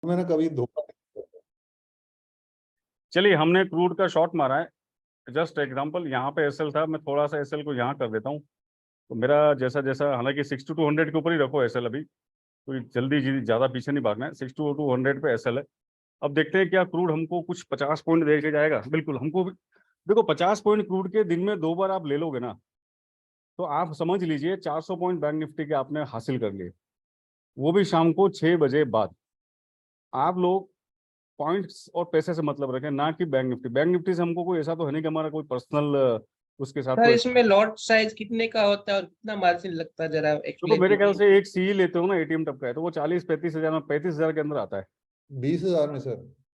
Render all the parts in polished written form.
मैंने कभी धोखा नहीं किया। चलिए हमने क्रूड का शॉट मारा है, जस्ट एग्जांपल। यहाँ पे एसएल था, मैं थोड़ा सा एसएल को यहाँ कर देता हूँ। तो मेरा जैसा जैसा, हालांकि 6200 के ऊपर ही रखो एसएल अभी, कोई जल्दी ज़्यादा पीछे नहीं भागना है। 6200 पे एसएल है। अब देखते हैं क्या क्रूड हमको कुछ 50 पॉइंट दे के जाएगा। बिल्कुल हमको भी देखो, 50 पॉइंट क्रूड के दिन में 2 बार आप ले लोगे ना, तो आप समझ लीजिए 400 पॉइंट बैंक निफ्टी के आपने हासिल कर लिए, वो भी शाम को 6 बजे बाद। आप लोग पॉइंट्स और पैसे से मतलब रखें, ना कि बैंक निफ्टी। बैंक निफ्टी से हमको कोई ऐसा तो है नहीं कि हमारा कोई पर्सनल उसके साथ सर कोई। इसमें लॉट साइज कितने का होता है और कितना मार्जिन लगता है, जरा तो एक्सप्लेन मेरे ख्याल कीजिए। से एक सी लेते हो ना, एटीएम टप का है, तो वो 40-35 हजार में, 35 हजार के अंदर आता है। 20,000 में सर।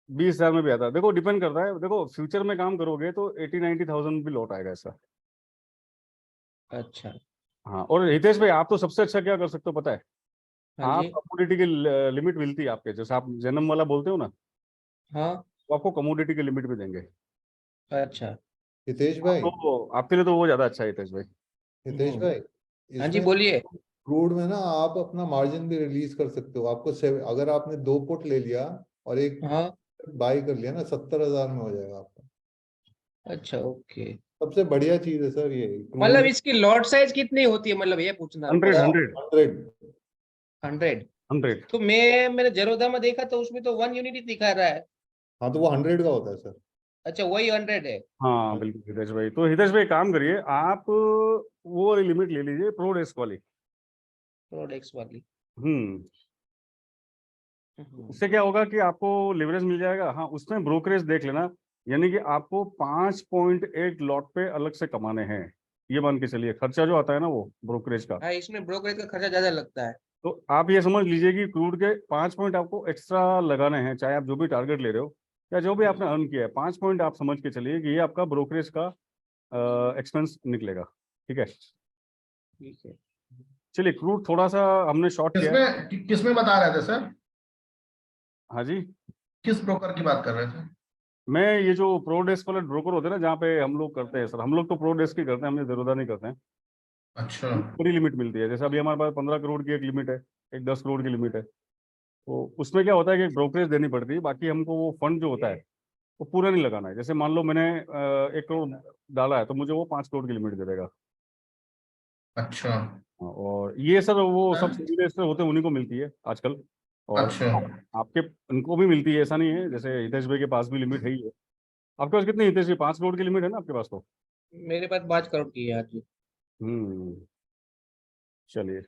20 हजार में भी आता है। देखो डिपेंड करता है, देखो फ्यूचर में काम करोगे तो 80-90 थाउजेंड भी लौट आएगा ऐसा। अच्छा। हाँ, और हितेश भाई आप तो सबसे अच्छा क्या कर सकते हो पता है? हाँ आप जी। कमोडिटी की लिमिट मिलती है आपके, जैसे आप जन्म वाला बोलते हो ना, हाँ। वो आपको कमोडिटी की लिमिट भी देंगे। अच्छा। हितेश भाई, तो आपके लिए तो वो ज्यादा अच्छा है हितेश भाई। हितेश भाई, हाँ जी इसमें बोलिए। क्रूड में ना आप अपना मार्जिन भी रिलीज कर सकते हो। आपको अगर आपने 2 पुट ले लिया और एक हाँ। बाई कर लिया ना, 70,000 में हो जाएगा आपका। अच्छा ओके। सबसे बढ़िया चीज है सर ये मतलब क्रूड। इसकी लॉट साइज कितनी होती है, मतलब ये पूछना हंड्रेड बस। 100 100। 100। 100। तो मैंने जरोधा में देखा तो उसमें तो 1 यूनिट ही दिखा रहा है। हाँ, तो वो 100 का होता है सर। अच्छा वही 100 है। हाँ बिल्कुल हितेश भाई। तो हितेश भाई काम करिए आप, वो वाली लिमिट ले लीजिए, प्रो डेस्क वाली। प्रोडक्ट्स वाली। हम्म। हम्म। उससे क्या होगा कि आपको लिवरेज मिल जाएगा। हाँ, उसमें ब्रोकरेज देख लेना, यानी कि आपको 5.8 लॉट पे अलग से कमाने हैं। ये मान के चलिए, खर्चा जो आता है ना वो ब्रोकरेज का। हाँ इसमें ब्रोकरेज का खर्चा ज्यादा लगता है। तो आप ये समझ लीजिए कि क्रूड के 5 पॉइंट आपको एक्स्ट्रा लगाने हैं, चाहे आप जो भी टारगेट ले रहे हो या जो भी आपने अर्न किया है। 5 पॉइंट आप समझ के चलिए कि ये आपका ब्रोकरेज का एक्सपेंस निकलेगा। ठीक है, ठीक है। चलिए क्रूड थोड़ा सा हमने शॉर्ट किया है। किसमें बता रहे थे सर? हाँ जी, किस ब्रोकर की बात कर रहे थे? मैं ये जो प्रो डेस्क वाले ब्रोकर होते हैं ना, जहाँ पे हम लोग करते हैं सर, हम लोग तो प्रो डेस्क ही करते हैं, हम ये जेरोधा नहीं करते हैं। अच्छा। बड़ी लिमिट मिलती है, जैसे अभी हमारे पास 15 करोड़ की एक लिमिट है, एक 10 करोड़ की लिमिट है। तो उसमें क्या होता है कि ब्रोकरेज देनी पड़ती है, बाकी हमको वो फंड जो होता है वो पूरा नहीं लगाना है। जैसे मान लो मैंने 1 करोड़ डाला है, तो मुझे वो 5 करोड़ की लिमिट दे देगा। अच्छा। हाँ, और ये सर वो सब हाँ? इन्वेस्टर होते हैं उन्हीं को मिलती है आजकल। और अच्छा। आपके उनको भी मिलती है, ऐसा नहीं है। जैसे हितेश भाई के पास भी लिमिट है ही है। आपके पास कितनी हितेश जी? 5 करोड़ की लिमिट है ना आपके पास तो? मेरे पास 5 करोड़ की है आज। हम्म। चलिए,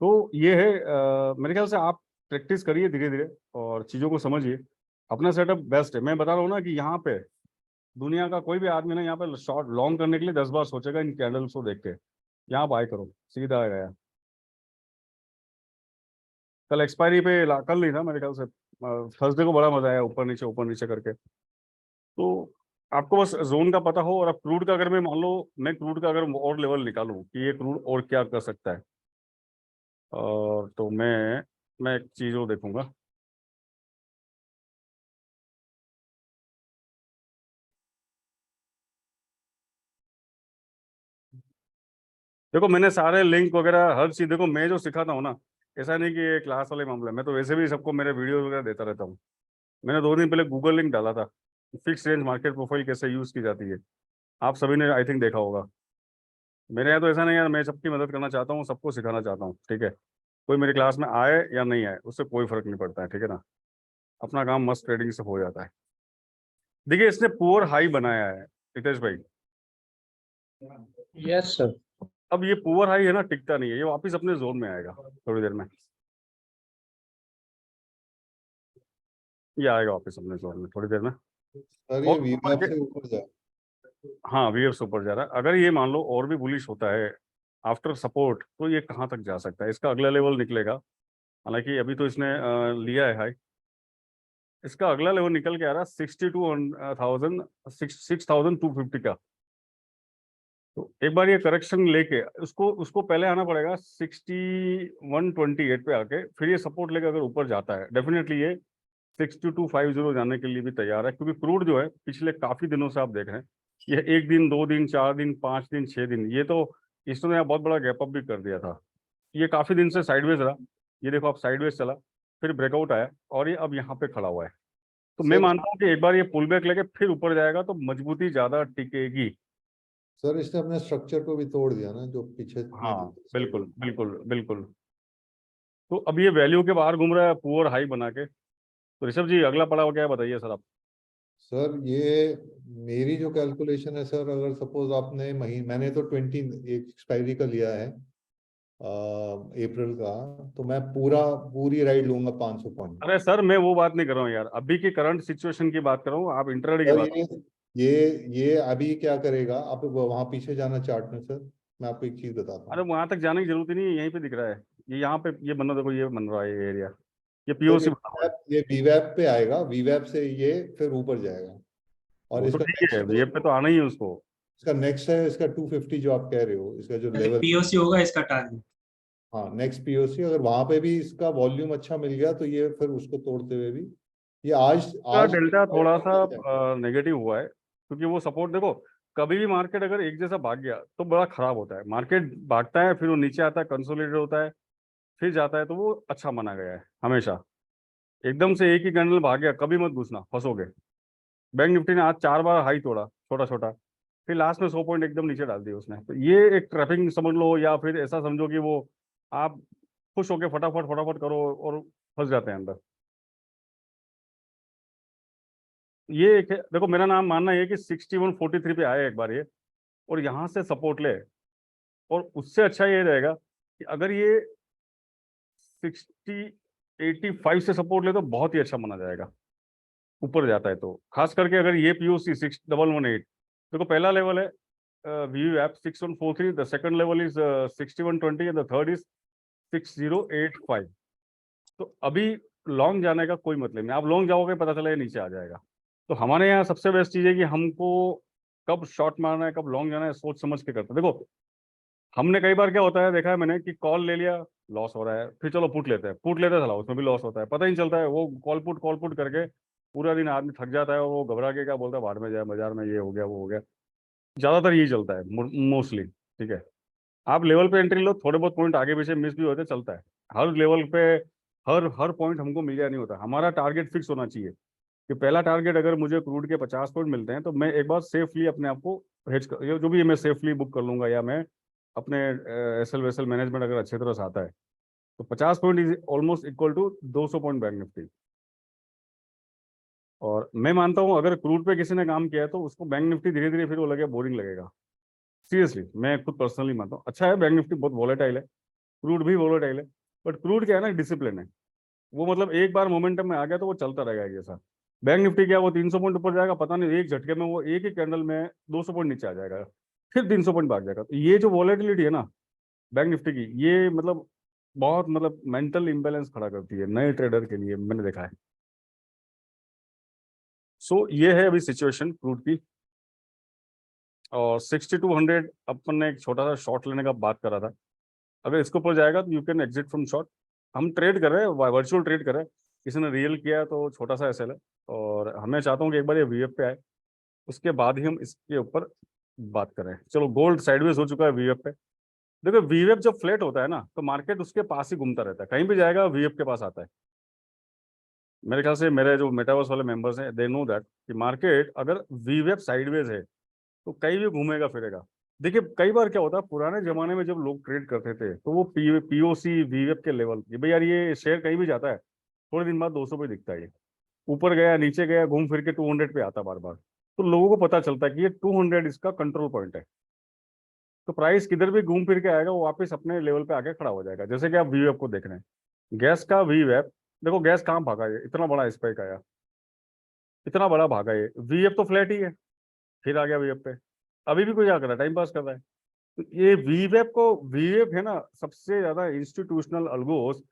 तो ये है मेरे ख्याल से आप प्रैक्टिस करिए धीरे धीरे और चीज़ों को समझिए। अपना सेटअप बेस्ट है। मैं बता रहा हूँ ना कि यहाँ पे दुनिया का कोई भी आदमी ना यहाँ पे शॉर्ट लॉन्ग करने के लिए 10 बार सोचेगा इन कैंडल्स को देख के। यहाँ बाय करो, सीधा आ गया। कल एक्सपायरी पे कल नहीं था मेरे ख्याल से, थर्सडे को बड़ा मजा आया ऊपर नीचे करके। तो आपको बस जोन का पता हो। और अब क्रूड का अगर मैं मान लो, मैं क्रूड का अगर और लेवल निकालूं कि ये क्रूड और क्या कर सकता है, और तो मैं एक चीज़ और देखूंगा। देखो मैंने सारे लिंक वगैरह हर चीज़, देखो मैं जो सिखाता हूँ ना, ऐसा नहीं कि ये क्लास वाले मामले में, मैं तो वैसे भी सबको मेरे वीडियो वगैरह देता रहता हूँ। मैंने 2 दिन पहले गूगल लिंक डाला था, फिक्स रेंज मार्केट प्रोफाइल कैसे यूज़ की जाती है। आप सभी ने आई थिंक देखा होगा। मेरे यहाँ तो ऐसा नहीं यार, मैं सबकी मदद करना चाहता हूँ, सबको सिखाना चाहता हूँ। ठीक है, कोई मेरी क्लास में आए या नहीं आए उससे कोई फर्क नहीं पड़ता है। ठीक है ना, अपना काम मस्त ट्रेडिंग से हो जाता है। देखिए इसने पुअर हाई बनाया है हितेश भाई। Yes sir. अब ये पुअर हाई है ना, टिकता नहीं है, ये वापस अपने जोन में आएगा थोड़ी देर में। ये आएगा वापस अपने जोन में थोड़ी देर में। सर और ये ऊपर वीएफ के, से ऊपर जाए। हाँ वीएफ से ऊपर जा रहा है। अगर ये मान लो और भी बुलिश होता है आफ्टर सपोर्ट, तो ये कहाँ तक जा सकता है, इसका अगला लेवल निकलेगा। हालांकि अभी तो इसने लिया है हाई, इसका अगला लेवल निकल के आ रहा है 62,000, 6,250 का। तो एक बार ये करेक्शन लेके उसको उसको पहले आना पड़ेगा 6128 पे आके, फिर ये सपोर्ट लेके अगर ऊपर जाता है डेफिनेटली ये 6250 जाने के लिए भी तैयार है। क्योंकि क्रूड जो है पिछले काफी दिनों से आप देख रहे हैं, ये 1 दिन 2 दिन 4 दिन 5 दिन 6 दिन, ये तो इसने यहाँ बहुत बड़ा गैप अप भी कर दिया था। ये काफी दिन से साइडवेज रहा, ये देखो आप साइडवेज चला, फिर ब्रेकआउट आया और ये अब यहाँ पे खड़ा हुआ है। तो मैं सर मानता हूँ कि एक बार ये पुल बैक लेके फिर ऊपर जाएगा तो मजबूती ज्यादा टिकेगी। सर इसने अपने स्ट्रक्चर को भी तोड़ दिया ना, जो पीछे में हाँ जो बिल्कुल बिल्कुल बिल्कुल। तो अब ये वैल्यू के बाहर घूम रहा है पुअर हाई बना के। तो ऋषभ जी अगला पड़ाव क्या है बताइए सर आप। सर ये मेरी जो कैलकुलेशन है सर, अगर सपोज आपने मैंने तो 20 एक एक्सपायरी का लिया है अप्रैल का, तो मैं पूरी राइड लूंगा 500 पॉइंट। अरे सर मैं वो बात नहीं कर रहा हूँ यार, अभी की करंट सिचुएशन की बात कर रहा हूँ, आप इंट्राडे की सर बात। ये अभी क्या करेगा, आप वहां पीछे जाना चार्ट में सर, मैं आपको एक चीज बताता अरे हूँ वहां तक जाने की जरूरत ही नहीं है, यहीं पे दिख रहा है। ये यहाँ पे ये बन रहा, देखो ये बन रहा है ये एरिया, ये सर। पीओसी बना हुआ है। ये वीवैप पे आएगा, वीवैप से ये फिर ऊपर जाएगा। और वो तो इसका ठीक है, ये पे तो आना ही है उसको। नेक्स्ट है इसका 250 जो आप कह रहे हो, इसका जो लेवल। पीओसी होगा इसका टारगेट। हाँ नेक्स्ट पीओसी, अगर वहां पे भी इसका वॉल्यूम अच्छा मिल गया तो ये फिर उसको तोड़ते हुए भी ये आज का आज डेल्टा थोड़ा सा नेगेटिव हुआ है, क्योंकि वो सपोर्ट देखो, कभी भी मार्केट अगर एक जैसा भाग गया तो बड़ा खराब होता है। मार्केट भागता है फिर वो नीचे आता है, कंसोलिडेट होता है, फिर जाता है, तो वो अच्छा माना गया है हमेशा। एकदम से एक ही कैंडल भाग गया कभी मत घुसना, फंसोगे। बैंक निफ्टी ने आज 4 बार हाई तोड़ा छोटा छोटा, फिर लास्ट में 100 पॉइंट एकदम नीचे डाल दिए उसने। तो ये एक ट्रैपिंग समझ लो, या फिर ऐसा समझो कि वो आप खुश होके फटाफट फटाफट करो और फंस जाते हैं अंदर। ये एक है, देखो मेरा नाम मानना ये कि 6143 पे आए एक बार ये, और यहाँ से सपोर्ट ले, और उससे अच्छा ये रहेगा कि अगर ये 6085 से सपोर्ट ले तो बहुत ही अच्छा माना जाएगा ऊपर जाता है तो। खास करके अगर ये पीओसी 6118, देखो पहला लेवल है view app 6143, the second level is 6120 and the third is 6085। तो अभी लॉन्ग जाने का कोई मतलब नहीं, आप लॉन्ग जाओगे पता चला ये नीचे आ जाएगा। तो हमारे यहाँ सबसे बेस्ट चीज़ है कि हमको कब शॉर्ट मारना है कब लॉन्ग जाना है सोच समझ के करते हैं। देखो हमने कई बार क्या होता है देखा है मैंने कि कॉल ले लिया, लॉस हो रहा है, फिर चलो पुट लेते हैं, पुट लेते चला उसमें भी लॉस होता है, पता ही नहीं चलता है। वो कॉल पुट करके पूरा दिन आदमी थक जाता है और वो घबरा के क्या बोलता है, बाहर में जाए बाजार में, ये हो गया वो हो गया। ज़्यादातर यही चलता है मोस्टली। ठीक है, आप लेवल पे एंट्री लो, थोड़े बहुत पॉइंट आगे पीछे मिस भी होते चलता है। हर लेवल पे हर पॉइंट हमको मिल गया नहीं होता। हमारा टारगेट फिक्स होना चाहिए कि पहला टारगेट अगर मुझे क्रूड के 50 पॉइंट मिलते हैं तो मैं एक बार सेफली अपने आप को हेज कर, जो भी है मैं सेफली बुक कर लूंगा, या मैं अपने एसएल वेसल मैनेजमेंट अगर अच्छे तरह से आता है तो 50 point is almost equal to 200 point Bank Nifty. और मैं मानता हूँ अगर क्रूड पे किसी ने काम किया है तो उसको बैंक निफ्टी धीरे धीरे फिर वो लगेगा बोरिंग लगेगा। सीरियसली मैं खुद पर्सनली मानता हूँ, अच्छा है बैंक निफ्टी बहुत वॉलेटाइल है, क्रूड भी वॉलेटाइल है, बट क्रूड क्या है ना, डिसिप्लिन है। वो मतलब एक बार मोमेंटम में आ गया तो वो चलता रहेगा एक जैसा। बैंक निफ्टी क्या, वो 300 पॉइंट ऊपर जाएगा, पता नहीं एक झटके में वो एक ही कैंडल में 200 पॉइंट नीचे आ जाएगा, फिर 300 पॉइंट भाग जाएगा। तो ये जो वॉलेटिलिटी है ना बैंक निफ्टी की, ये मतलब बहुत मतलब मेंटल इम्बेलेंस खड़ा करती है नए ट्रेडर के लिए, मैंने देखा है। सो ये है अभी सिचुएशन क्रूड की। और 6200 अपन ने एक छोटा सा शॉर्ट लेने का बात करा था, अगर इसके ऊपर जाएगा तो you can exit from short. हम ट्रेड कर रहे हैं, वर्चुअल ट्रेड कर रहे हैं, किसी ने रियल किया है तो छोटा सा एसएल है, और हमें चाहता हूँ कि एक बार ये वीएफ पे आए उसके बाद ही हम इसके ऊपर बात करें। चलो गोल्ड साइडवेज हो चुका है वीएफ पे। देखो वीएफ जब फ्लैट होता है ना तो मार्केट उसके पास ही घूमता रहता है, कहीं भी जाएगा वीएफ के पास आता है। मेरे ख्याल से मेरे जो मेटावर्स वाले मेंबर्स हैं दे नो दैट कि मार्केट अगर वीएफ साइडवेज है तो कहीं भी घूमेगा फिरेगा। देखिए कई बार क्या होता है, पुराने जमाने में जब लोग ट्रेड करते थे तो वो पीओसी वीएफ के लेवल की, भाई यार ये शेयर कहीं भी जाता है थोड़े दिन बाद 200 पे दिखता है, ये ऊपर गया नीचे गया घूम फिर के 200 पे आता बार बार। तो लोगों को पता चलता है कि ये 200 इसका कंट्रोल पॉइंट है। तो प्राइस किधर भी घूम फिर के आएगा वो वापस अपने लेवल पे आके खड़ा हो जाएगा। जैसे कि आप वीएफ को देख रहे हैं, गैस का वीएफ, देखो गैस कहाँ भागा, ये इतना बड़ा स्पाइक आया, इतना बड़ा भागा, ये वीएफ तो फ्लैट ही है, फिर आ गया वीएफ पे, अभी भी कोई क्या कर रहा है, टाइम पास कर रहा है। तो ये वीवेप है ना, सबसे ज्यादा इंस्टीट्यूशनल अल्गोस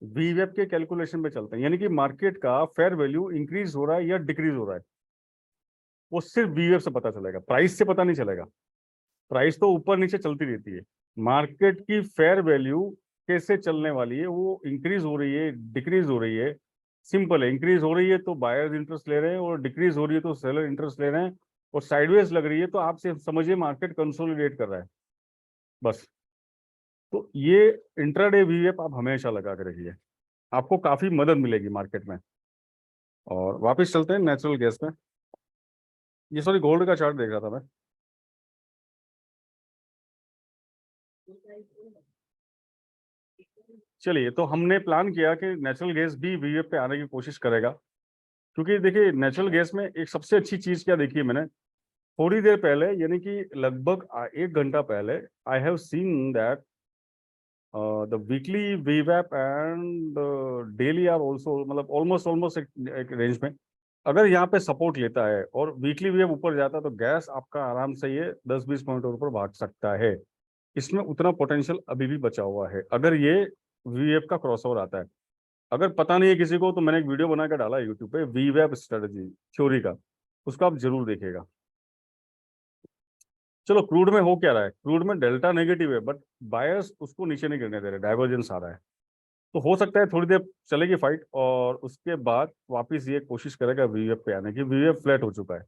वीवेप के कैलकुलेशन पे चलते हैं, यानी कि मार्केट का फेयर वैल्यू इंक्रीज हो रहा है या डिक्रीज हो रहा है वो सिर्फ वीवेप से पता चलेगा, प्राइस से पता नहीं चलेगा। प्राइस तो ऊपर नीचे चलती रहती है, मार्केट की फेयर वैल्यू कैसे चलने वाली है, वो इंक्रीज हो रही है डिक्रीज हो रही है। सिंपल है, इंक्रीज हो रही है तो बायर्स इंटरेस्ट ले रहे हैं, और डिक्रीज हो रही है तो सेलर इंटरेस्ट ले रहे हैं, और साइडवेज लग रही है तो आप सिर्फ समझिए मार्केट कंसोलिडेट कर रहा है बस। तो ये इंट्राडे वीएफ आप हमेशा लगा के रखिए। आपको काफी मदद मिलेगी मार्केट में। और वापस चलते हैं नेचुरल गैस में। ये सॉरी गोल्ड का चार्ट देख रहा था मैं। चलिए, तो हमने प्लान किया कि नेचुरल गैस भी वीएफ पे आने की कोशिश करेगा, क्योंकि देखिए नेचुरल गैस में एक सबसे अच्छी चीज क्या देखी है मैंने थोड़ी देर पहले, यानी कि लगभग 1 घंटा पहले, I have seen that the weekly वीवैप एंड डेली आर ऑल्सो, मतलब ऑलमोस्ट एक रेंज में। अगर यहाँ पे सपोर्ट लेता है और वीकली वीवैप ऊपर जाता है तो गैस आपका आराम से ये 10-20 पॉइंट ऊपर भाग सकता है। इसमें उतना पोटेंशियल अभी भी बचा हुआ है अगर ये वीएफ का क्रॉसओवर आता है। अगर पता नहीं है किसी को तो मैंने एक वीडियो बनाकर डाला है यूट्यूब पे वीवैप स्ट्रेटजी थ्योरी का, उसको आप जरूर देखिएगा। चलो, क्रूड में हो क्या रहा है, क्रूड में डेल्टा नेगेटिव है बट बायर्स उसको नीचे नहीं गिरने दे रहे, डाइवर्जेंस आ रहा है। तो हो सकता है थोड़ी देर चलेगी फाइट और उसके बाद वापिस ये कोशिश करेगा वीएफ पे आने की। वीएफ फ्लैट हो चुका है,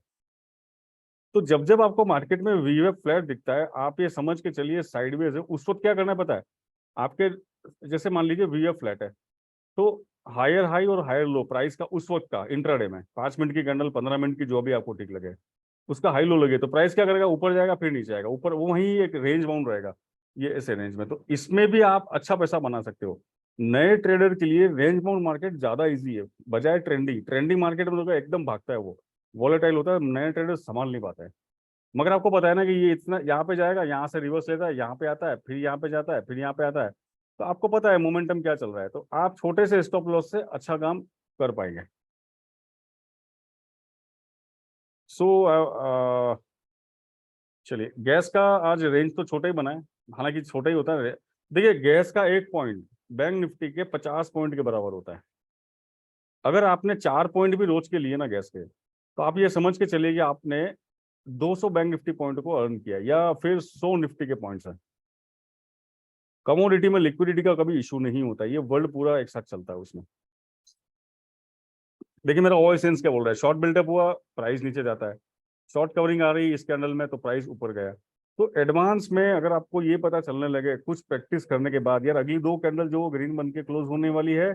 तो जब जब आपको मार्केट में वीएफ फ्लैट दिखता है आप ये समझ के चलिए साइडवेज है। उस वक्त क्या करना है पता है आपके, जैसे मान लीजिए वीएफ फ्लैट है तो हायर हाई और हायर लो प्राइस का उस वक्त का इंट्राडे में 5 मिनट की कैंडल 15 मिनट की जो भी आपको ठीक लगे उसका हाई लो लगे तो प्राइस क्या करेगा, ऊपर जाएगा फिर नीचे आएगा, ऊपर वो वहीं एक रेंज बाउंड रहेगा ये ऐसे रेंज में। तो इसमें भी आप अच्छा पैसा बना सकते हो। नए ट्रेडर के लिए रेंज बाउंड मार्केट ज्यादा इजी है बजाय ट्रेंडिंग मार्केट में तो एकदम भागता है, वो वॉलेटाइल होता है, नए ट्रेडर संभाल नहीं पाता है। मगर आपको पता है ना कि ये इतना यहाँ पे जाएगा, यहाँ से रिवर्स लेता है, यहाँ पे आता है, फिर यहाँ पे जाता है, फिर यहाँ पे आता है, तो आपको पता है मोमेंटम क्या चल रहा है, तो आप छोटे से स्टॉप लॉस से अच्छा काम कर पाएंगे। सो चलिए, गैस का आज रेंज तो छोटा ही बना है, हालांकि छोटा ही होता है। देखिए गैस का एक पॉइंट बैंक निफ्टी के 50 पॉइंट के बराबर होता है। अगर आपने 4 पॉइंट भी रोज के लिए ना गैस के, तो आप ये समझ के चलिए कि आपने 200 बैंक निफ्टी पॉइंट को अर्न किया या फिर 100 निफ्टी के पॉइंट्स हैं। कमोडिटी में लिक्विडिटी का कभी इशू नहीं होता, ये वर्ल्ड पूरा एक साथ चलता है उसमें। देखिए मेरा ओआई सेंस क्या बोल रहा है, शॉर्ट बिल्डअप हुआ प्राइस नीचे जाता है, शॉर्ट कवरिंग आ रही है इस कैंडल में तो प्राइस ऊपर गया। तो एडवांस में अगर आपको ये पता चलने लगे कुछ प्रैक्टिस करने के बाद, यार अगली 2 कैंडल जो ग्रीन बन के क्लोज होने वाली है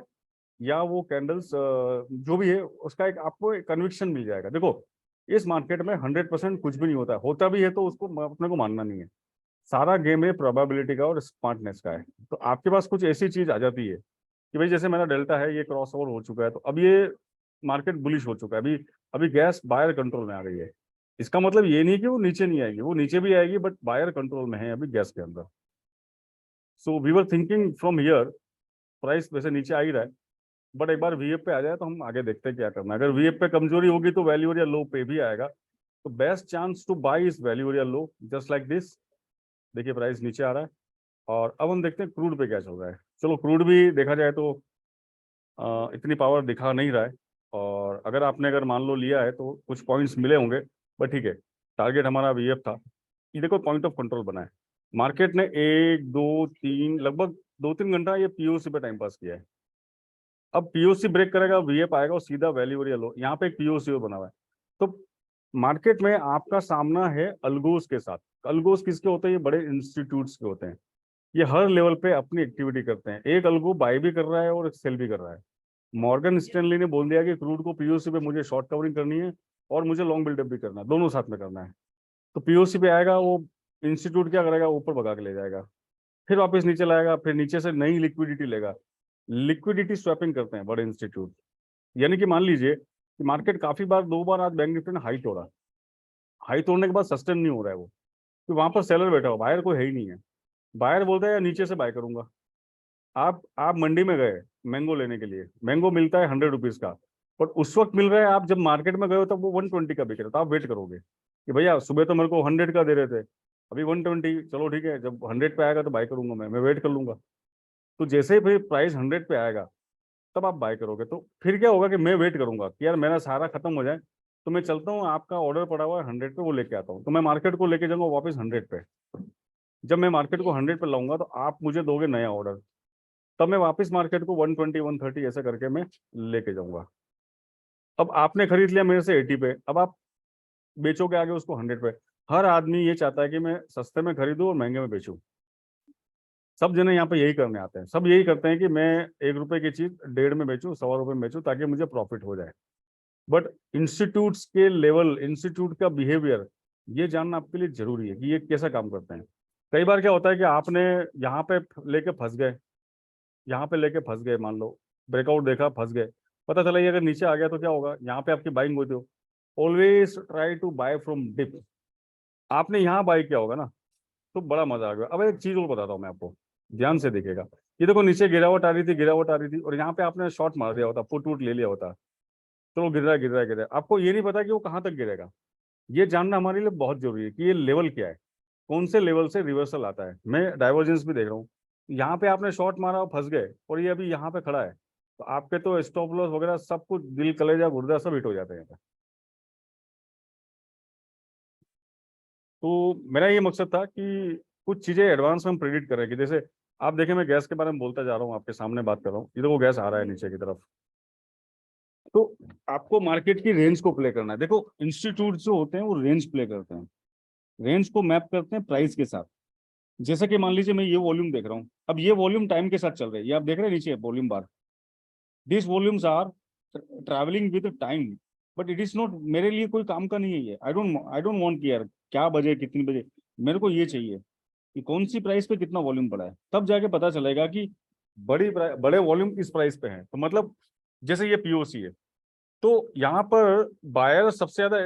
या वो कैंडल्स जो भी है उसका एक आपको एक कन्विक्शन मिल जाएगा। देखो इस मार्केट में 100% कुछ भी नहीं होता है, होता भी है तो उसको अपने को मानना नहीं है। सारा गेम है प्रोबेबिलिटी का और स्मार्टनेस का है। तो आपके पास कुछ ऐसी चीज आ जाती है कि भाई जैसे मेरा डेल्टा है ये क्रॉस ओवर हो चुका है तो अब ये मार्केट बुलिश हो चुका है, अभी अभी गैस बायर कंट्रोल में आ गई है। इसका मतलब ये नहीं कि वो नीचे नहीं आएगी, वो नीचे भी आएगी बट बायर कंट्रोल में है अभी गैस के अंदर। So we were thinking from here, price वैसे नीचे आ ही रहा है बट एक बार वीएफ पे आ जाए तो हम आगे देखते हैं क्या करना है। अगर वीएफ पे कमजोरी होगी तो वैल्यू एरिया लो पे भी आएगा, तो बेस्ट चांस टू बाई इस value area low just like this. देखिए प्राइस नीचे आ रहा है और अब हम देखते हैं क्रूड पे क्या चल रहा है। चलो क्रूड भी देखा जाए तो इतनी पावर दिखा नहीं रहा है, और अगर मान लो लिया है तो कुछ पॉइंट्स मिले होंगे बट ठीक है, टारगेट हमारा वीएफ था। ये देखो पॉइंट ऑफ कंट्रोल बना है, मार्केट ने 1 2 3 लगभग 2-3 घंटा ये पीओसी पे टाइम पास किया है। अब पीओसी ब्रेक करेगा वीएफ आएगा और सीधा वैल्यू एरिया लो, यहाँ पे एक पीओसी बना हुआ है। तो मार्केट में आपका सामना है अल्गोस के साथ। अल्गोस किसके होते हैं, ये बड़े इंस्टीट्यूट्स के होते हैं, ये हर लेवल पे अपनी एक्टिविटी करते हैं। एक अल्गो बाय भी कर रहा है और एक सेल भी कर रहा है। मॉर्गन स्टैनली ने बोल दिया कि क्रूड को पीओसी पे मुझे शॉर्ट कवरिंग करनी है और मुझे लॉन्ग बिल्डअप भी करना है, दोनों साथ में करना है। तो पीओसी पे आएगा, वो इंस्टीट्यूट क्या करेगा, ऊपर भगा के ले जाएगा, फिर वापस नीचे लाएगा, फिर नीचे से नई लिक्विडिटी लेगा। लिक्विडिटी स्वैपिंग करते हैं बड़े इंस्टीट्यूट। यानी कि मान लीजिए कि मार्केट काफी बार 2 बार आज बैंक निफ्टी ने हाई तोड़ा, हाई तोड़ने के बाद सस्टेन नहीं हो रहा है वो, तो वहां पर सेलर बैठा हुआ, बायर कोई है ही नहीं है। बायर बोलता है यार नीचे से बाय करूंगा। आप मंडी में गए मैंगो लेने के लिए, मैंगो मिलता है 100 रुपीज का, बट उस वक्त मिल रहा है, आप जब मार्केट में गए हो तब वो 120 का बिक रहा है, तो आप वेट करोगे कि भैया सुबह तो मेरे को 100 का दे रहे थे, अभी 120, चलो ठीक है जब 100 पे आएगा तो बाय करूंगा, मैं वेट कर लूंगा। तो जैसे ही फिर प्राइस 100 पे आएगा तब आप बाय करोगे। तो फिर क्या होगा कि मैं वेट करूंगा कि यार मेरा सारा खत्म हो जाए तो मैं चलता हूँ, आपका ऑर्डर पड़ा हुआ है 100 पे, वो लेके आता हूँ, तो मैं मार्केट को लेके जाऊंगा वापस 100 पे। जब मैं मार्केट को 100 पे लाऊंगा तो आप मुझे दोगे नया ऑर्डर, तब मैं वापस मार्केट को 120 130 ऐसा करके मैं लेके जाऊंगा। अब आपने खरीद लिया मेरे से 80 पे, अब आप बेचोगे आगे उसको 100 पे। हर आदमी ये चाहता है कि मैं सस्ते में खरीदूं और महंगे में बेचूं। सब जने यहाँ पे यही करने आते हैं, सब यही करते हैं कि मैं 1 रुपए की चीज 1.5 में बेचूं, 1.25 रुपए में बेचूं, ताकि मुझे प्रॉफिट हो जाए। बट इंस्टीट्यूट्स के लेवल, इंस्टीट्यूट का बिहेवियर, ये जानना आपके लिए जरूरी है कि ये कैसा काम करते हैं। कई बार क्या होता है कि आपने यहाँ पे लेके फंस गए, यहाँ पे लेके फंस गए, मान लो ब्रेकआउट देखा, फंस गए, पता चला ये अगर नीचे आ गया तो क्या होगा, यहाँ पे आपकी बाइंग होती हो। Always try to buy from dip. आपने यहाँ बाय किया होगा ना, तो बड़ा मजा आ गया। अब एक चीज और बताता हूँ मैं आपको, ध्यान से देखिएगा। ये देखो नीचे गिरावट आ रही थी, गिरावट आ रही थी, और यहाँ पे आपने शॉर्ट मार दिया होता, पुट वुट ले लिया होता, तो गिर रहा है, गिर रहा है, गिर रहा है। आपको ये नहीं पता कि वो कहाँ तक गिरेगा। ये जानना हमारे लिए बहुत जरूरी है कि ये लेवल क्या है, कौन से लेवल से रिवर्सल आता है। मैं डाइवर्जेंस भी देख रहा हूँ, यहाँ पे आपने शॉर्ट मारा और फंस गए, और ये अभी यहाँ पे खड़ा है, तो आपके तो स्टॉप लॉस वगैरह सब कुछ, दिल, कलेजा, गुर्दा सब हिट हो जाते हैं यहाँ पे। तो मेरा ये मकसद था कि कुछ चीजें एडवांस में हम प्रेडिक्ट करें, कि जैसे आप देखें, मैं गैस के बारे में बोलता जा रहा हूँ, आपके सामने बात कर रहा हूँ, ये तो वो गैस आ रहा है नीचे की तरफ। तो आपको मार्केट की रेंज को प्ले करना है। देखो इंस्टीट्यूट जो होते हैं वो रेंज प्ले करते हैं, रेंज को मैप करते हैं प्राइस के साथ। जैसे कि मान लीजिए मैं ये वॉल्यूम देख रहा हूँ, अब ये वॉल्यूम टाइम के साथ चल रही है, ये आप देख रहे हैं नीचे volume bar, this volumes are travelling with time, but it is not, मेरे लिए कोई काम का नहीं है ये। आई डोंट वांट कि यार क्या बजे कितनी बजे, मेरे को ये चाहिए कि कौन सी प्राइस पे कितना वॉल्यूम पड़ा है, तब जाके पता चलेगा कि बड़े वॉल्यूम किस प्राइस पे है। तो मतलब जैसे ये पीओसी है, तो यहाँ पर बायर सबसे ज्यादा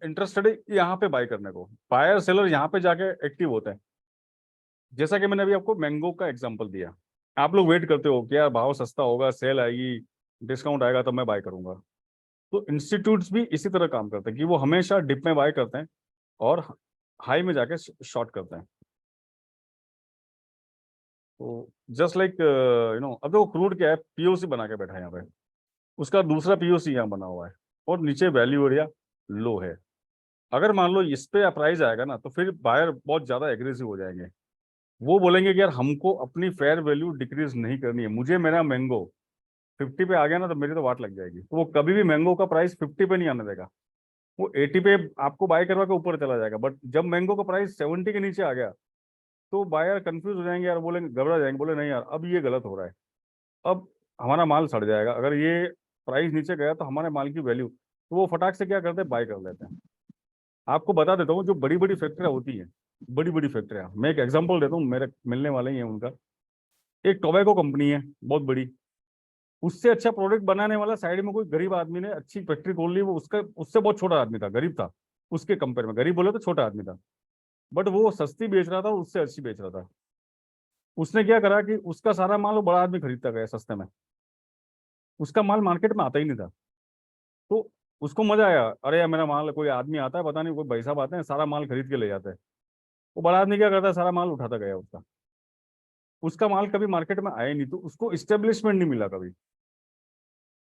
इंटरेस्टेड है यहाँ पे बाय करने को, बायर सेलर यहाँ पे जाके एक्टिव होते हैं। जैसा कि मैंने अभी आपको मैंगो का एग्जांपल दिया, आप लोग वेट करते हो कि यार भाव सस्ता होगा, सेल आएगी, डिस्काउंट आएगा, तब मैं बाय करूंगा। तो इंस्टीट्यूट्स भी इसी तरह काम करते हैं कि वो हमेशा डिप में बाय करते हैं और हाई में जाके शॉर्ट करते हैं। तो जस्ट लाइक अब देखो क्रूड क्या है, पीओसी बना के बैठा है यहाँ पे, उसका दूसरा पीओसी यहाँ बना हुआ है, और नीचे वैल्यू एरिया लो है। अगर मान लो इस पे प्राइस आएगा ना, तो फिर बायर बहुत ज्यादा एग्रेसिव हो जाएंगे। वो बोलेंगे कि यार हमको अपनी फेयर वैल्यू डिक्रीज नहीं करनी है, मुझे मेरा मैंगो 50 पे आ गया ना तो मेरी तो वाट लग जाएगी। तो वो कभी भी मैंगो का प्राइस 50 पे नहीं आने देगा, वो 80 पे आपको बाय करवा के ऊपर चला जाएगा। बट जब मैंगो का प्राइस 70 के नीचे आ गया, तो बायर कंफ्यूज हो जाएंगे यार, बोलेंगे, घबरा जाएंगे, बोले नहीं यार अब ये गलत हो रहा है, अब हमारा माल सड़ जाएगा अगर ये प्राइस नीचे गया, तो हमारे माल की वैल्यू, तो वो फटाक से क्या करते हैं, बाय कर लेते हैं। आपको बता देता हूँ, जो बड़ी बड़ी फैक्ट्रियाँ होती हैं, बड़ी बड़ी फैक्ट्रियाँ, मैं एक एग्जांपल देता हूँ, मेरे मिलने वाले ही हैं उनका। एक टोबैको कंपनी है बहुत बड़ी, उससे अच्छा प्रोडक्ट बनाने वाला साइड में कोई गरीब आदमी ने अच्छी फैक्ट्री खोल ली, वो उसका उससे बहुत छोटा आदमी था, गरीब था, उसके कंपेयर में, गरीब बोले तो छोटा आदमी था, बट वो सस्ती बेच रहा था, उससे अच्छी बेच रहा था। उसने क्या करा कि उसका सारा माल वो बड़ा आदमी खरीदता गया सस्ते में, उसका माल मार्केट में आता ही नहीं था। तो उसको मजा आया, अरे यार मेरा माल, कोई आदमी आता है, पता नहीं कोई भाई साहब आते हैं, सारा माल खरीद के ले जाते हैं। वो बड़ा आदमी क्या करता है, सारा माल उठाता गया उसका, उसका माल कभी मार्केट में आया ही नहीं, तो उसको इस्टेब्लिशमेंट नहीं मिला कभी।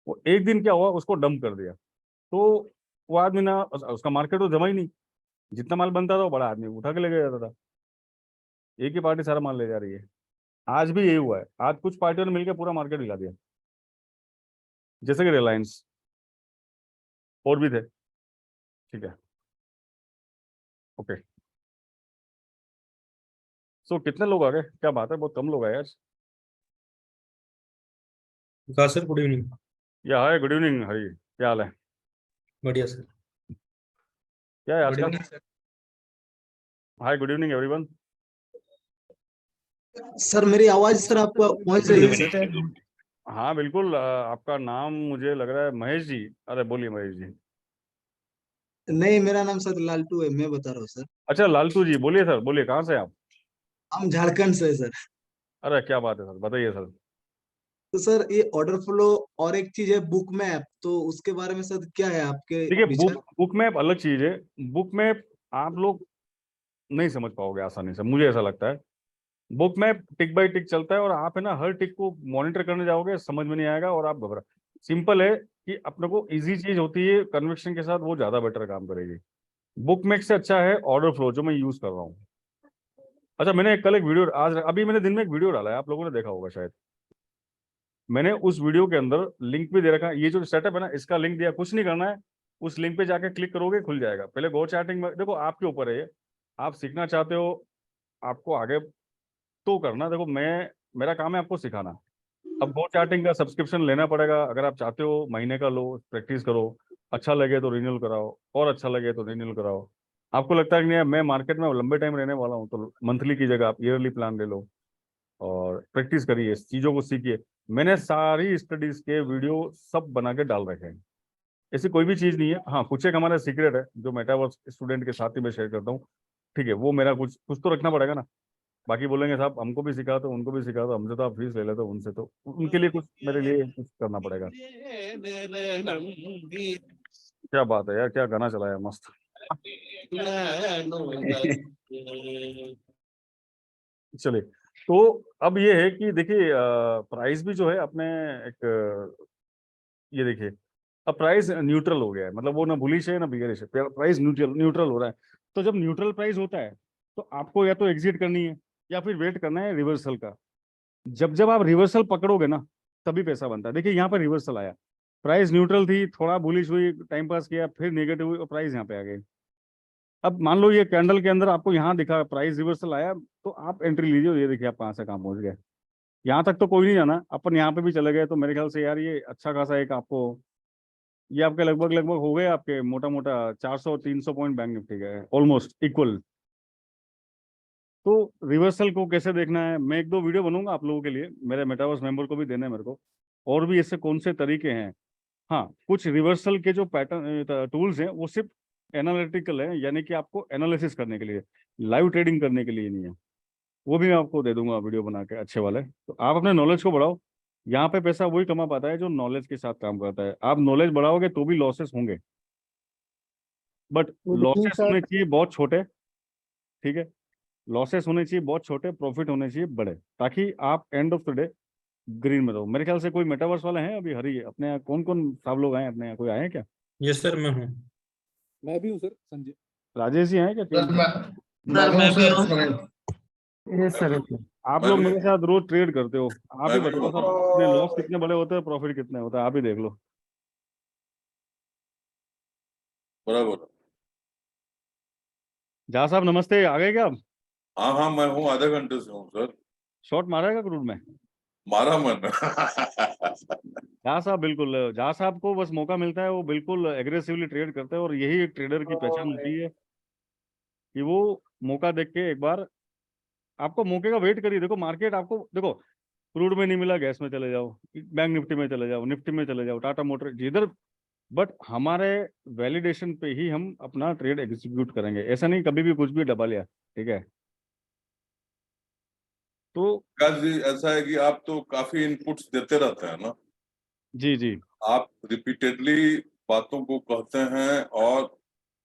वो एक दिन क्या हुआ, उसको डंप कर दिया। तो वो आदमी ना, उसका मार्केट तो जमा ही नहीं, जितना माल बनता था वो बड़ा आदमी उठा के ले गया जाता था, एक ही पार्टी सारा माल ले जा रही है। आज भी यही हुआ है, आज कुछ पार्टियों ने मिलकर पूरा मार्केट हिला दिया, जैसे कि रिलायंस, और भी थे। ठीक है, ओके। सो कितने लोग आ गए, क्या बात है, बहुत कम लोग आए आज। विकास सर, गुड इवनिंग। या हाय, गुड इवनिंग हरी, क्या हाल है, बढ़िया सर। क्या है आज गुड का। Evening sir. Hi, good evening everyone. Sir मेरी आवाज सर आपको पहुंच रही है सर? हाँ बिल्कुल, आपका नाम मुझे लग रहा है महेश जी, अरे बोलिए महेश जी। नहीं, मेरा नाम सर लालटू है, मैं बता रहा हूँ सर। अच्छा लालटू जी, बोलिए सर, बोलिए, कहाँ से आप। हम झारखंड से है सर। अरे क्या बात है सर, बताइए सर। तो सर ये ऑर्डर फ्लो और एक चीज है बुक मैप, तो उसके बारे में सर क्या है आपके देखिए विचार? बुक मैप अलग चीज है, बुक मैप आप लोग नहीं समझ पाओगे आसानी से, मुझे ऐसा लगता है। बुक मैप टिक बाय टिक चलता है, और आप है ना हर टिक को मॉनिटर करने जाओगे समझ में नहीं आएगा, और आप घबरा। सिंपल है कि अपने को इजी चीज होती है, कन्विक्शन के साथ वो ज्यादा बेटर काम करेगी। बुक मैप से अच्छा है ऑर्डर फ्लो, जो मैं यूज कर रहा हूँ। अच्छा, मैंने कल एक वीडियो, आज अभी मैंने दिन में एक वीडियो डाला है, आप लोगों ने देखा होगा शायद। मैंने उस वीडियो के अंदर लिंक भी दे रखा है, ये जो सेटअप है ना, इसका लिंक दिया, कुछ नहीं करना है, उस लिंक पे जाके क्लिक करोगे खुल जाएगा। पहले गो चैटिंग में देखो, आपके ऊपर है ये, आप सीखना चाहते हो, आपको आगे, तो करना। देखो मेरा काम है आपको सिखाना। अब गो चार्टिंग का सब्सक्रिप्शन लेना पड़ेगा, अगर आप चाहते हो महीने का लो, प्रैक्टिस करो, अच्छा लगे तो रिन्यूअल कराओ, और अच्छा लगे तो रिन्यूअल कराओ। आपको लगता है कि नहीं मैं मार्केट में लंबे टाइम रहने वाला हूँ, तो मंथली की जगह आप ईयरली प्लान ले लो और प्रैक्टिस करिए, इस चीज़ों को सीखिए। मैंने सारी स्टडीज के वीडियो सब बना के डाल रखे हैं, ऐसी कोई भी चीज़ नहीं है। हाँ, कुछ एक हमारा सीक्रेट है जो मेटावर्स स्टूडेंट के साथ ही मैं शेयर करता हूँ, ठीक है, वो मेरा कुछ कुछ तो रखना पड़ेगा ना। बाकी बोलेंगे साहब हमको भी सिखा दो, उनको भी सिखा दो, हमसे तो आप फीस ले लेते हो, उनसे तो उनके लिए कुछ मेरे लिए कुछ करना पड़ेगा। क्या बात है यार, क्या गाना चलाया मस्त। चलिए, तो अब ये है कि देखिए प्राइस भी जो है अपने एक ये देखिए, अब प्राइस न्यूट्रल हो गया है, मतलब वो ना बुलिश है ना बियरिश है, प्राइस न्यूट्रल न्यूट्रल हो रहा है। तो जब न्यूट्रल प्राइस होता है तो आपको या तो एग्जिट करनी है या फिर वेट करना है रिवर्सल का। जब जब आप रिवर्सल पकड़ोगे ना तभी पैसा बनता है। देखिए यहाँ पर रिवर्सल आया, प्राइस न्यूट्रल थी, थोड़ा बुलिश हुई, टाइम पास किया, फिर नेगेटिव हुई और प्राइस यहाँ पे आ गई। अब मान लो ये कैंडल के अंदर आपको यहाँ दिखा प्राइस रिवर्सल आया, तो आप एंट्री लीजिए। ये देखिए आप कहाँ से कहाँ पहुंच गए। यहाँ तक तो कोई नहीं जाना, अपन यहाँ पे भी चले गए तो मेरे ख्याल से यार ये अच्छा खासा एक आपको, ये आपके लगभग लगभग हो गए आपके मोटा मोटा 400-300 पॉइंट बैंक निफ्टी गए, ऑलमोस्ट इक्वल। तो रिवर्सल को कैसे देखना है, मैं एक दो वीडियो बनूंगा आप लोगों के लिए, मेरे मेटावर्स मेंबर को भी देना है मेरे को, और भी ऐसे कौन से तरीके हैं। हाँ, कुछ रिवर्सल के जो पैटर्न टूल्स हैं वो सिर्फ एनालिटिकल है, यानी कि आपको एनालिसिस करने के लिए, लाइव ट्रेडिंग करने के लिए नहीं है। वो भी मैं आपको दे दूंगा वीडियो बना के अच्छे वाले। तो आप अपने नॉलेज को बढ़ाओ, यहाँ पे पैसा वही कमा पाता है जो नॉलेज के साथ काम करता है। आप नॉलेज बढ़ाओगे तो भी लॉसेस होंगे, बट लॉसेस होने चाहिए बहुत छोटे, ठीक है, लॉसेस होने चाहिए बहुत छोटे, प्रॉफिट होने चाहिए बड़े, ताकि आप end of the day green में रहो। मेरे ख्याल से कोई मेटावर्स वाले हैं अभी हरी अपने यहाँ, कौन कौन सब लोग आए अपने यहाँ, कोई आए हैं क्या? यस सर, मैं हूँ। मैं भी हूँ सर, संजय। राजेश जी हैं क्या? सर टीम मैं से? हूँ सर। Yes sir. आप मैं लोग भी मेरे साथ रोज ट्रेड करते हो, आप ही मैं भी बताओ हूँ। सब, अपने लॉस कितने बड़े होते हैं, प्रॉफिट कितने होता है, आप ही देख लो। बराबर। जहाँ साहब नमस्ते, आ गए क्या आप? हाँ हाँ, मैं हूँ, आधे घंटे से हूँ सर। शॉर्ट मारा है क्रूड में? मारा मन। जहाँ साहब बिल्कुल, जहाँ साहब को बस मौका मिलता है वो बिल्कुल एग्रेसिवली ट्रेड करते हैं, और यही एक ट्रेडर की पहचान होती है कि वो मौका देख के एक बार, आपको मौके का वेट करिए। देखो मार्केट आपको, देखो क्रूड में नहीं मिला, गैस में चले जाओ, बैंक निफ्टी में चले जाओ, निफ्टी में चले जाओ, टाटा मोटर जिधर, बट हमारे वैलिडेशन पे ही हम अपना ट्रेड एग्जीक्यूट करेंगे। ऐसा नहीं कभी भी कुछ भी दबा लिया, ठीक है। तो विकास जी, ऐसा है कि आप तो काफी इनपुट्स देते रहते हैं ना, जी जी, आप रिपीटेडली बातों को कहते हैं, और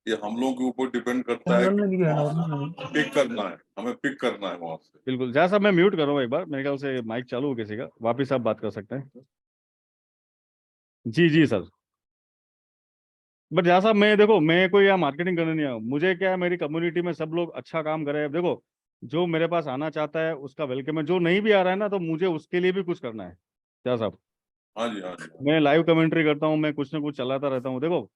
ये हम लोगों के ऊपर डिपेंड करता है कि पिक करना है, हमें पिक करना है वहां से। बिल्कुल। जहाँ साहब मैं म्यूट कर रहा हूँ एक बार, मेरे ख्याल से माइक चालू हो किसी का, वापिस आप बात कर सकते हैं। जी जी सर। बट जहाँ साहब मैं, देखो मैं कोई यहाँ मार्केटिंग करने नहीं आया हूँ, मुझे क्या है, मेरी कम्युनिटी में सब लोग अच्छा काम करे। देखो जो मेरे पास आना चाहता है उसका वेलकम है, जो नहीं भी आ रहा है ना तो मुझे उसके लिए भी कुछ करना है। क्या साहब, हाँ जी, हाँ जी। मैं लाइव कमेंट्री करता हूँ, मैं कुछ ना कुछ चलाता रहता हूँ। देखो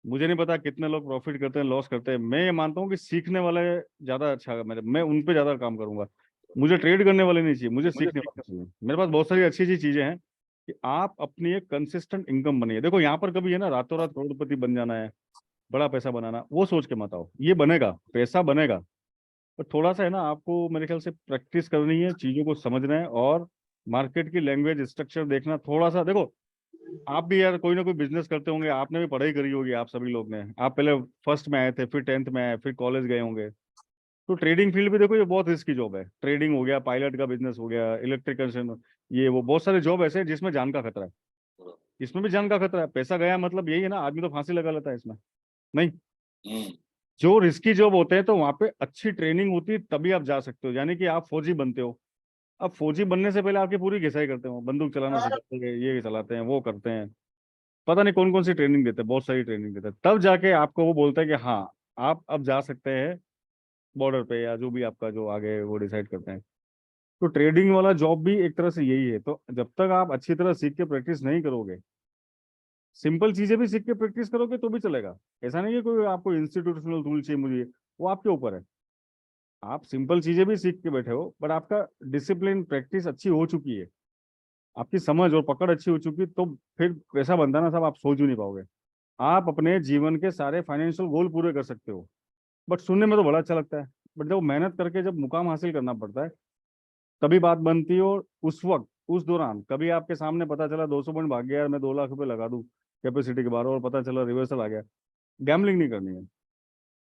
मुझे नहीं पता कितने लोग प्रॉफिट करते हैं, लॉस करते हैं, मैं ये मानता हूँ कि सीखने वाले ज्यादा अच्छा, मैं उन पे ज्यादा काम करूंगा। मुझे ट्रेड करने वाले नहीं चाहिए, मुझे सीखने वाले चाहिए। मेरे पास बहुत सारी अच्छी अच्छी चीजें हैं कि आप अपनी एक कंसिस्टेंट इनकम बनिए। देखो यहाँ पर कभी है ना रातों रात करोड़पति बन जाना है, बड़ा पैसा बनाना, वो सोच के मत आओ। ये बनेगा, पैसा बनेगा, पर थोड़ा सा है ना आपको मेरे ख्याल से प्रैक्टिस करनी है, चीजों को समझना है, और मार्केट की लैंग्वेज स्ट्रक्चर देखना थोड़ा सा। देखो आप भी यार कोई ना कोई बिजनेस करते होंगे, आपने भी पढ़ाई करी होगी, आप सभी लोग ने, आप पहले फर्स्ट में आए थे, फिर 10th में आए, फिर कॉलेज गए होंगे। तो ट्रेडिंग फील्ड भी देखो ये बहुत रिस्की जॉब है, ट्रेडिंग हो गया, पायलट का बिजनेस हो गया, इलेक्ट्रिकल, ये वो बहुत सारे जॉब ऐसे हैं जिसमें जान का खतरा है। इसमें भी जान का खतरा है, पैसा गया मतलब यही है ना, आदमी तो फांसी लगा लेता है इसमें, नहीं। हम्म। जो रिस्की जॉब होते हैं तो वहां पे अच्छी ट्रेनिंग होती है, तभी आप जा सकते हो। यानी कि आप फौजी बनते हो, अब फौजी बनने से पहले आपकी पूरी घिसाई करते हो, बंदूक चलाना सिखाते हैं, ये चलाते हैं, वो करते हैं, पता नहीं कौन कौन सी ट्रेनिंग देते हैं, बहुत सारी ट्रेनिंग देते हैं, तब जाके आपको वो बोलता है कि हाँ आप अब जा सकते हैं बॉर्डर पे, या जो भी आपका जो आगे वो डिसाइड करते हैं। तो ट्रेडिंग वाला जॉब भी एक तरह से यही है। तो जब तक आप अच्छी तरह सीख के प्रैक्टिस नहीं करोगे, सिंपल चीजें भी सीख के प्रैक्टिस करोगे तो भी चलेगा। ऐसा नहीं है कोई आपको इंस्टीट्यूशनल टूल चाहिए मुझे, वो आपके ऊपर है। आप सिंपल चीजें भी सीख के बैठे हो, बट आपका डिसिप्लिन प्रैक्टिस अच्छी हो चुकी है, आपकी समझ और पकड़ अच्छी हो चुकी है, तो फिर पैसा बनता है ना साहब, आप सोच भी नहीं पाओगे। आप अपने जीवन के सारे फाइनेंशियल गोल पूरे कर सकते हो। बट सुनने में तो बड़ा अच्छा लगता है, बट जब मेहनत करके जब मुकाम हासिल करना पड़ता है तभी बात बनती है। और उस वक्त, उस दौरान कभी आपके सामने पता चला 200 पॉइंट भाग गया यार, मैं 2 लाख रुपए लगा दूं कैपेसिटी के बाहर, और पता चला रिवर्सल आ गया। गैम्बलिंग नहीं करनी है,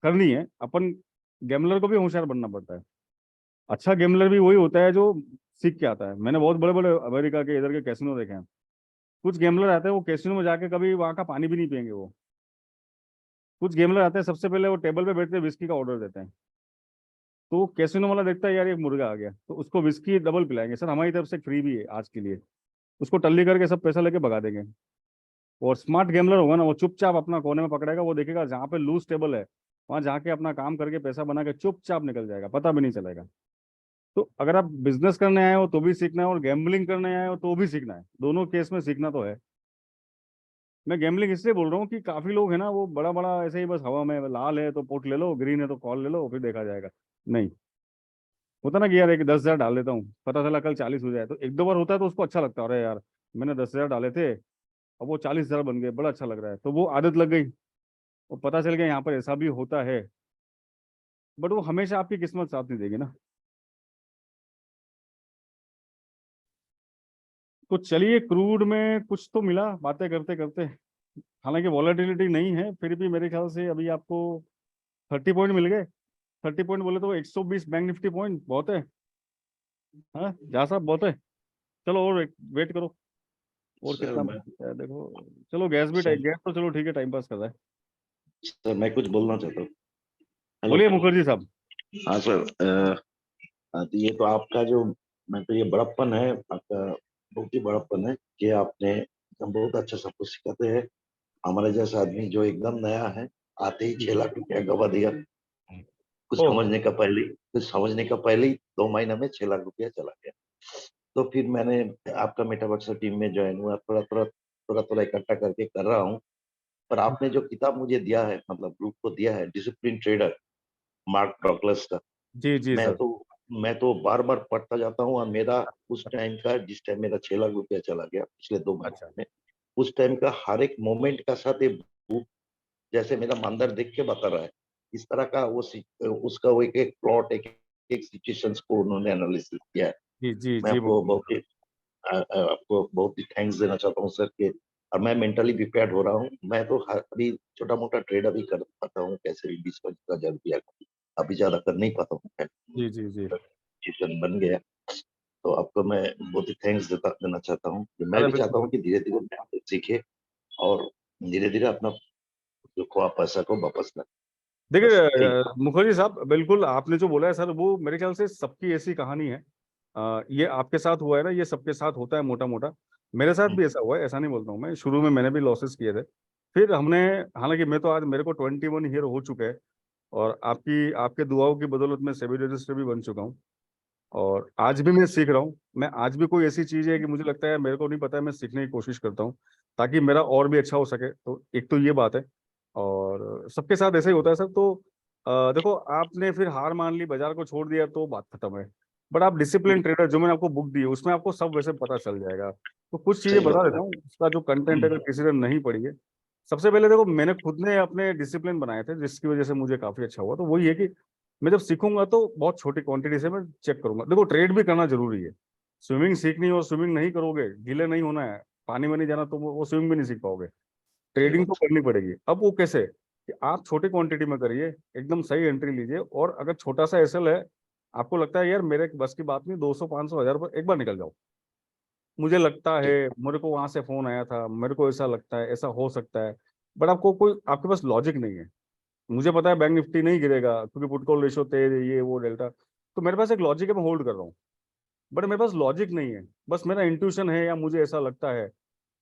करनी है अपन। गैमलर को भी होशियार बनना पड़ता है। अच्छा गैमलर भी वही होता है जो सीख के आता है। मैंने बहुत बड़े बड़े अमेरिका के इधर के कैसीनो देखे हैं। कुछ गैमलर आते हैं वो कैसीनो में जाके कभी वहाँ का पानी भी नहीं पियेंगे वो। कुछ गैमलर आते हैं सबसे पहले वो टेबल पे बैठते विस्की का ऑर्डर देते हैं, तो कैसीनो वाला देखता है यार एक मुर्गा आ गया, तो उसको विस्की डबल पिलाएंगे, सर हमारी तरफ से फ्री भी है आज के लिए, उसको टल्ली करके सब पैसा लेके भगा देंगे। और स्मार्ट गैमलर होगा ना, वो चुपचाप अपना कोने में पकड़ेगा, वो देखेगा जहाँ पे लूज टेबल है वहां जाके अपना काम करके पैसा बना के चुपचाप निकल जाएगा, पता भी नहीं चलेगा। तो अगर आप बिजनेस करने आए हो तो भी सीखना है, और गैम्बलिंग करने आए हो तो भी सीखना है, दोनों केस में सीखना तो है। मैं गैम्बलिंग इसलिए बोल रहा हूँ कि काफी लोग है ना वो बड़ा बड़ा ऐसे ही बस हवा में, लाल है तो पुट ले लो, ग्रीन है तो कॉल ले लो, फिर देखा जाएगा। नहीं होता ना कि यार एक 10,000 डाल देता हूँ, पता चला कल 40 हो जाए, तो एक दो बार होता है तो उसको अच्छा लगता है, अरे यार मैंने 10,000 डाले थे अब वो 40,000 बन गए, बड़ा अच्छा लग रहा है, तो वो आदत लग गई। वो पता चल गया यहाँ पर ऐसा भी होता है, बट वो हमेशा आपकी किस्मत साथ नहीं देगी ना। तो चलिए, क्रूड में कुछ तो मिला बातें करते करते। हालांकि वॉलेटिलिटी नहीं है, फिर भी मेरे ख्याल से अभी आपको 30 पॉइंट मिल गए। 30 पॉइंट बोले तो 120 बैंक निफ्टी पॉइंट बहुत है। हाँ जहाँ साहब बहुत है। चलो और वेट करो, और सर कितना मैं है देखो। चलो गैस भी सर, गैस तो चलो ठीक है, टाइम पास कर रहा है। सर मैं कुछ बोलना चाहता हूँ। हेलो। बोलिए मुखर्जी साहब। हाँ सर, तो ये तो आपका जो, मैं तो ये बड़प्पन है आपका, बहुत ही बड़प्पन है कि आपने एकदम बहुत अच्छा सब कुछ सिखाते हैं। हमारे जैसा आदमी जो एकदम नया है, आते ही 6 लाख रुपया गवा दिया। ओहो। कुछ समझने का पहले ही 2 महीने में 6 लाख रुपया चला गया। तो फिर मैंने आपका मेटावर्स टीम में ज्वाइन हुआ, थोड़ा इकट्ठा करके कर रहा हूँ। पर आपने जो किताब मुझे दिया है, मतलब ग्रुप को दिया है, डिसिप्लिन ट्रेडर, मार्क डॉगलस का, जी जी मैं सर। तो मैं तो बार बार पढ़ता जाता हूँ। और मेरा उस टाइम का, जिस टाइम मेरा 6 लाख रुपया चला गया पिछले 2 महीने अच्छा। में, उस टाइम का हर एक मोमेंट का साथ एक बुक जैसे मेरा मंदिर देख के बता रहा है। इस तरह का उसका वो एक एक प्लॉट, एक एक सिचुएशंस को उन्होंने एनालिसिस किया है। जी जी मैं जी आपको बहुत ही थैंक्स देना चाहता हूँ सर के। और मैं मेंटली प्रिपेयर्ड हो रहा हूँ। मैं तो अभी छोटा मोटा ट्रेड अभी कर पाता हूँ, कैसे भी 20-25 हजार रुपया, अभी ज्यादा कर नहीं पाता हूँ। जी जी जी। सिचुएशन बन गया, तो आपको मैं बहुत ही थैंक्स देना चाहता हूँ। कि मैं अरे भी चाहता बिल्कुल। हूँ कि धीरे धीरे सीखे और धीरे धीरे अपना जो खोआ पैसा को वापस लाए। बस देखिए यही। मुखर्जी साहब, बिल्कुल आपने जो बोला है सर, वो मेरे ख्याल से सबकी ऐसी कहानी है। ये आपके साथ हुआ है ना, ये सबके साथ होता है मोटा मोटा। मेरे साथ भी ऐसा हुआ है, ऐसा नहीं बोलता हूँ मैं। शुरू में मैंने भी लॉसेस किए थे, फिर हमने, हालांकि मैं तो आज मेरे को 21 ईयर हो चुके हैं, और आपकी आपके दुआओं की बदौलत मैं सेबी रजिस्टर भी बन चुका हूँ। और आज भी मैं सीख रहा हूँ। मैं आज भी कोई ऐसी चीज है कि मुझे लगता है मेरे को नहीं पता है, मैं सीखने की कोशिश करता हूँ ताकि मेरा और भी अच्छा हो सके। तो एक तो ये बात है, और सबके साथ ऐसे ही होता है सर। तो देखो, आपने फिर हार मान ली, बाजार को छोड़ दिया, तो बात खत्म है। बट आप डिसिप्लिन ट्रेडर, जो मैंने आपको बुक दी है उसमें आपको सब वैसे पता चल जाएगा। तो कुछ चीजें सही बता बात देता हूँ, उसका जो कंटेंट अगर किसी ने नहीं पढ़ी है। सबसे पहले देखो, मैंने खुद ने अपने डिसिप्लिन बनाए थे जिसकी वजह से मुझे काफी अच्छा हुआ। तो वही है कि मैं जब सीखूंगा तो बहुत छोटी क्वांटिटी से मैं चेक करूंगा। देखो, ट्रेड भी करना जरूरी है। स्विमिंग सीखनी, और स्विमिंग नहीं करोगे, गीले नहीं होना है, पानी में नहीं जाना, तो वो स्विमिंग भी नहीं सीख पाओगे। सही ट्रेडिंग तो बात। करनी पड़ेगी। अब वो कैसे, कि आप छोटी क्वांटिटी में करिए, एकदम सही एंट्री लीजिए। और अगर छोटा सा एसएल है, आपको लगता है यार मेरे बस की बात नहीं, 200 500 हजार पर एक बार निकल जाओ, मुझे लगता है, मेरे को वहां से फोन आया था, मेरे को ऐसा लगता है, ऐसा हो सकता है। बट आपको कोई, आपके पास लॉजिक नहीं है। मुझे पता है बैंक निफ्टी नहीं गिरेगा क्योंकि पुट कॉल रेशियो तेज है, ये वो डेल्टा। तो मेरे पास एक लॉजिक है, मैं होल्ड कर रहा हूँ। बट मेरे पास लॉजिक नहीं है, बस मेरा इंट्यूशन है या मुझे ऐसा लगता है।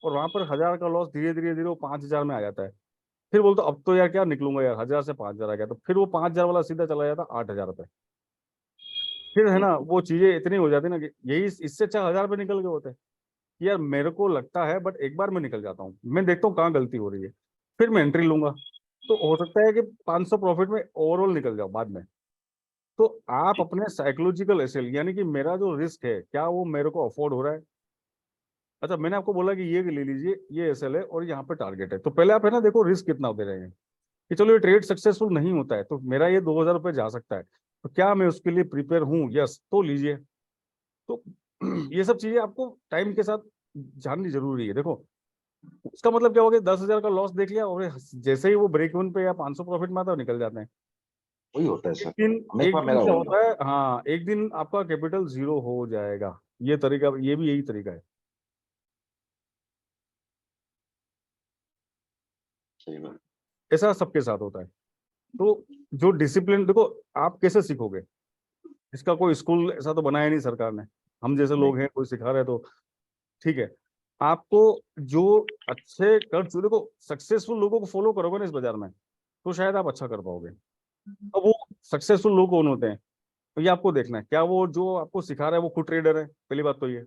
और वहां पर 1,000 का लॉस धीरे धीरे धीरे वो 5,000 में आ जाता है। फिर बोलते अब तो यार क्या निकलूंगा यार, 1,000 से 5,000 आ गया, तो फिर वो 5,000 वाला सीधा चला जाता 8,000 पे। फिर है ना, वो चीजें इतनी हो जाती ना कि यही, इससे अच्छा 1,000 पे निकल गए होते कि यार मेरे को लगता है, बट एक बार मैं निकल जाता हूँ, मैं देखता हूँ कहाँ गलती हो रही है, फिर मैं एंट्री लूंगा। तो हो सकता है कि 500 प्रॉफिट में ओवरऑल निकल जाओ बाद में। तो आप अपने साइकोलॉजिकल एसेल यानी कि मेरा जो रिस्क है क्या वो मेरे को अफोर्ड हो रहा है। अच्छा मैंने आपको बोला कि ये ले लीजिए, ये एसएल है और यहाँ पे टारगेट है, तो पहले आप है ना देखो रिस्क कितना दे रहे हैं कि चलो ये ट्रेड सक्सेसफुल नहीं होता है तो मेरा ये 2000 रुपये जा सकता है, तो क्या मैं उसके लिए प्रिपेयर हूँ, यस तो लीजिए। तो ये सब चीजें आपको टाइम के साथ जाननी जरूरी है। देखो उसका मतलब क्या हो गया, 10,000 का लॉस देख लिया और जैसे ही वो ब्रेक इवन पे या 500 प्रॉफिट में आता है निकल जाते हैं। वही होता है एक सर, दिन हमेशा मेरा क्या होगा। होता है, हाँ एक दिन आपका कैपिटल 0 हो जाएगा। ये तरीका, ये भी यही तरीका है। सही बात। ऐसा सबके साथ होता है। तो जो डिसिप्लिन, देखो आप कैसे सीखोगे, इसका कोई स्कूल ऐसा तो बनाया नहीं सरकार ने, हम जैसे लोग हैं कोई सिखा रहे हैं तो ठीक है। आपको जो अच्छे कर चुके, देखो सक्सेसफुल लोगों को फॉलो करोगे ना इस बाजार में तो शायद आप अच्छा कर पाओगे। अब वो सक्सेसफुल लोग कौन होते हैं, तो ये आपको देखना है, क्या वो जो आपको सिखा रहा है वो खुद ट्रेडर है, पहली बात तो ये।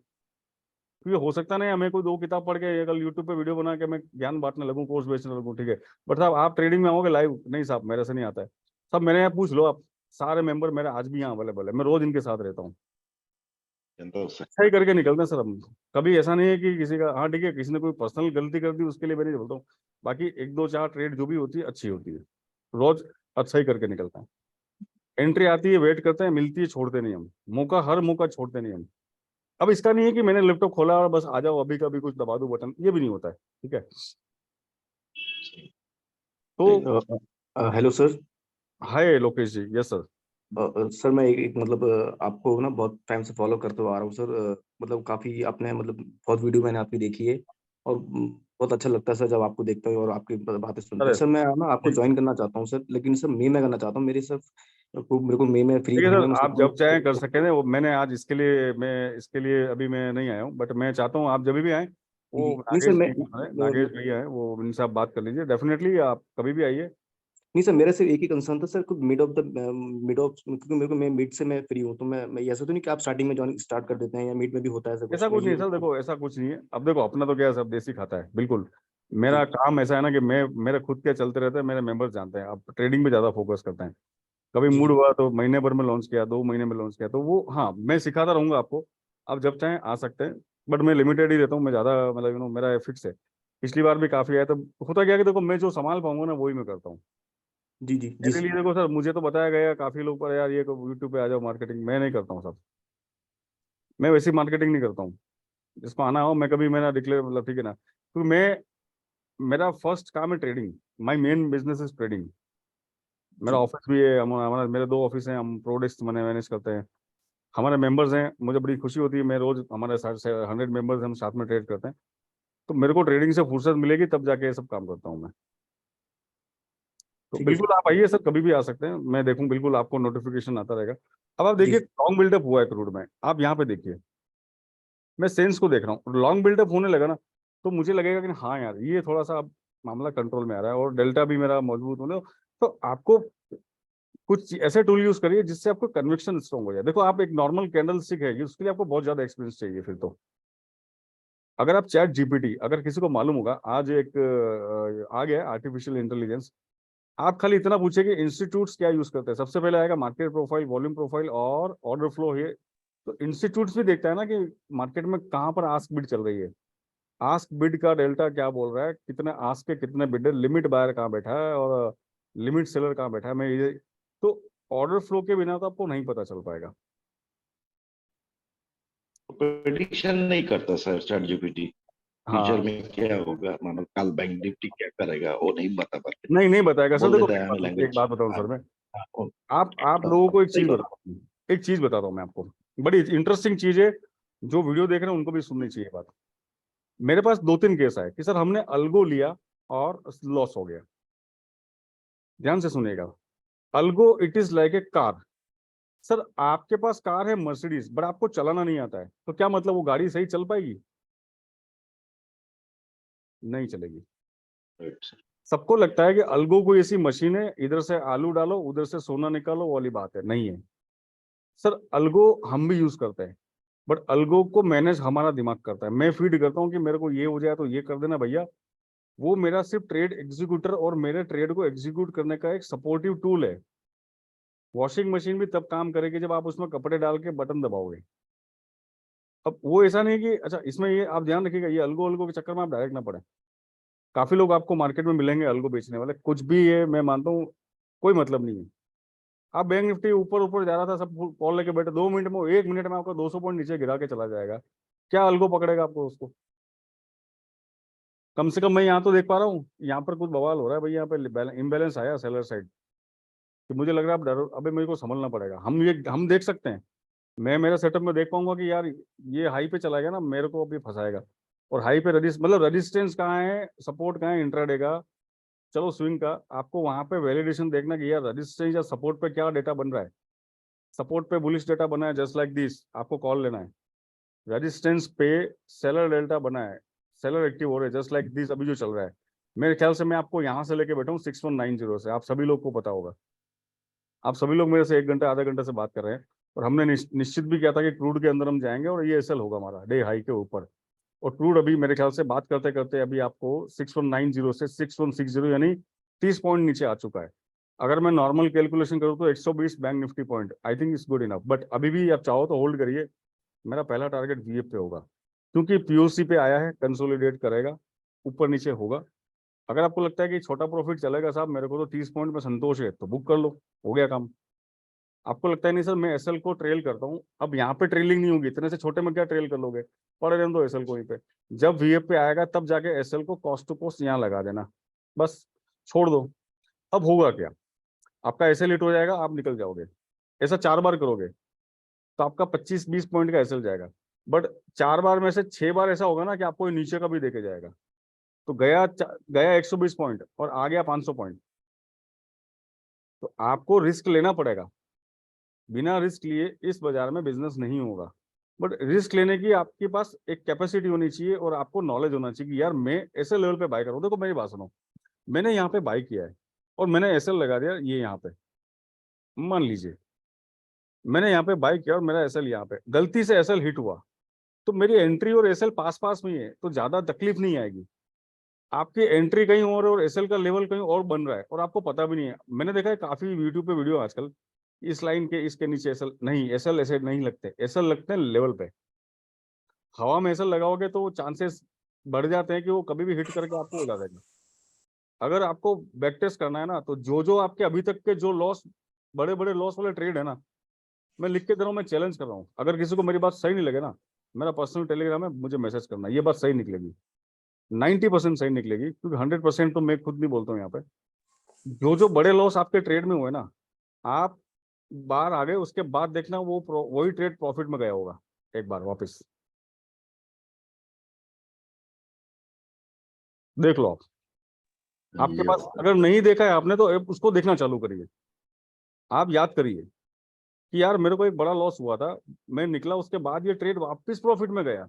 क्योंकि हो सकता नहीं हमें कोई 2 किताब पढ़ के कल यूट्यूब पे वीडियो बना के मैं ज्ञान बांटने लगूं, कोर्स बेचने लगूं, ठीक है, बट साहब आप ट्रेडिंग में आओगे लाइव, नहीं साहब मेरे से नहीं आता है। सब मेरे यहाँ पूछ लो आप, सारे मेंबर मेरे आज भी यहाँ अवेलेबल है, मैं रोज इनके साथ रहता हूँ, अच्छा ही करके निकलते हैं सर हम। कभी ऐसा नहीं है कि किसी का, हाँ ठीक है किसी ने कोई पर्सनल गलती कर दी उसके लिए मैं नहीं बोलता हूँ, बाकी 1-2-4 ट्रेड जो भी होती है अच्छी होती है, रोज अच्छा ही करके निकलता है। एंट्री आती है, वेट करते हैं, मिलती है, छोड़ते नहीं हम, मौका हर मौका छोड़ते नहीं हम। अब इसका नहीं है कि मैंने लैपटॉप खोला और बस आ जाओ अभी कभी कुछ दबा दो बटन, ये भी नहीं होता है, ठीक है। तो हेलो सर। हाय लोकेश जी, यस सर। सर मैं एक मतलब आपको ना बहुत टाइम से फॉलो करते हुआ आ रहा हूँ सर। मतलब काफ़ी आपने मतलब बहुत वीडियो मैंने आपकी देखी है और बहुत अच्छा लगता है सर जब आपको देखता हूँ और आपकी बातें सुनता हूँ। अरे सर मैं ना आपको ज्वाइन करना चाहता हूँ सर, लेकिन सर मई में करना चाहता हूँ। मेरे को मई में फ्री ठीक है होऊंगा सर, मैं आप जब चाहें कर सकते हैं। वो मैंने आज इसके लिए, मैं इसके लिए अभी मैं नहीं आया हूँ, बट मैं चाहता हूँ आप जब भी आए, वो नहीं सर मैं नागेश भैया है, वो इनसे आप बात कर लीजिए, डेफिनेटली आप कभी भी आइए। नहीं सर, मेरा सिर्फ एक ही कंसर्न था सर, कुछ मिड ऑफ क्योंकि मेरे को मैं मिड से मैं फ्री हूँ, तो मैं ऐसा तो नहीं कि आप स्टार्टिंग में जॉइन स्टार्ट कर देते हैं या मिड में भी होता है ऐसा कुछ, ऐसा मैं कुछ ये। नहीं सर, देखो ऐसा कुछ नहीं है। अब देखो अपना तो क्या है, सब देसी खाता है बिल्कुल। मेरा काम ऐसा है ना कि मैं, मेरा खुद क्या चलते रहता है, मेरे मेंबर्स जानते हैं, अब ट्रेडिंग पे ज्यादा फोकस करते हैं। कभी जी मूड जी हुआ तो महीने भर में लॉन्च किया, 2 महीने में लॉन्च किया, तो वो हाँ मैं सिखाता रहूंगा आपको, आप जब चाहें आ सकते हैं। बट मैं लिमिटेड ही रहता हूँ, मैं ज्यादा मतलब मेरा फिक्स है। पिछली बार भी काफी आया, तो होता क्या है कि देखो मैं जो संभाल पाऊंगा ना वही मैं करता हूँ। जी जी जी मेरे लिए देखो सर, मुझे तो बताया गया काफी लोग पर, यार ये यूट्यूब पे आ जाओ मार्केटिंग, मैं नहीं करता हूँ सब, मैं वैसी मार्केटिंग नहीं करता हूँ। जिसको आना हो, मैं कभी मैंने डिक्लेयर मतलब ठीक है ना, क्योंकि मैं, मेरा फर्स्ट काम है trading, my main business is trading. मेरा जी ऑफिस भी है, हमारा मेरे 2 ऑफिस हैं, हम प्रोडक्ट्स मैनेज करते हैं, हमारे मेंबर्स हैं, मुझे बड़ी खुशी होती है, मैं रोज हमारे साथ 100 मेंबर्स हम साथ में ट्रेड करते हैं। तो मेरे को ट्रेडिंग से फुर्सत मिलेगी तब जाके ये सब काम करता हूँ मैं। तो ठीक है बिल्कुल सर। आप आइए सर, कभी भी आ सकते हैं, मैं देखूँ, बिल्कुल आपको नोटिफिकेशन आता रहेगा। अब आप जी देखिए लॉन्ग बिल्डअप हुआ है क्रूड में, आप यहाँ पे देखिए, मैं सेंस को देख रहा हूँ, लॉन्ग बिल्डअप होने लगा ना तो मुझे लगेगा कि हाँ यार ये थोड़ा सा अब मामला कंट्रोल में आ रहा है और डेल्टा भी मेरा मजबूत होने, तो आपको कुछ ऐसे टूल यूज करिए जिससे आपको कन्विक्शन स्ट्रॉन्ग हो जाए। देखो आप एक नॉर्मल कैंडल स्टिक है, उसके लिए आपको बहुत ज्यादा एक्सपीरियंस चाहिए फिर तो। अगर आप चैट जीपीटी, अगर किसी को मालूम होगा आज एक आ गया आर्टिफिशियल इंटेलिजेंस, आप खाली इतना पूछे कि इंस्टीट्यूट्स क्या यूज करते हैं, सबसे पहले आएगा मार्केट प्रोफाइल, वॉल्यूम प्रोफाइल और ऑर्डर फ्लो है। तो इंस्टीट्यूट्स भी देखता है ना कि मार्केट में कहाँ पर आस्क बिड चल रही है, आस्क बिड का डेल्टा क्या बोल रहा है, कितने आस्क के कितने बिड, लिमिट बायर कहाँ बैठा है और लिमिट सेलर कहाँ बैठा है, मैं ये, तो ऑर्डर फ्लो के बिना तो आपको नहीं पता चल पाएगा। प्रेडिक्शन नहीं करता सर चैट जीपीटी, फ्यूचर हाँ में क्या होगा, मतलब कल बैंक निफ्टी क्या करेगा वो नहीं बता पाते, नहीं बताएगा सर। बोल देखो देता है हमें एक लैंग्वेज। बात बताऊं हाँ सर मैं, हाँ, आप लोगों को एक सही चीज बात। बताता हूँ, एक चीज बताता हूँ मैं आपको, बड़ी इंटरेस्टिंग चीज है, जो वीडियो देख रहे हैं उनको भी सुननी चाहिए बात। मेरे पास 2-3 केस आए कि सर हमने अल्गो लिया और लॉस हो गया। ध्यान से सुनिएगा, algo it is like a car. Sir आपके पास कार है मर्सिडीज, बट आपको चलाना नहीं आता है, तो क्या मतलब वो गाड़ी सही चल पाएगी? नहीं चलेगी। Right sir. सबको लगता है कि अल्गो कोई ऐसी मशीन है, इधर से आलू डालो उधर से सोना निकालो, वो वाली बात है, नहीं है। सर अल्गो हम भी यूज करते हैं, बट अल्गो को मैनेज हमारा दिमाग करता है। मैं फीड करता हूँ कि मेरे को ये हो जाए तो ये कर देना भैया, वो मेरा सिर्फ ट्रेड एग्जीक्यूटर और मेरे ट्रेड को एग्जीक्यूट करने का एक सपोर्टिव टूल है। वॉशिंग मशीन भी तब काम करेगी जब आप उसमें कपड़े डाल के बटन दबाओगे। अब वो ऐसा नहीं कि अच्छा इसमें ये आप ध्यान रखिएगा, ये अलगो के चक्कर में आप डायरेक्ट ना पड़े। काफी लोग आपको मार्केट में मिलेंगे अलगो बेचने वाले, कुछ भी ये मैं मानता हूँ कोई मतलब नहीं है। आप बैंक निफ्टी ऊपर ऊपर जा रहा था, सब कॉल लेके बैठे, 2 मिनट में 1 मिनट में आपका 200 पॉइंट नीचे गिरा के चला जाएगा। क्या अलगो पकड़ेगा आपको उसको? कम से कम मैं यहाँ तो देख पा रहा हूँ, यहाँ पर कुछ बवाल हो रहा है भाई, यहाँ पे इम्बैलेंस आया सेलर साइड, कि मुझे लग रहा है अब डर, अबे मेरे को संभलना पड़ेगा। हम देख सकते हैं, मैं मेरा सेटअप में देख पाऊंगा कि यार ये हाई पे चला गया ना, मेरे को अभी फंसाएगा। और हाई पे रेजिस्टेंस कहाँ है, सपोर्ट कहाँ है इंट्राडे का, चलो स्विंग का आपको वहां पे वैलिडेशन देखना कि यार रेजिस्टेंस या सपोर्ट पे क्या डेटा बन रहा है। सपोर्ट पे बुलिश डेटा बना है जस्ट लाइक दिस, आपको कॉल लेना है। रेजिस्टेंस पे सेलर डेल्टा बना है, सेलर एक्टिव हो रहे हैं जस्ट लाइक दिस अभी जो चल रहा है। मेरे ख्याल से मैं आपको यहाँ से लेके बैठा हूँ 6190 से, आप सभी लोग को पता होगा। आप सभी लोग मेरे से 1 घंटा आधा घंटा से बात कर रहे हैं, और हमने निश्चित भी किया था कि क्रूड के अंदर हम जाएंगे और ये एसएल होगा हमारा डे हाई के ऊपर। और क्रूड अभी मेरे ख्याल से बात करते करते अभी आपको 6190 से 6160 यानी 30 पॉइंट नीचे आ चुका है। अगर मैं नॉर्मल कैलकुलेशन करूँ तो 120 bank Nifty point I think is good enough, but अभी भी आप चाहो तो होल्ड करिए। मेरा पहला टारगेट वीएफ पे होगा, क्योंकि पीओसी पे आया है, कंसोलिडेट करेगा, ऊपर नीचे होगा। अगर आपको लगता है कि छोटा प्रॉफिट चलेगा साहब, मेरे को तो 30 पॉइंट में संतोष है, तो बुक कर लो, हो गया काम। आपको लगता है नहीं सर मैं एसएल को ट्रेल करता हूँ, अब यहाँ पे ट्रेलिंग नहीं होगी, इतने से छोटे में क्या ट्रेल कर लोगे, पड़े रहने दो एसएल को। वहीं पे जब वीएफ पे आएगा तब जाके एसएल को कॉस्ट टू कॉस्ट यहाँ लगा देना, बस छोड़ दो। अब होगा क्या, आपका एसएल हिट हो जाएगा, आप निकल जाओगे। ऐसा 4 बार करोगे तो आपका 25-20 पॉइंट का एसएल जाएगा, बट 4 बार में से 6 बार ऐसा होगा ना कि आपको नीचे का भी देके जाएगा। तो गया 120 पॉइंट और आ गया 500 पॉइंट, तो आपको रिस्क लेना पड़ेगा। बिना रिस्क लिए इस बाजार में बिजनेस नहीं होगा, बट रिस्क लेने की आपके पास एक कैपेसिटी होनी चाहिए और आपको नॉलेज होना चाहिए कि यार मैं ऐसे लेवल पे बाय करूँ। देखो मेरी बात सुनो, मैंने यहाँ पे बाय किया है और मैंने एसएल लगा दिया ये यहाँ पे, मान लीजिए मैंने यहाँ पे बाय किया और मेरा एसएल यहाँ पे, गलती से एसएल हिट हुआ, तो मेरी एंट्री और एसएल पास पास में ही है, तो ज्यादा तकलीफ नहीं आएगी। आपकी एंट्री कहीं और एसएल का लेवल कहीं और बन रहा है और आपको पता भी नहीं है। मैंने देखा है काफी यूट्यूब पे वीडियो आजकल, इस लाइन के इसके नीचे एसएल नहीं, एसएल ऐसे नहीं लगते, एसएल लगते हैं लेवल पे। हवा में एसएल लगाओगे तो चांसेस बढ़ जाते हैं कि वो कभी भी हिट करके आपको उड़ा देगा। अगर आपको बैक टेस्ट करना है ना, तो जो आपके अभी तक के जो लॉस, बड़े बड़े लॉस वाले ट्रेड है ना, मैं लिख के दे रहा हूँ, मैं चैलेंज कर रहा हूँ। अगर किसी को मेरी बात सही नहीं लगे ना, मेरा पर्सनल टेलीग्राम है, मुझे मैसेज करना, ये बात सही निकलेगी, 90% सही निकलेगी, क्योंकि 100% तो मैं खुद नहीं बोलता हूँ यहाँ पे। जो बड़े लॉस आपके ट्रेड में हुए ना, आप बाहर आ गए, उसके बाद देखना वही ट्रेड प्रॉफिट में गया होगा एक बार वापस, देख लो आप। आपके पास अगर नहीं देखा है आपने तो उसको देखना चालू करिए। आप याद करिए कि यार मेरे को एक बड़ा लॉस हुआ था, मैं निकला, उसके बाद ये ट्रेड वापस प्रॉफिट में गया,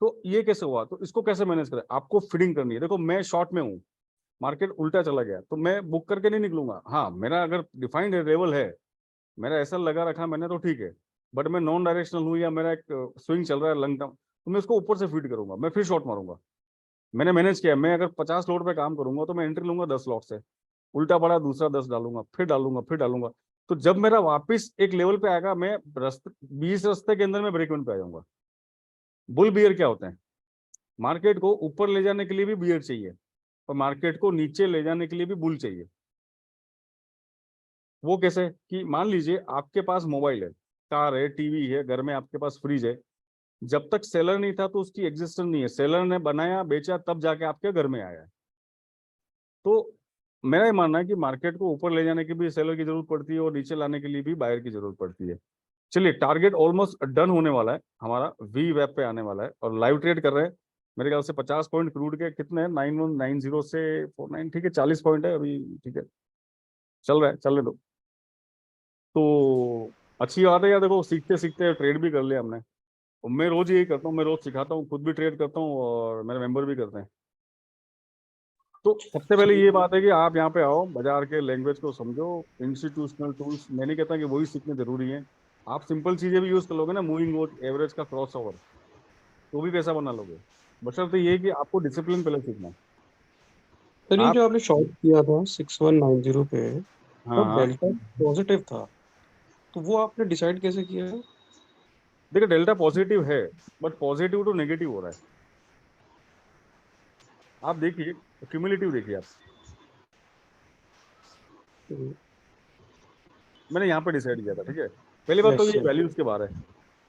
तो ये कैसे हुआ, तो इसको कैसे मैनेज करें, आपको फीडिंग करनी है। देखो मैं शॉर्ट में हूँ, मार्केट उल्टा चला गया तो मैं बुक करके नहीं निकलूंगा। हाँ मेरा अगर डिफाइंड लेवल है, मेरा ऐसा लगा रखा मैंने, तो ठीक है, बट मैं नॉन डायरेक्शनल हूँ या मेरा एक स्विंग चल रहा है लॉन्ग टर्म, तो मैं उसको ऊपर से फीड करूंगा, मैं फिर शॉर्ट मारूंगा। मैंने मैनेज किया, मैं अगर 50 लोड पे काम करूंगा तो मैं एंट्री लूंगा 10 लॉट से, उल्टा पड़ा दूसरा 10 डालूंगा, फिर डालूंगा। तो जब मेरा वापस एक लेवल पे आएगा, मैं 20 रास्ते के अंदर में ब्रेक इवन पे आ जाऊंगा। बुल बियर क्या होते हैं, मार्केट को ऊपर ले जाने के लिए भी बियर चाहिए और मार्केट को नीचे ले जाने के लिए भी बुल चाहिए। वो कैसे, कि मान लीजिए आपके पास मोबाइल है, कार है, टीवी है, घर में आपके पास फ्रिज है, जब तक सेलर नहीं था तो उसकी एग्जिस्टेंस नहीं है, सेलर ने बनाया बेचा तब जाके आपके घर में आया है। तो मेरा ये मानना है कि मार्केट को ऊपर ले जाने की भी सेलर की जरूरत पड़ती है और नीचे लाने के लिए भी बायर की जरूरत पड़ती है। चलिए टारगेट ऑलमोस्ट डन होने वाला है हमारा, वी वेब पे आने वाला है और लाइव ट्रेड कर रहे हैं। मेरे ख्याल से 50 पॉइंट क्रूड के कितने हैं, 9190 से 49, ठीक है 40 पॉइंट है अभी, ठीक है चल रहा है, चलने दो। तो अच्छी बात है यार, देखो सीखते सीखते ट्रेड भी कर लिया हमने। और मैं रोज यही करता हूँ, मैं रोज सिखाता हूँ, खुद भी ट्रेड करता हूँ और मेरे मेंबर भी करते हैं। तो सबसे पहले ये बात है कि आप यहाँ पे आओ, बाजार के लैंग्वेज को समझो, इंस्टीट्यूशनल टूल्स मैं नहीं कहता कि वही सीखने जरूरी है, आप सिंपल चीजें भी यूज कर लोगे ना, मूविंग एवरेज का क्रॉस ओवर, तो भी पैसा बना लोगे। बशर्ते ये कि आपको डिसिप्लिन पहले सीखना है। सर ये आप जो आपने शॉर्ट किया था 6190 पे, तो हाँ डेल्टा पॉजिटिव था, तो वो आपने डिसाइड कैसे किया है? देखिए डेल्टा पॉजिटिव है, बट पॉजिटिव टू नेगेटिव हो रहा है। आप देखिए क्यूमुलेटिव देखिए आप, हम्म, मैंने यहाँ पे डिसाइड किया था, ठीक है। पहली बात तो yes, ये sir. वैल्यूज के बारे है,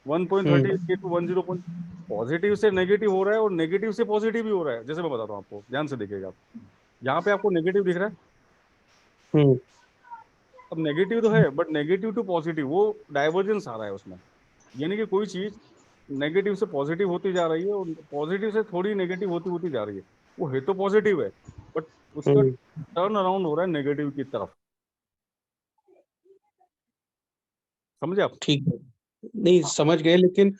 1.38 टू 10 पॉजिटिव से नेगेटिव हो रहा है और नेगेटिव से पॉजिटिव भी हो रहा है। जैसे मैं बताता हूँ आपको, ध्यान से देखिएगा आप, यहाँ पे आपको नेगेटिव दिख रहा है। हम्म, अब नेगेटिव तो है, बट नेगेटिव टू पॉजिटिव वो डाइवर्जेंस आ रहा है उसमें, यानी कि कोई चीज नेगेटिव से पॉजिटिव होती जा रही है और पॉजिटिव से थोड़ी नेगेटिव होती होती जा रही है। वो है तो पॉजिटिव है, बट उसका हम्म, टर्न अराउंड हो रहा है नेगेटिव की तरफ। समझे आप? ठीक है, नहीं समझ गए, लेकिन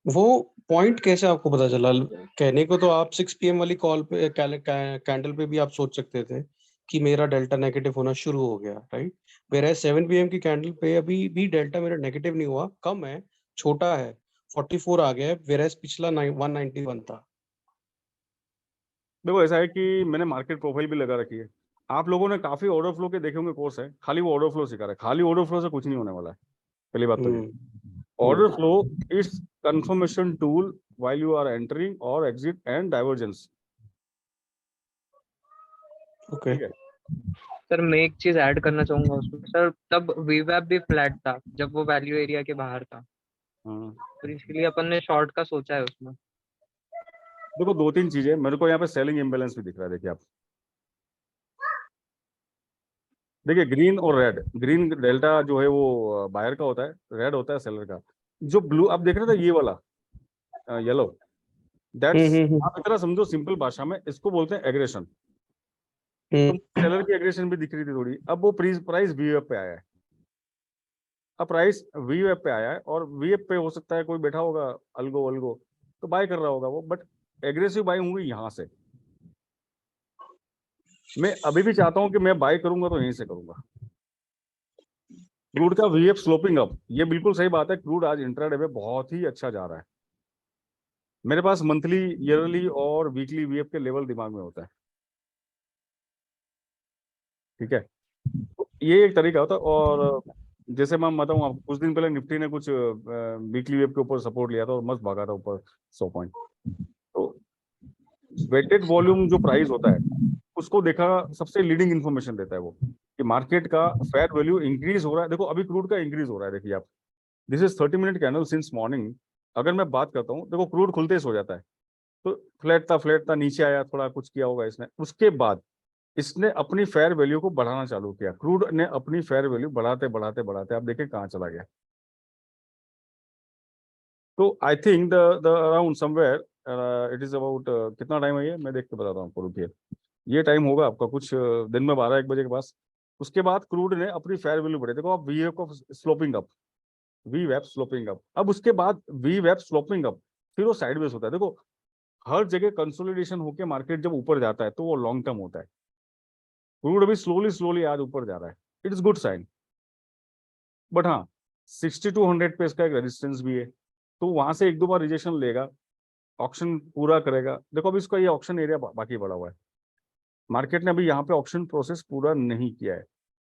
वो पॉइंट कैसे आपको पता चला? कहने को तो आप 6 PM वाली कॉल पे कैंडल पे भी आप सोच सकते थे कि मेरा डेल्टा नेगेटिव होना शुरू हो गया, राइट? मेरा 7 PM की कैंडल पे अभी भी डेल्टा मेरा नेगेटिव नहीं हुआ, कम है, छोटा है, 44 आ गया है, वेराज पिछला 191 था। देखो ऐसा है कि मैंने मार्केट प्रोफाइल भी लगा रखी है। आप लोगों ने काफी ऑर्डर फ्लो के देखे होंगे कोर्स है, खाली वो ऑर्डर फ्लो सिखा रहा है। खाली ऑर्डर फ्लो से कुछ नहीं होने वाला है, पहली बात तो ये। Order flow is confirmation tool while you are entering और एग्जिट एंड डाइवर्जेंस। ओके, ठीक है। सर मैं एक चीज ऐड करना चाहूंगा उसमें सर, तब वीवैप भी फ्लैट था जब वो वैल्यू एरिया के बाहर था, तो इसलिए अपन ने शॉर्ट का सोचा है उसमें। देखो दो तीन चीजें, मेरे को यहाँ पे सेलिंग इम्बैलेंस भी दिख रहा है। देखिए आप, देखिए ग्रीन और रेड, ग्रीन डेल्टा जो है वो बायर का होता है, रेड होता है सेलर का। जो ब्लू आप देख रहे थे ये वाला येलो, दैट्स, आप इतना समझो सिंपल भाषा में इसको बोलते हैं एग्रेशन। तो सेलर की एग्रेशन भी दिख रही थी थोड़ी। अब वो प्राइस वीएफ पे आया है, अब प्राइस वीएफ पे आया है और वीएफ पे हो सकता है कोई बैठा होगा अलगो अलगो तो बाय कर रहा होगा वो, बट एग्रेसिव बाय होंगी यहाँ से। मैं अभी भी चाहता हूं कि मैं बाय करूंगा तो यहीं से करूंगा। क्रूड का वीएफ स्लोपिंग अप, ये बिल्कुल सही बात है। क्रूड आज इंट्राडे में बहुत ही अच्छा जा रहा है। मेरे पास मंथली, ईयरली और वीकली वीएफ के लेवल दिमाग में होता है, ठीक है। तो ये एक तरीका होता है। और जैसे मैं बताऊं आपको, कुछ दिन पहले निफ्टी ने कुछ वीकली वेव के ऊपर सपोर्ट लिया था और मस्त भागा था ऊपर 100 पॉइंट। तो वेटेड वॉल्यूम जो प्राइस होता है उसको देखा, सबसे लीडिंग इंफॉर्मेशन देता है वो कि मार्केट का फेयर वैल्यू इंक्रीज हो रहा है। देखो अभी क्रूड का इंक्रीज हो रहा है, देखिए आप, this is 30 minute candle since morning. अगर मैं बात करता हूँ, देखो क्रूड खुलते ही सो जाता है, तो फ्लैट था नीचे आया, थोड़ा कुछ किया होगा इसने, उसके बाद इसने अपनी फेयर वैल्यू को बढ़ाना चालू किया। क्रूड ने अपनी फेयर वैल्यू बढ़ाते बढ़ाते बढ़ाते आप देखें कहाँ चला गया। तो I think the around somewhere it is about, कितना टाइम है ये मैं देख के बताता हूँ आपको, रुकिए। ये टाइम होगा आपका कुछ दिन में 12-1 बजे के पास। उसके बाद क्रूड ने अपनी फेयर वैल्यू बढ़ाई। देखो आप वी वेव को sloping up, V wave sloping up. अब उसके बाद वी वेब स्लोपिंग अप, फिर वो साइडवेज होता है। देखो हर जगह कंसोलिडेशन होकर मार्केट जब ऊपर जाता है तो वो लॉन्ग टर्म होता है। क्रूड अभी स्लोली स्लोली आज ऊपर जा रहा है, it is good sign. But हाँ, 6200 पे इसका एक रेजिस्टेंस भी है, तो वहां से एक दो बार रिजेक्शन लेगा, ऑक्शन पूरा करेगा। देखो अभी इसका ये ऑक्शन एरिया बाकी बढ़ा हुआ है, मार्केट ने अभी यहाँ पे ऑक्शन प्रोसेस पूरा नहीं किया है।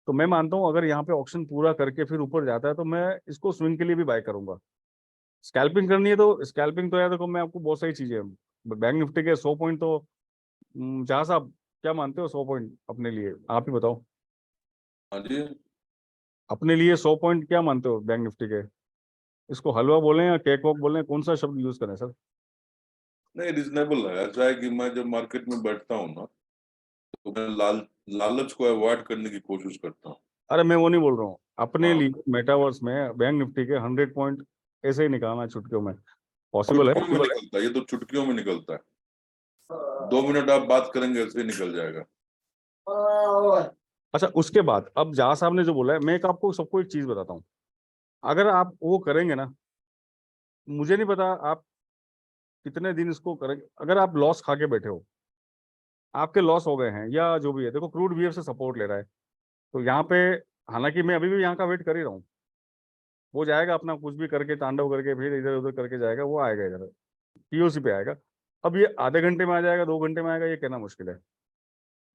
तो मैं मानता हूँ अगर यहाँ पे ऑक्शन पूरा करके फिर ऊपर जाता है तो मैं इसको स्विंग के लिए भी बाय करूंगा। स्कैल्पिंग करनी है तो स्कैल्पिंग तो यार देखो, मैं आपको बहुत सारी चीजें, बैंक निफ्टी के 100 पॉइंट तो जहाँ साहब क्या मानते हो 100 पॉइंट अपने लिए, आप ही बताओ। हाँ जी, अपने लिए 100 पॉइंट क्या मानते हो बैंक निफ्टी के? इसको हलवा बोलें या केक वॉक बोलें, कौन सा शब्द यूज करें सर? नहीं रिजनेबल है। ऐसा है कि मैं जब मार्केट में बैठता हूँ ना, तो मैं लालच को अवॉइड करने की कोशिश करता हूँ। अरे मैं वो नहीं बोल रहा हूँ, अपने हाँ। लिए मेटावर्स में बैंक निफ्टी के 100 पॉइंट ऐसे ही निकालना है चुटकियों में, पॉसिबल है? चुटकियों में निकलता है, ये तो चुटकियों में निकलता है। 2 मिनट आप बात करेंगे ऐसे ही निकल जाएगा। अच्छा उसके बाद अब जहाँ साहब ने जो बोला है, मैं एक आपको सबको एक चीज बताता हूँ। अगर आप वो करेंगे ना, मुझे नहीं पता आप कितने दिन इसको करेंगे। अगर आप लॉस खा के बैठे हो, आपके लॉस हो गए हैं या जो भी है, देखो क्रूड वीएफ से सपोर्ट ले रहा है, तो यहाँ पे, हालांकि मैं अभी भी यहाँ का वेट कर ही रहा हूँ, वो जाएगा अपना कुछ भी करके तांडव करके फिर इधर उधर करके जाएगा, वो आएगा इधर पीओसी पे आएगा। अब ये आधे घंटे में आ जाएगा, 2 घंटे में आएगा, ये कहना मुश्किल है।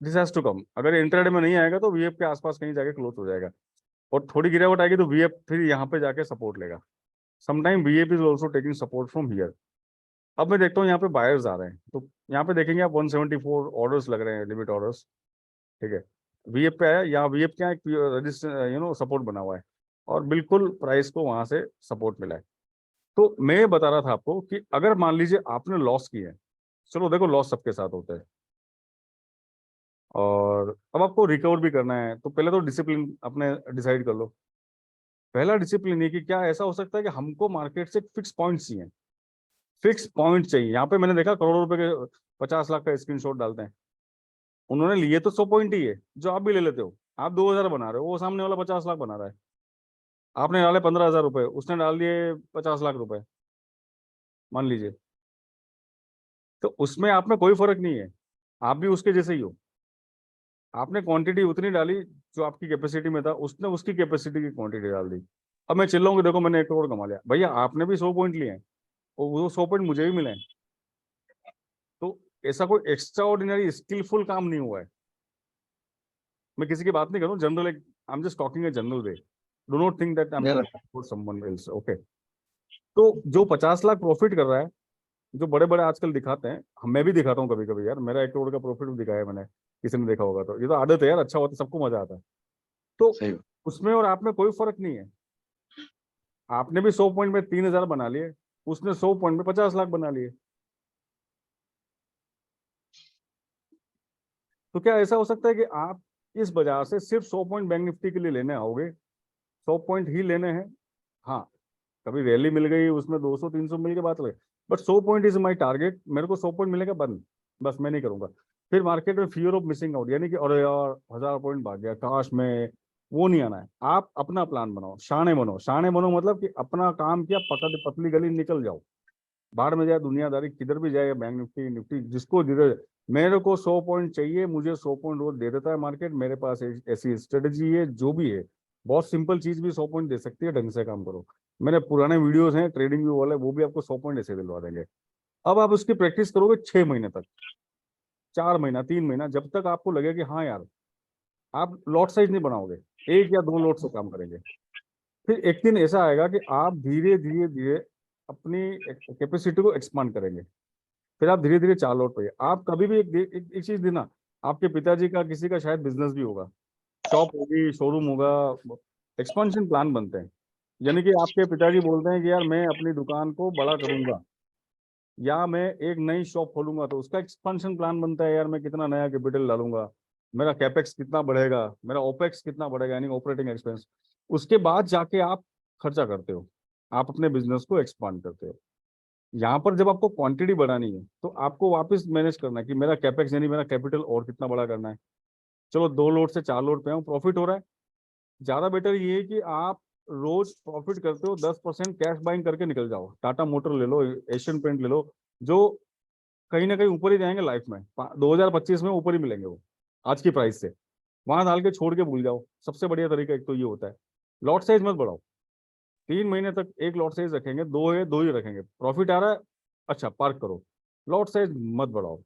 This has to come. अगर इंट्राडे में नहीं आएगा तो वीएफ के आसपास कहीं जाके क्लोज हो जाएगा। और थोड़ी गिरावट आएगी तो वीएफ फिर यहाँ पे जाके सपोर्ट लेगा। Sometime VF is also taking support from here. अब मैं देखता हूँ यहाँ पे बायर्स आ रहे हैं, तो यहाँ पे देखेंगे आप 174 ऑर्डर्स लग रहे हैं, लिमिट ऑर्डर्स, ठीक है। वीएफ पे आया, यहाँ वीएफ क्या है, सपोर्ट बना हुआ है और बिल्कुल प्राइस को वहां से सपोर्ट मिला है। तो मैं ये बता रहा था आपको कि अगर मान लीजिए आपने लॉस किया है, चलो देखो लॉस सबके साथ होता है, और अब आपको रिकवर भी करना है, तो पहले तो डिसिप्लिन अपने डिसाइड कर लो। पहला डिसिप्लिन ये कि क्या ऐसा हो सकता है कि हमको मार्केट से फिक्स पॉइंट चाहिए, फिक्स पॉइंट चाहिए। यहाँ पे मैंने देखा करोड़ों रुपए के 50 लाख का स्क्रीनशॉट डालते हैं, उन्होंने लिए तो 100 पॉइंट ही है, जो आप भी ले लेते हो। आप 2000 बना रहे हो, वो सामने वाला 50 लाख बना रहा है, आपने डाले 15,000 रुपए, उसने डाल दिए 50 लाख रुपए मान लीजिए, तो उसमें आप में कोई फर्क नहीं है, आप भी उसके जैसे ही हो। आपने क्वांटिटी उतनी डाली जो आपकी कैपेसिटी में था, उसने उसकी कैपेसिटी की क्वांटिटी डाल दी। अब मैं चिल्लाऊं कि देखो मैंने 1 करोड़ कमा लिया, भैया आपने भी 100 पॉइंट लिए हैं और वो 100 पॉइंट मुझे भी मिले हैं। तो ऐसा कोई एक्स्ट्रा ऑर्डिनरी स्किलफुल काम नहीं हुआ है। मैं किसी की बात नहीं कर रहा हूँ, general, I am just talking a general way, do not think that I am for someone else, okay. तो जो 50 लाख प्रॉफिट कर रहा है, जो बड़े बड़े आजकल दिखाते हैं, मैं भी दिखाता हूँ कभी कभी यार, मेरा 1 करोड़ का प्रॉफिट भी दिखाया मैंने, किसी ने देखा होगा तो। ये तो आदत है यार, अच्छा होता है, सबको मजा आता है। तो उसमें और आप में कोई फर्क नहीं है। आपने भी 100 पॉइंट में 3000 बना लिए, उसने 100 पॉइंट में 50 लाख बना लिए। तो क्या ऐसा हो सकता है कि आप इस बाजार से सिर्फ 100 पॉइंट बैंक निफ्टी के लिए लेने आओगे, 100 पॉइंट ही लेने हैं? हाँ, कभी रैली मिल गई उसमें 200-300 मिल के बात लगे, but 100 point is my target. मेरे को 100 पॉइंट मिलेगा बंद, बस मैं नहीं करूंगा। फिर मार्केट में फियर ऑफ मिसिंग आउट, यानी कि अरे यार 1000 पॉइंट भाग गया, काश में, वो नहीं आना है। आप अपना प्लान बनाओ, शाणे बनो। शाणे बनो मतलब कि अपना काम किया, पकड़ पतली गली निकल जाओ, बाहर में जाए दुनियादारी, किधर भी जाए, बैंक निफ्टी निफ्टी जिसको जिधर। मेरे को 100 पॉइंट चाहिए, मुझे 100 पॉइंट रोज दे देता है मार्केट, मेरे पास ऐसी स्ट्रेटेजी है, जो भी है। बहुत सिंपल चीज भी 100 पॉइंट दे सकती है, ढंग से काम करो। मेरे पुराने वीडियोस हैं ट्रेडिंग व्यू वाले, वो भी आपको 100 पॉइंट ऐसे दिलवा देंगे। अब आप उसकी प्रैक्टिस करोगे 6 महीने तक, 4 महीना, 3 महीना, जब तक आपको लगे कि हाँ यार, आप लॉट साइज नहीं बनाओगे, 1 या 2 लॉट से काम करेंगे। फिर एक दिन ऐसा आएगा कि आप धीरे धीरे धीरे अपनी कैपेसिटी को एक्सपांड करेंगे, फिर आप धीरे धीरे 4 लॉट पे। आप कभी भी एक चीज देना, आपके पिताजी का किसी का शायद बिजनेस भी होगा, शॉप होगी, शोरूम होगा, एक्सपांशन प्लान बनते हैं। यानी कि आपके पिताजी बोलते हैं कि यार मैं अपनी दुकान को बड़ा करूंगा, या मैं एक नई शॉप खोलूंगा, तो उसका एक्सपांशन प्लान बनता है, यार मैं कितना नया कैपिटल डालूंगा, मेरा कैपेक्स कितना बढ़ेगा, मेरा ओपेक्स कितना बढ़ेगा, यानी ऑपरेटिंग एक्सपेंस। उसके बाद जाके आप खर्चा करते हो, आप अपने बिजनेस को एक्सपांड करते हो। यहाँ पर जब आपको क्वांटिटी बढ़ानी है, तो आपको वापस मैनेज करना है कि मेरा कैपेक्स यानी मेरा कैपिटल और कितना बड़ा करना है। चलो 2 लोड से 4 लोड पे हूँ, प्रॉफिट हो रहा है, ज्यादा बेटर ये है कि आप रोज प्रॉफिट करते हो 10% कैश बाइंग करके निकल जाओ। टाटा मोटर ले लो, एशियन पेंट ले लो, जो कहीं ना कहीं ऊपर ही जाएंगे लाइफ में, 2025 में ऊपर ही मिलेंगे वो आज की प्राइस से। वहां डाल के छोड़ के भूल जाओ, सबसे बढ़िया तरीका एक तो ये होता है। लॉट साइज मत बढ़ाओ, 3 महीने तक एक लॉट साइज रखेंगे, 2 है 2 ही रखेंगे, प्रॉफिट आ रहा है, अच्छा पार्क करो, लॉट साइज मत बढ़ाओ।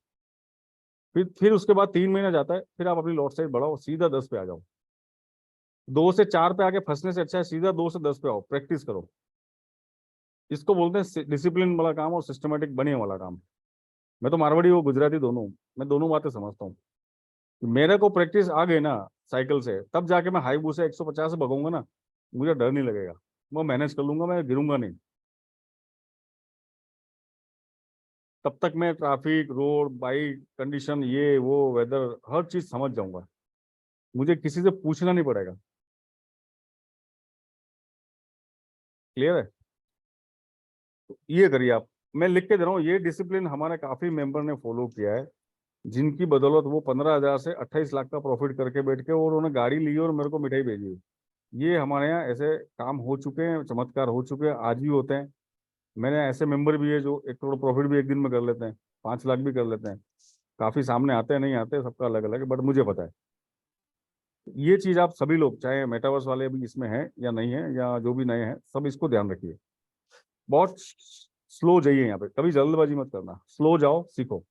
फिर उसके बाद 3 महीना जाता है, फिर आप अपनी लॉट साइज बढ़ाओ, सीधा 10 पे आ जाओ। 2 से 4 पे आके फंसने से अच्छा है सीधा 2 से 10 पे आओ, प्रैक्टिस करो। इसको बोलते हैं डिसिप्लिन वाला काम और सिस्टमेटिक बने वाला काम। मैं तो मारवाड़ी वो गुजराती दोनों, मैं दोनों बातें समझता हूँ। मेरे को प्रैक्टिस आ गई ना साइकिल से, तब जाके मैं हाई बू से 150 से भगाऊंगा ना, मुझे डर नहीं लगेगा, मैं मैनेज कर लूंगा, मैं गिरूंगा नहीं। तब तक मैं ट्रैफिक, रोड, बाइक कंडीशन, ये वो वेदर, हर चीज समझ जाऊंगा, मुझे किसी से पूछना नहीं पड़ेगा। क्लियर है? तो ये करिए आप, मैं लिख के दे रहा हूँ, ये डिसिप्लिन हमारे काफी मेंबर ने फॉलो किया है, जिनकी बदौलत वो 15,000 से 28 लाख का प्रॉफिट करके बैठ के और उन्होंने गाड़ी ली और मेरे को मिठाई भेजी। ये हमारे यहाँ ऐसे काम हो चुके हैं, चमत्कार हो चुके हैं, आज भी होते हैं। मैंने ऐसे मेंबर भी है जो 1 करोड़ प्रॉफिट भी एक दिन में कर लेते हैं, 5 लाख भी कर लेते हैं। काफी सामने आते हैं, नहीं आते, सबका अलग अलग है, बट मुझे पता है। ये चीज आप सभी लोग, चाहे मेटावर्स वाले भी इसमें हैं या नहीं है, या जो भी नए हैं, सब इसको ध्यान रखिए। बहुत स्लो जाइए यहाँ पे, कभी जल्दबाजी मत करना, स्लो जाओ, सीखो।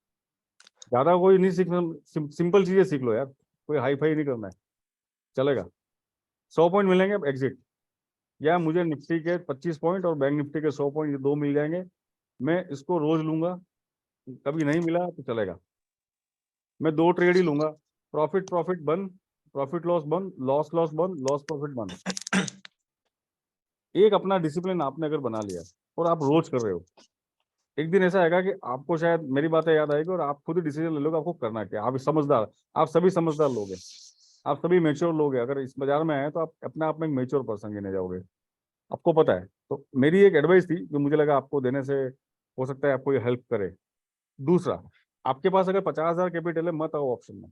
ज्यादा कोई नहीं सीखना, सिंपल चीजें सीख लो यार, कोई हाई फाई नहीं करना है, चलेगा। 100 पॉइंट मिलेंगे एग्जिट, या मुझे निफ्टी के 25 पॉइंट और बैंक निफ्टी के 100 पॉइंट, ये 2 मिल जाएंगे, मैं इसको रोज लूंगा, कभी नहीं मिला तो चलेगा, मैं 2 ट्रेड ही लूंगा, प्रॉफिट प्रॉफिट बंद, प्रॉफिट लॉस बंद, लॉस लॉस बंद, लॉस प्रॉफिट बंद। एक अपना डिसिप्लिन आपने अगर बना लिया और आप रोज कर रहे हो, एक दिन ऐसा आएगा कि आपको शायद मेरी बातें याद आएगी और आप खुद ही डिसीजन ले लोगे आपको करना क्या। आप समझदार, आप सभी समझदार लोग हैं, आप सभी मेच्योर लोग हैं, अगर इस बाजार में आए तो आप अपने आप में एक मेच्योर पर्सन गिने जाओगे, आपको पता है। तो मेरी एक एडवाइस थी जो मुझे लगा आपको देने से हो सकता है आपको ये हेल्प करे। दूसरा, आपके पास अगर 50,000 कैपिटल है, मत आओ ऑप्शन में,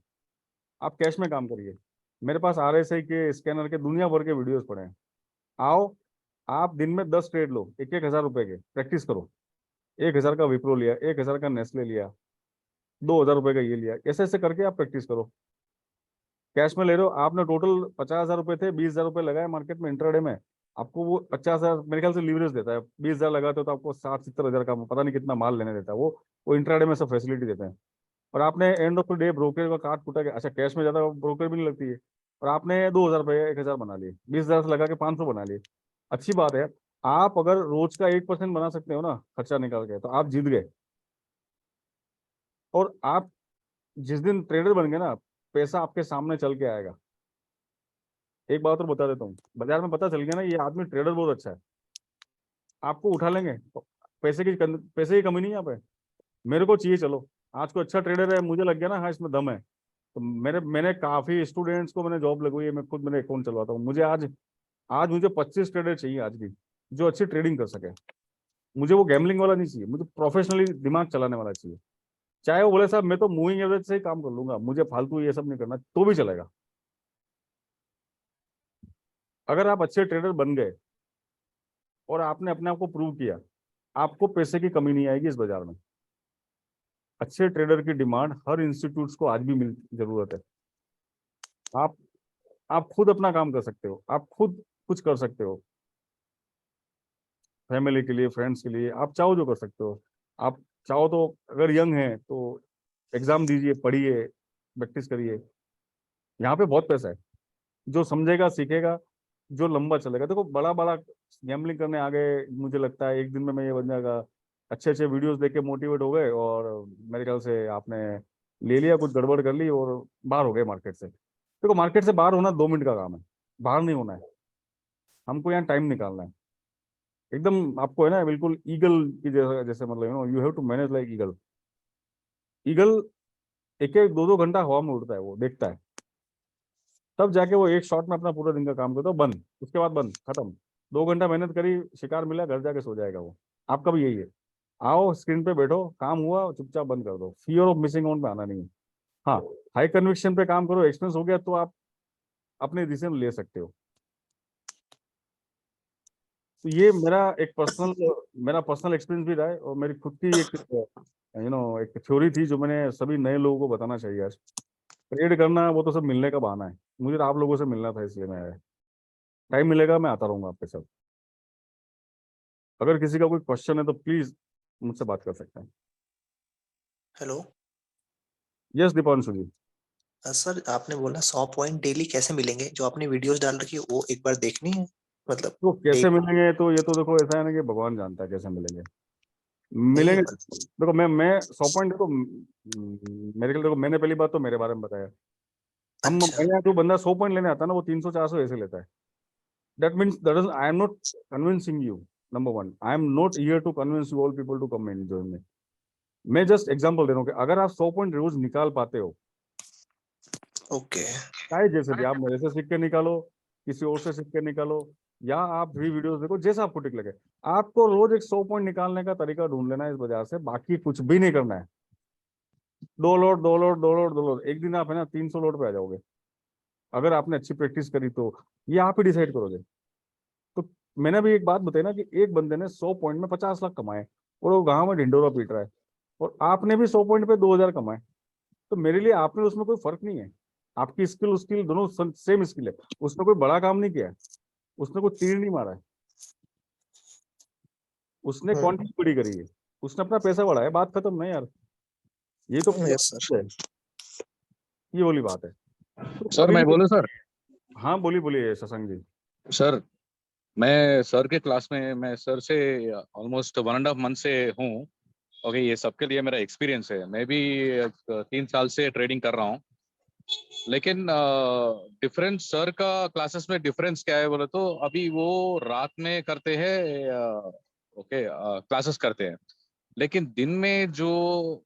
आप कैश में काम करिए। मेरे पास RSI के स्कैनर के दुनिया भर के वीडियोस पड़े हैं, आओ आप दिन में 10 ट्रेड लो, 1,000 रुपए के, प्रैक्टिस करो। 1,000 का विप्रो लिया, 1,000 का नेस्ले लिया, 2,000 रुपए का ये लिया, ऐसे ऐसे करके आप प्रैक्टिस करो। कैश में ले रहे हो, आपने टोटल 50,000 रुपए थे, 20,000 रुपए लगाए मार्केट में इंट्राडे में, आपको वो 50,000 मेरे ख्याल से लीवरेज देता है। 20,000 लगाते हो तो आपको 60-70,000 का पता नहीं कितना माल लेने देता है वो इंट्राडे में सब फैसिलिटी देते हैं। और आपने end of the day broker का काट कुटा के, अच्छा कैश में ज्यादा ब्रोकर भी नहीं लगती है, और आपने 2,000 रुपए 1,000 बना लिए, 20,000 से लगा के 500 बना लिए, अच्छी बात है। आप अगर रोज का 1% बना सकते हो ना खर्चा निकाल के, तो आप जीत गए। और आप जिस दिन ट्रेडर बन गए ना, पैसा आपके सामने चल के आएगा। एक बात और बता देता हूँ, बाजार में पता चल गया ना ये आदमी ट्रेडर बहुत अच्छा है, आपको उठा लेंगे। पैसे की कमी नहीं है यहाँ पे, मेरे को चाहिए, चलो आज को अच्छा ट्रेडर है, मुझे लग गया ना हाँ इसमें दम है, तो मैंने काफी स्टूडेंट्स को मैंने जॉब लगवाई है, मैं खुद मैंने अकाउंट चलवाता हूँ। मुझे आज मुझे 25 ट्रेडर चाहिए आज भी, जो अच्छी ट्रेडिंग कर सके। मुझे वो गैम्बलिंग वाला नहीं चाहिए, मुझे प्रोफेशनली दिमाग चलाने वाला चाहिए। चाहे वो बोले साहब मैं तो मूविंग एवरेज से ही काम कर लूंगा, मुझे फालतू ये सब नहीं करना, तो भी चलेगा। अगर आप अच्छे ट्रेडर बन गए और आपने अपने आप को प्रूव किया, आपको पैसे की कमी नहीं आएगी इस बाजार में। अच्छे ट्रेडर की डिमांड हर इंस्टीट्यूट्स को आज भी जरूरत है। आप खुद अपना काम कर सकते हो, आप खुद कुछ कर सकते हो, फैमिली के लिए, फ्रेंड्स के लिए, आप चाहो जो कर सकते हो। आप चाहो तो अगर यंग है तो एग्जाम दीजिए, पढ़िए, प्रैक्टिस करिए, यहाँ पे बहुत पैसा है। जो समझेगा सीखेगा, जो लंबा चलेगा। देखो बड़ा गैम्बलिंग करने आ गए, मुझे लगता है एक दिन में मैं ये बन जाएगा, अच्छे वीडियोस देख के मोटिवेट हो गए और मेरे ख्याल से आपने ले लिया, कुछ गड़बड़ कर ली और बाहर हो गए मार्केट से। देखो मार्केट से बाहर होना 2 मिनट का काम है, बाहर नहीं होना है, हमको यहाँ टाइम निकालना है एकदम। आपको है ना बिल्कुल ईगल की जैसे मतलब you have to manage like eagle. Eagle 1-2 घंटा हवा में उड़ता है, वो देखता है, तब जाके वो एक शॉट में अपना पूरा दिन का काम करता है, बंद, उसके बाद बंद, खत्म। 2 घंटा मेहनत करी, शिकार मिला, घर जाके सो जाएगा वो। आपका भी यही है, आओ स्क्रीन पे बैठो, काम हुआ चुपचाप बंद कर दो, फियर ऑफ मिसिंग आउट में आना नहीं है। हाँ, हाई कन्विक्शन पे काम करो, एक्सपीरियंस हो गया तो आप अपने डिसीजन ले सकते हो। तो ये मेरा पर्सनल एक्सपीरियंस भी रहा है, और मेरी खुद की एक एक थ्योरी थी जो मैंने सभी नए लोगों को बताना चाहिए। आज ट्रेड करना वो तो सब मिलने का बहाना है, मुझे तो आप लोगों से मिलना था इसलिए मैं आया। टाइम मिलेगा मैं आता रहूंगा आपके साथ। अगर किसी का कोई क्वेश्चन है तो प्लीज मुझसे बात कर सकते हैं। हेलो यस दीपांशु जी। सर, आपने बोला 100 पॉइंट डेली कैसे मिलेंगे? जो आपने वीडियोस डाल रखी है वो एक बार देखनी है, मतलब तो कैसे डेली मिलेंगे, तो ये तो देखो ऐसा है ना कि भगवान जानता है कैसे मिलेंगे। मिलेंगे, देखो मैं 100 पॉइंट, देखो मेरे ख्याल, देखो मैंने पहली बात तो मेरे बारे में बताया। हम यहाँ जो बंदा 100 पॉइंट लेने आता है ना, वो 300-400 ऐसे लेता है। That means I am not convincing you, number 1 I am not here to convince you all people to come and join me. मैं जस्ट एग्जांपल दे रहा हूँ कि अगर आप 100 पॉइंट रोज निकाल पाते हो, ओके, चाहे जैसे भी, आप मेरे से सीख के निकालो, किसी और से सीख के निकालो, या आप फ्री वीडियोस देखो, जैसा आपको ठीक लगे। आपको रोज एक 100 पॉइंट निकालने का तरीका ढूंढ लेना है इस बाजार से, बाकी कुछ भी नहीं करना है। 2 लोड, एक दिन आप है ना 300 लोड पे आ जाओगे, अगर आपने अच्छी प्रैक्टिस करी तो। ये आप ही डिसाइड करोगे। तो मैंने भी एक बात बताई ना कि एक बंदे ने 100 पॉइंट में 50 लाख कमाए और वो गाँव में ढिंडोरा पीट रहा है, और आपने भी 100 पॉइंट पे 2,000 कमाए। तो मेरे लिए आपने उसमें कोई फर्क नहीं है, आपकी स्किल दोनों सेम स्किल है। उसने कोई बड़ा काम नहीं किया है, उसने कोई तीर नहीं मारा है, उसने क्वांटिटी बड़ी करी है, उसने अपना पैसा बढ़ाया, बात खत्म नहीं यार। ये तो यस सर, ये वाली बात है। सर मैं बोलूं सर? हाँ बोलिए बोलिए शशांक जी। सर मैं सर के क्लास में, मैं सर से ऑलमोस्ट 1.5 मंथ से हूँ। ओके, ये सबके लिए मेरा एक्सपीरियंस है। मैं भी 3 साल से ट्रेडिंग कर रहा हूँ, लेकिन डिफरेंस सर का क्लासेस में डिफरेंस क्या है बोले तो अभी वो रात में करते हैं, ओके क्लासेस करते हैं, लेकिन दिन में जो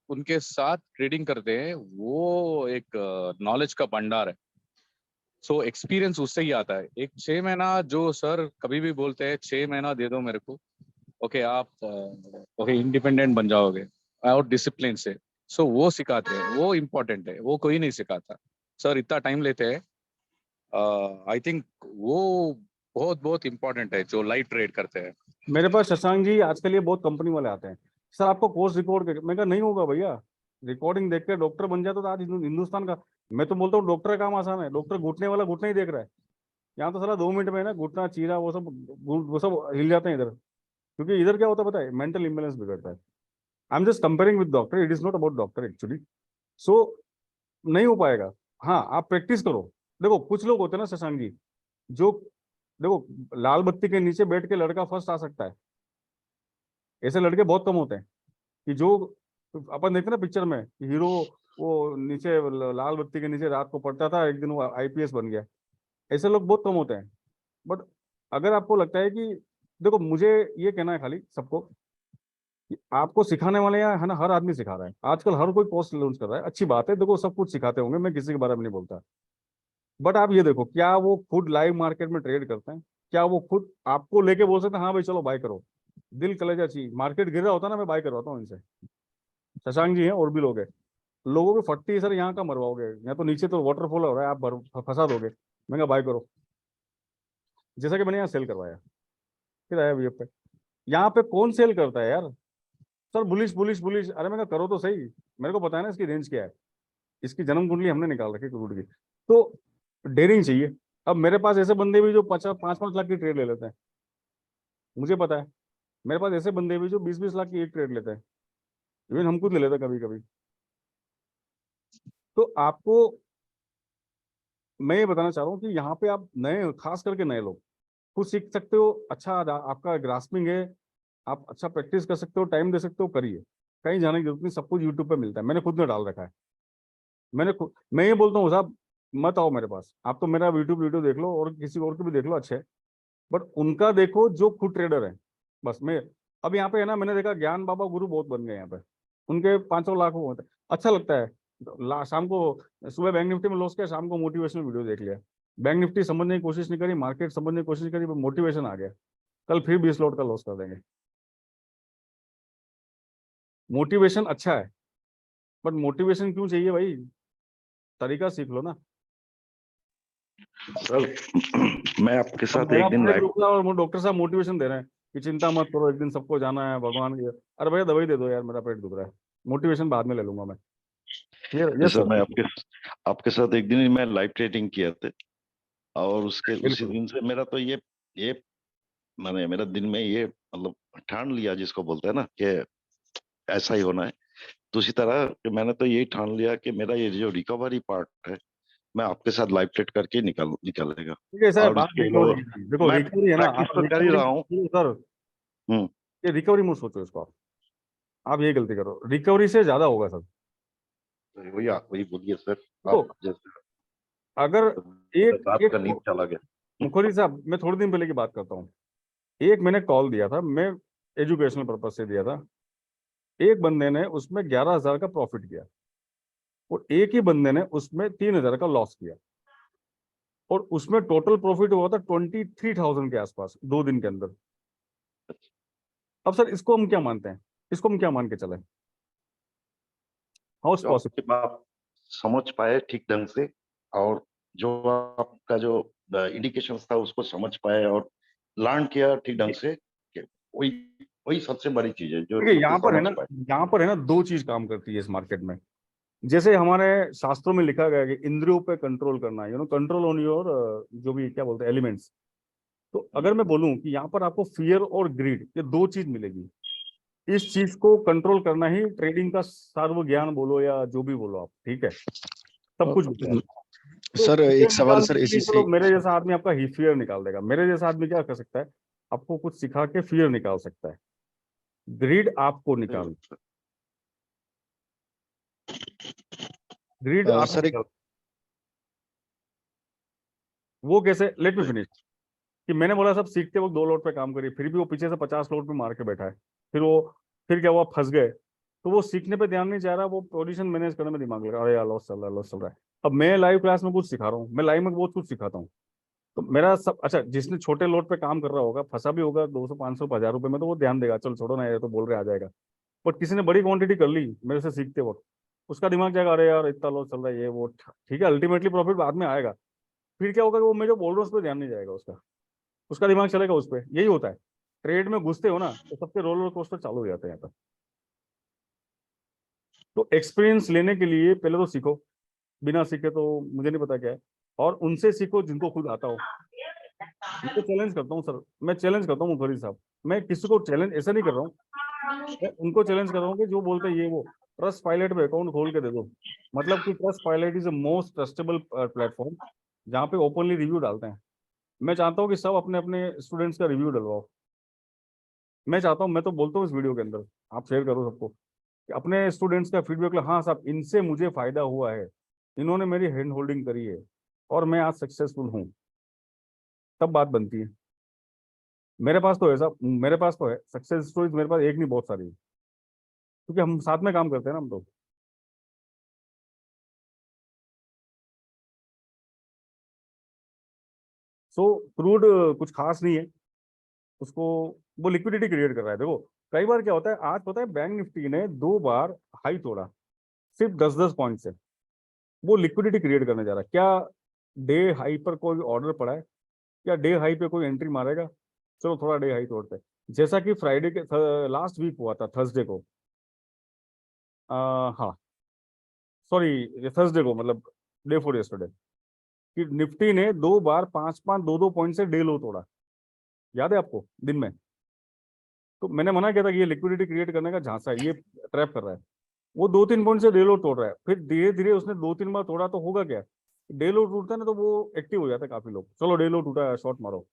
उनके साथ ट्रेडिंग करते हैं वो एक नॉलेज का भंडार है। सो एक्सपीरियंस उससे ही आता है। एक 6 महीना जो सर कभी भी बोलते हैं 6 महीना दे दो मेरे को, ओके आप ओके इंडिपेंडेंट बन जाओगे और डिसिप्लिन से। सो वो सिखाते हैं, वो इम्पोर्टेंट है, वो कोई नहीं सिखाता। सर इतना टाइम लेते हैं, आई थिंक वो बहुत बहुत इम्पोर्टेंट है जो लाइव ट्रेड करते हैं। मेरे पास शशांक जी आजकल ये बहुत कंपनी वाले आते हैं, सर आपको कोर्स रिकॉर्ड करके, मैं कहा नहीं होगा भैया, रिकॉर्डिंग देख के डॉक्टर बन जाए तो आज हिंदुस्तान का, मैं तो बोलता हूँ डॉक्टर का काम आसान है, डॉक्टर घुटने वाला घुटना ही देख रहा है, यहाँ तो साला 2 मिनट में ना घुटना चीरा वो सब हिल जाते हैं इधर, क्योंकि इधर क्या होता है पता है, मेंटल इम्बेलेंस बिगड़ता है। I am just comparing with doctor, it is not about doctor actually. So नहीं हो पाएगा। हाँ आप प्रैक्टिस करो। देखो कुछ लोग होते हैं ना शशांक जी, जो देखो लाल बत्ती के नीचे बैठ के लड़का फर्स्ट आ सकता है, ऐसे लड़के बहुत कम होते हैं कि जो अपन देखते हैं ना पिक्चर में, हीरो वो नीचे लाल बत्ती के नीचे रात को पढ़ता था, एक दिन वो आईपीएस बन गया, ऐसे लोग बहुत कम होते हैं। बट अगर आपको लगता है कि देखो, मुझे ये कहना है खाली सबको कि आपको सिखाने वाले यहाँ है ना, हर आदमी सिखा रहा है आजकल, हर कोई कोर्स लॉन्च कर रहा है, अच्छी बात है, देखो सब कुछ सिखाते होंगे, मैं किसी के बारे में नहीं बोलता, बट आप ये देखो क्या वो खुद लाइव मार्केट में ट्रेड करते हैं, क्या वो खुद आपको लेके बोल सकते हैं हाँ भाई चलो बाय करो, दिल कलेजा चाहिए, मार्केट गिर रहा होता ना मैं बाय करवाता हूँ इनसे। शशांक जी हैं और भी लोग हैं, लोगों की फटती है सर यहाँ का मरवाओगे, यहाँ तो नीचे तो वाटरफॉल हो रहा है, आप फंसा दोगे, मैं बाय करो, जैसा कि मैंने यहाँ सेल करवाया, फिर आया वीएफ पे, यहाँ पे कौन सेल करता है यार, सर बुलिश बुलिश बुलिश, अरे मैं करो तो सही, मेरे को पता है ना इसकी रेंज क्या है, इसकी जन्म कुंडली हमने निकाल रखी क्रूड की, तो डेयरिंग चाहिए। अब मेरे पास ऐसे बंदे भी जो 5-5 लाख की ट्रेड ले लेते हैं, मुझे पता है, मेरे पास ऐसे बंदे भी जो 20-20 लाख की एक ट्रेड लेते हैं, इवन हम खुद ले लेते हैं कभी कभी। तो आपको मैं ये बताना चाह रहा हूँ कि यहाँ पे आप नए, खास करके नए लोग खुद सीख सकते हो, अच्छा आपका ग्रास्पिंग है, आप अच्छा प्रैक्टिस कर सकते हो, टाइम दे सकते हो, करिए, कहीं जाने की जरूरत नहीं, सब कुछ यूट्यूब पे मिलता है, मैंने खुद ने डाल रखा है, मैं ये बोलता हूँ साहब मत आओ मेरे पास, आप तो मेरा यूट्यूब वीडियो देख लो और किसी और के भी देख लो अच्छे, बट उनका देखो जो खुद ट्रेडर है, बस। मैं अब यहाँ पे है ना, मैंने देखा ज्ञान बाबा गुरु बहुत बन गए यहाँ पे, उनके 500 लाख होते हैं, अच्छा लगता है, शाम को सुबह बैंक निफ्टी में लॉस किया, शाम को मोटिवेशनल वीडियो देख लिया, बैंक निफ्टी समझने की कोशिश नहीं करी, मार्केट समझने की कोशिश नहीं करी, मोटिवेशन आ गया, कल फिर 20 लॉट का लॉस कर देंगे। मोटिवेशन अच्छा है, बट मोटिवेशन क्यों चाहिए भाई, तरीका सीख लो ना। सर मैं आपके साथ एक दिन और डॉक्टर साहब मोटिवेशन दे रहे हैं कि चिंता मत करो, एक दिन सबको जाना है भगवान की, अरे भैया दवाई दे दो यार, मेरा पेट दुख रहा है, मोटिवेशन बाद में ले लूंगा मैं। ये सर मैं आपके साथ एक दिन मैं लाइव ट्रेडिंग किया थे, और उसी दिन से मेरा तो ये मैंने मेरा दिन में ये मतलब ठान लिया, जिसको बोलते हैं ना कि ऐसा ही होना है, तो उसी तरह मैंने तो यही ठान लिया कि मेरा ये जो रिकवरी पार्ट है मैं आपके साथ लाइव ट्रेड करके निकालेगा। ठीक है सर, बात देखो रिकवरी है ना, आप तो कर ही रहा हूँ सर, ये रिकवरी मत सोचो इसको, आप ये गलती करो, रिकवरी से ज्यादा होगा सर। वही बोलिए सर, आप जैसे अगर एक नींद चला गया। मुखर्जी साहब, मैं थोड़े दिन पहले की बात करता हूँ, एक मैंने कॉल दिया था, मैं एजुकेशनल पर्पज से दिया था, एक बंदे ने उसमें 11,000 का प्रॉफिट किया और एक ही बंदे ने उसमें 3,000 का लॉस किया, और उसमें टोटल प्रॉफिट हुआ था 23,000 के आसपास 2 दिन के अंदर। अब सर इसको हम क्या मानते हैं, इसको हम क्या मान के चले, हाउ इज पॉसिबल? आप समझ पाए ठीक ढंग से, और जो आपका जो इंडिकेशन था उसको समझ पाए और लर्न किया ठीक ढंग से, वही सबसे बड़ी चीज है जो यहाँ पर है ना 2 चीज काम करती है इस मार्केट में, जैसे हमारे शास्त्रों में लिखा गया है कि इंद्रियों पे कंट्रोल करना, कंट्रोल ऑन योर जो भी क्या बोलते हैं एलिमेंट्स। तो अगर मैं बोलूं कि यहाँ पर आपको फियर और ग्रीड, ये 2 चीज मिलेगी, इस चीज को कंट्रोल करना ही ट्रेडिंग का सर्व ज्ञान बोलो या जो भी बोलो आप, ठीक है, सब कुछ तो सर fear एक सवाल निकालने सर के इसी लिए से चलो मेरे जैसा आदमी आपका ही फियर निकाल देगा। मेरे जैसा आदमी क्या कर सकता है, आपको कुछ सिखा के फियर निकाल सकता है। ग्रीड आपको निकाल, ग्रीड आपको सर एक निकाल। वो कैसे, लेट मी फिनिश। कि मैंने बोला सब सीखते वक्त 2 लोड पे काम करिए, फिर भी वो पीछे से 50 लोड पे मार के बैठा है। फिर क्या हुआ, फंस गए। तो वो सीखने पे ध्यान नहीं जा रहा, वो पोजीशन मैनेज करने में दिमाग लगा, अरे यार लॉस चल रहा है, लॉस चल रहा है। अब मैं लाइव क्लास में कुछ सिखा रहा हूँ, मैं लाइव में बहुत कुछ सिखाता हूँ। तो मेरा सब अच्छा, जिसने छोटे लोड पे काम कर रहा होगा, फंसा भी होगा 200 500 1000 रुपए में, तो वो ध्यान देगा, चल छोड़ो ना, ये तो बोल रहे आ जाएगा। बट किसी ने बड़ी क्वांटिटी कर ली मेरे से सीखते वक्त, उसका दिमाग जाएगा, अरे यार इतना लॉस चल रहा है, ये वो। ठीक है, अल्टीमेटली प्रॉफिट बाद में आएगा। फिर क्या होगा कि वो मैं जो बोल रहा हूँ उस पर ध्यान नहीं जाएगा, उसका दिमाग चलेगा उस पर। यही होता है, ट्रेड में घुसते हो ना तो सबके रोलर कोस्टर चालू हो जाते हैं यहाँ पर। तो एक्सपीरियंस लेने के लिए पहले तो सीखो, बिना सीखे तो मुझे नहीं पता क्या है। और उनसे सीखो जिनको खुद आता हो। मैं चैलेंज करता हूँ सर, मैं चैलेंज करता हूँ मुखर्जी साहब, मैं किसी को चैलेंज ऐसा नहीं कर रहा हूँ, मैं उनको चैलेंज कर रहा हूँ कि जो बोलते हैं ये वो, ट्रस्ट पायलट पे अकाउंट खोल के दे दो। मतलब कि trust pilot is the most trustable platform जहाँ पे ओपनली रिव्यू डालते हैं। मैं चाहता हूँ कि सब अपने अपने स्टूडेंट्स का रिव्यू डलवाओ। मैं चाहता हूँ, मैं तो बोलता हूँ इस वीडियो के अंदर, आप शेयर करो सबको कि अपने स्टूडेंट्स का फीडबैक लो। हाँ साहब, इनसे मुझे फायदा हुआ है, इन्होंने मेरी हैंड होल्डिंग करी है और मैं आज सक्सेसफुल हूँ, तब बात बनती है। मेरे पास तो है साहब, मेरे पास तो है सक्सेस स्टोरीज, मेरे पास एक नहीं बहुत सारी है, क्योंकि हम साथ में काम करते हैं ना हम तो। सो क्रूड कुछ खास नहीं है, उसको वो लिक्विडिटी क्रिएट कर रहा है। देखो कई बार क्या होता है, आज पता है बैंक निफ्टी ने 2 बार हाई तोड़ा, सिर्फ 10-10 पॉइंट से। वो लिक्विडिटी क्रिएट करने जा रहा है। क्या डे हाई पर कोई ऑर्डर पड़ा है? क्या डे हाई पे कोई एंट्री मारेगा? चलो थोड़ा डे हाई तोड़ते हैं, जैसा कि फ्राइडे के लास्ट वीक हुआ था, थर्सडे को। हाँ सॉरी, थर्सडे को, मतलब डे फोर यस्टरडे, कि निफ्टी ने 2 बार 5-5 2-2 पॉइंट से डे लो तोड़ा। याद है आपको दिन में? तो मैंने मना किया था कि ये लिक्विडिटी क्रिएट करने का झांसा है, ये ट्रैप कर रहा है। वो 2-3 पॉइंट से डे लो तोड़ रहा है, फिर धीरे धीरे उसने 2-3 बार तोड़ा, तो होगा क्या, डे लो टूटता है ना तो वो एक्टिव हो जाता है काफी लोग, चलो डे लो टूटा है शॉर्ट मारो।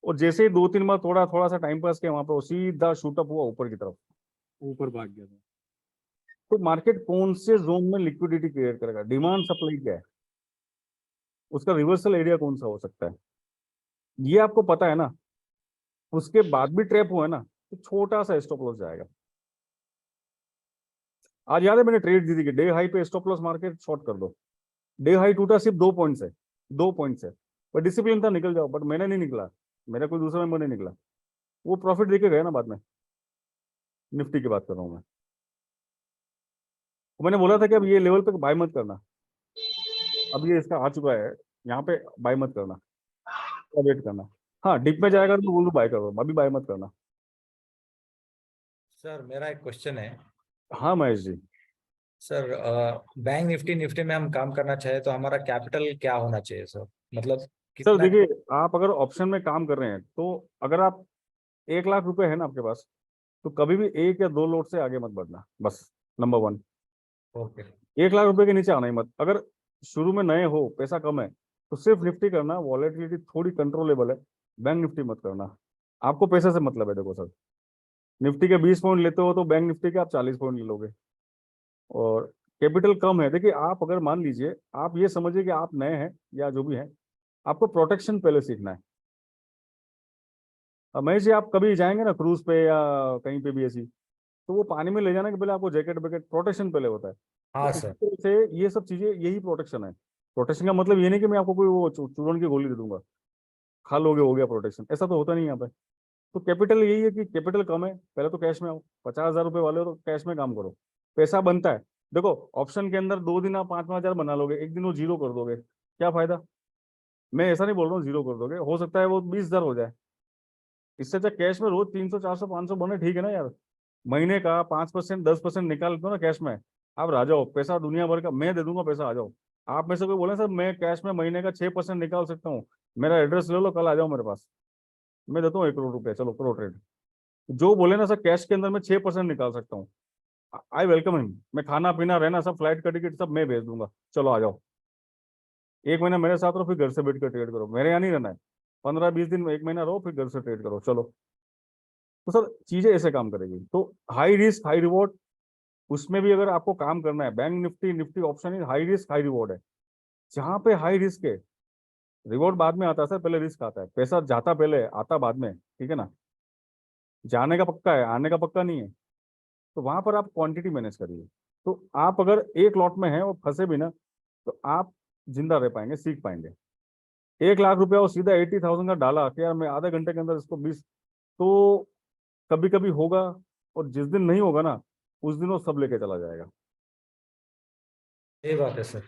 और जैसे ही 2-3 बार तोड़ा, थोड़ा सा टाइम पास किया वहां पर, वो सीधा शूटअप हुआ ऊपर की तरफ, ऊपर भाग गया था। तो मार्केट कौन से जोन में लिक्विडिटी क्रिएट करेगा? डिमांड सप्लाई क्या है, उसका रिवर्सल एरिया कौन सा हो सकता है, ये आपको पता है ना। उसके बाद भी ट्रैप हुआ है ना, तो छोटा सा स्टॉप लॉस जाएगा। आज याद है मैंने ट्रेड दी थी कि डे हाई पे स्टॉप लॉस मार्केट शॉर्ट कर दो। डे हाई टूटा सिर्फ 2 पॉइंट से, 2 पॉइंट से, पर डिसिप्लिन था निकल जाओ, बट मैंने नहीं निकला, मेरा कोई दूसरा मेंबर नहीं निकला। वो प्रॉफिट देके गया ना बाद में। निफ्टी की बात कर रहा हूँ मैं। मैंने बोला था कि अब ये लेवल पे बाय मत करना, अब ये इसका आ चुका है, यहाँ पे बाय मत करना, वेट करना। हाँ डिप में जाएगा तो बोलूँ बाय करो, अभी बाय मत करना। सर मेरा एक क्वेश्चन है। हाँ Mahesh ji. Sir bank Nifty Nifty में हम काम करना चाहे तो हमारा कैपिटल क्या होना चाहिए सर, मतलब सर कितना? देखिए, आप अगर ऑप्शन में काम कर रहे हैं, तो अगर आप 1 लाख रुपए है ना आपके पास, तो कभी भी 1 या 2 लोट से आगे मत बढ़ना, बस नंबर 1। ओके 1 लाख रुपए के नीचे आना ही मत। अगर शुरू में नए हो, पैसा कम है, तो सिर्फ निफ्टी करना, वॉलेटिलिटी थोड़ी कंट्रोलेबल है, बैंक निफ्टी मत करना। आपको पैसे से मतलब है, देखो सर, निफ्टी के 20 पॉइंट लेते हो तो बैंक निफ्टी के आप 40 पॉइंट ले लोगे, और कैपिटल कम है। देखिए आप अगर मान लीजिए, आप ये समझिए कि आप नए हैं या जो भी हैं, आपको प्रोटेक्शन पहले सीखना है। अब महेश जी, आप कभी जाएंगे ना क्रूज पे या कहीं पे भी ऐसी, तो वो पानी में ले जाने के पहले आपको जैकेट वैकेट, प्रोटेक्शन पहले होता है। तो हाँ इसी सर। तरह से ये सब चीजें, यही प्रोटेक्शन है। प्रोटेक्शन का मतलब ये नहीं कि मैं आपको कोई वो चूरन की गोली दे दूंगा, खा लोगे हो गया प्रोटेक्शन, ऐसा तो होता नहीं यहाँ पे। तो कैपिटल यही है कि कैपिटल कम है, पहले तो कैश में आओ। 50,000 रुपए वाले हो तो कैश में काम करो, पैसा बनता है। देखो ऑप्शन के अंदर 2 दिन आप 5-5 हजार बना लोगे, एक दिन वो जीरो कर दोगे, क्या फायदा? मैं ऐसा नहीं बोल रहा हूँ जीरो कर दोगे, हो सकता है वो 20,000 हो जाए। इससे अच्छा कैश में रोज 300 400 500 बने, ठीक है ना यार। महीने का 5% 10% निकाल दो ना कैश में, आप आ जाओ, पैसा दुनिया भर का मैं दे दूंगा, पैसा आ जाओ। आप में से कोई बोले सर मैं कैश में महीने का 6% निकाल सकता हूँ, मेरा एड्रेस ले लो, कल आ जाओ मेरे पास, मैं देता हूँ 1 करोड़ रुपये, चलो करो ट्रेड। जो बोले ना सर कैश के अंदर मैं 6% निकाल सकता हूँ, आई वेलकम हिम। मैं खाना पीना रहना सब, फ्लाइट का टिकट सब मैं भेज दूंगा, चलो आ जाओ। 1 महीना मेरे साथ रहो, फिर घर से बैठ कर ट्रेड करो। मेरे यहाँ नहीं रहना है, 15-20 दिन 1 महीना रहो, फिर घर से ट्रेड करो। चलो, तो सर चीजें ऐसे काम करेगी। तो हाई रिस्क हाई रिवॉर्ड, उसमें भी अगर आपको काम करना है, bank Nifty Nifty option is high risk high reward है। जहाँ पे हाई रिस्क है, रिवॉर्ड बाद में आता है सर, पहले रिस्क आता है। पैसा जाता पहले, आता बाद में, ठीक है ना। जाने का पक्का है, आने का पक्का नहीं है। तो वहां पर आप क्वांटिटी मैनेज करिए। तो आप अगर एक लॉट में हैं और फंसे भी ना, तो आप जिंदा रह पाएंगे, सीख पाएंगे। 1 लाख रुपया और सीधा 80,000 का डाला कि यार मैं आधे घंटे के अंदर इसको 20, तो कभी कभी होगा, और जिस दिन नहीं होगा ना, उस दिन वो सब लेके चला जाएगा। ये बात है सर।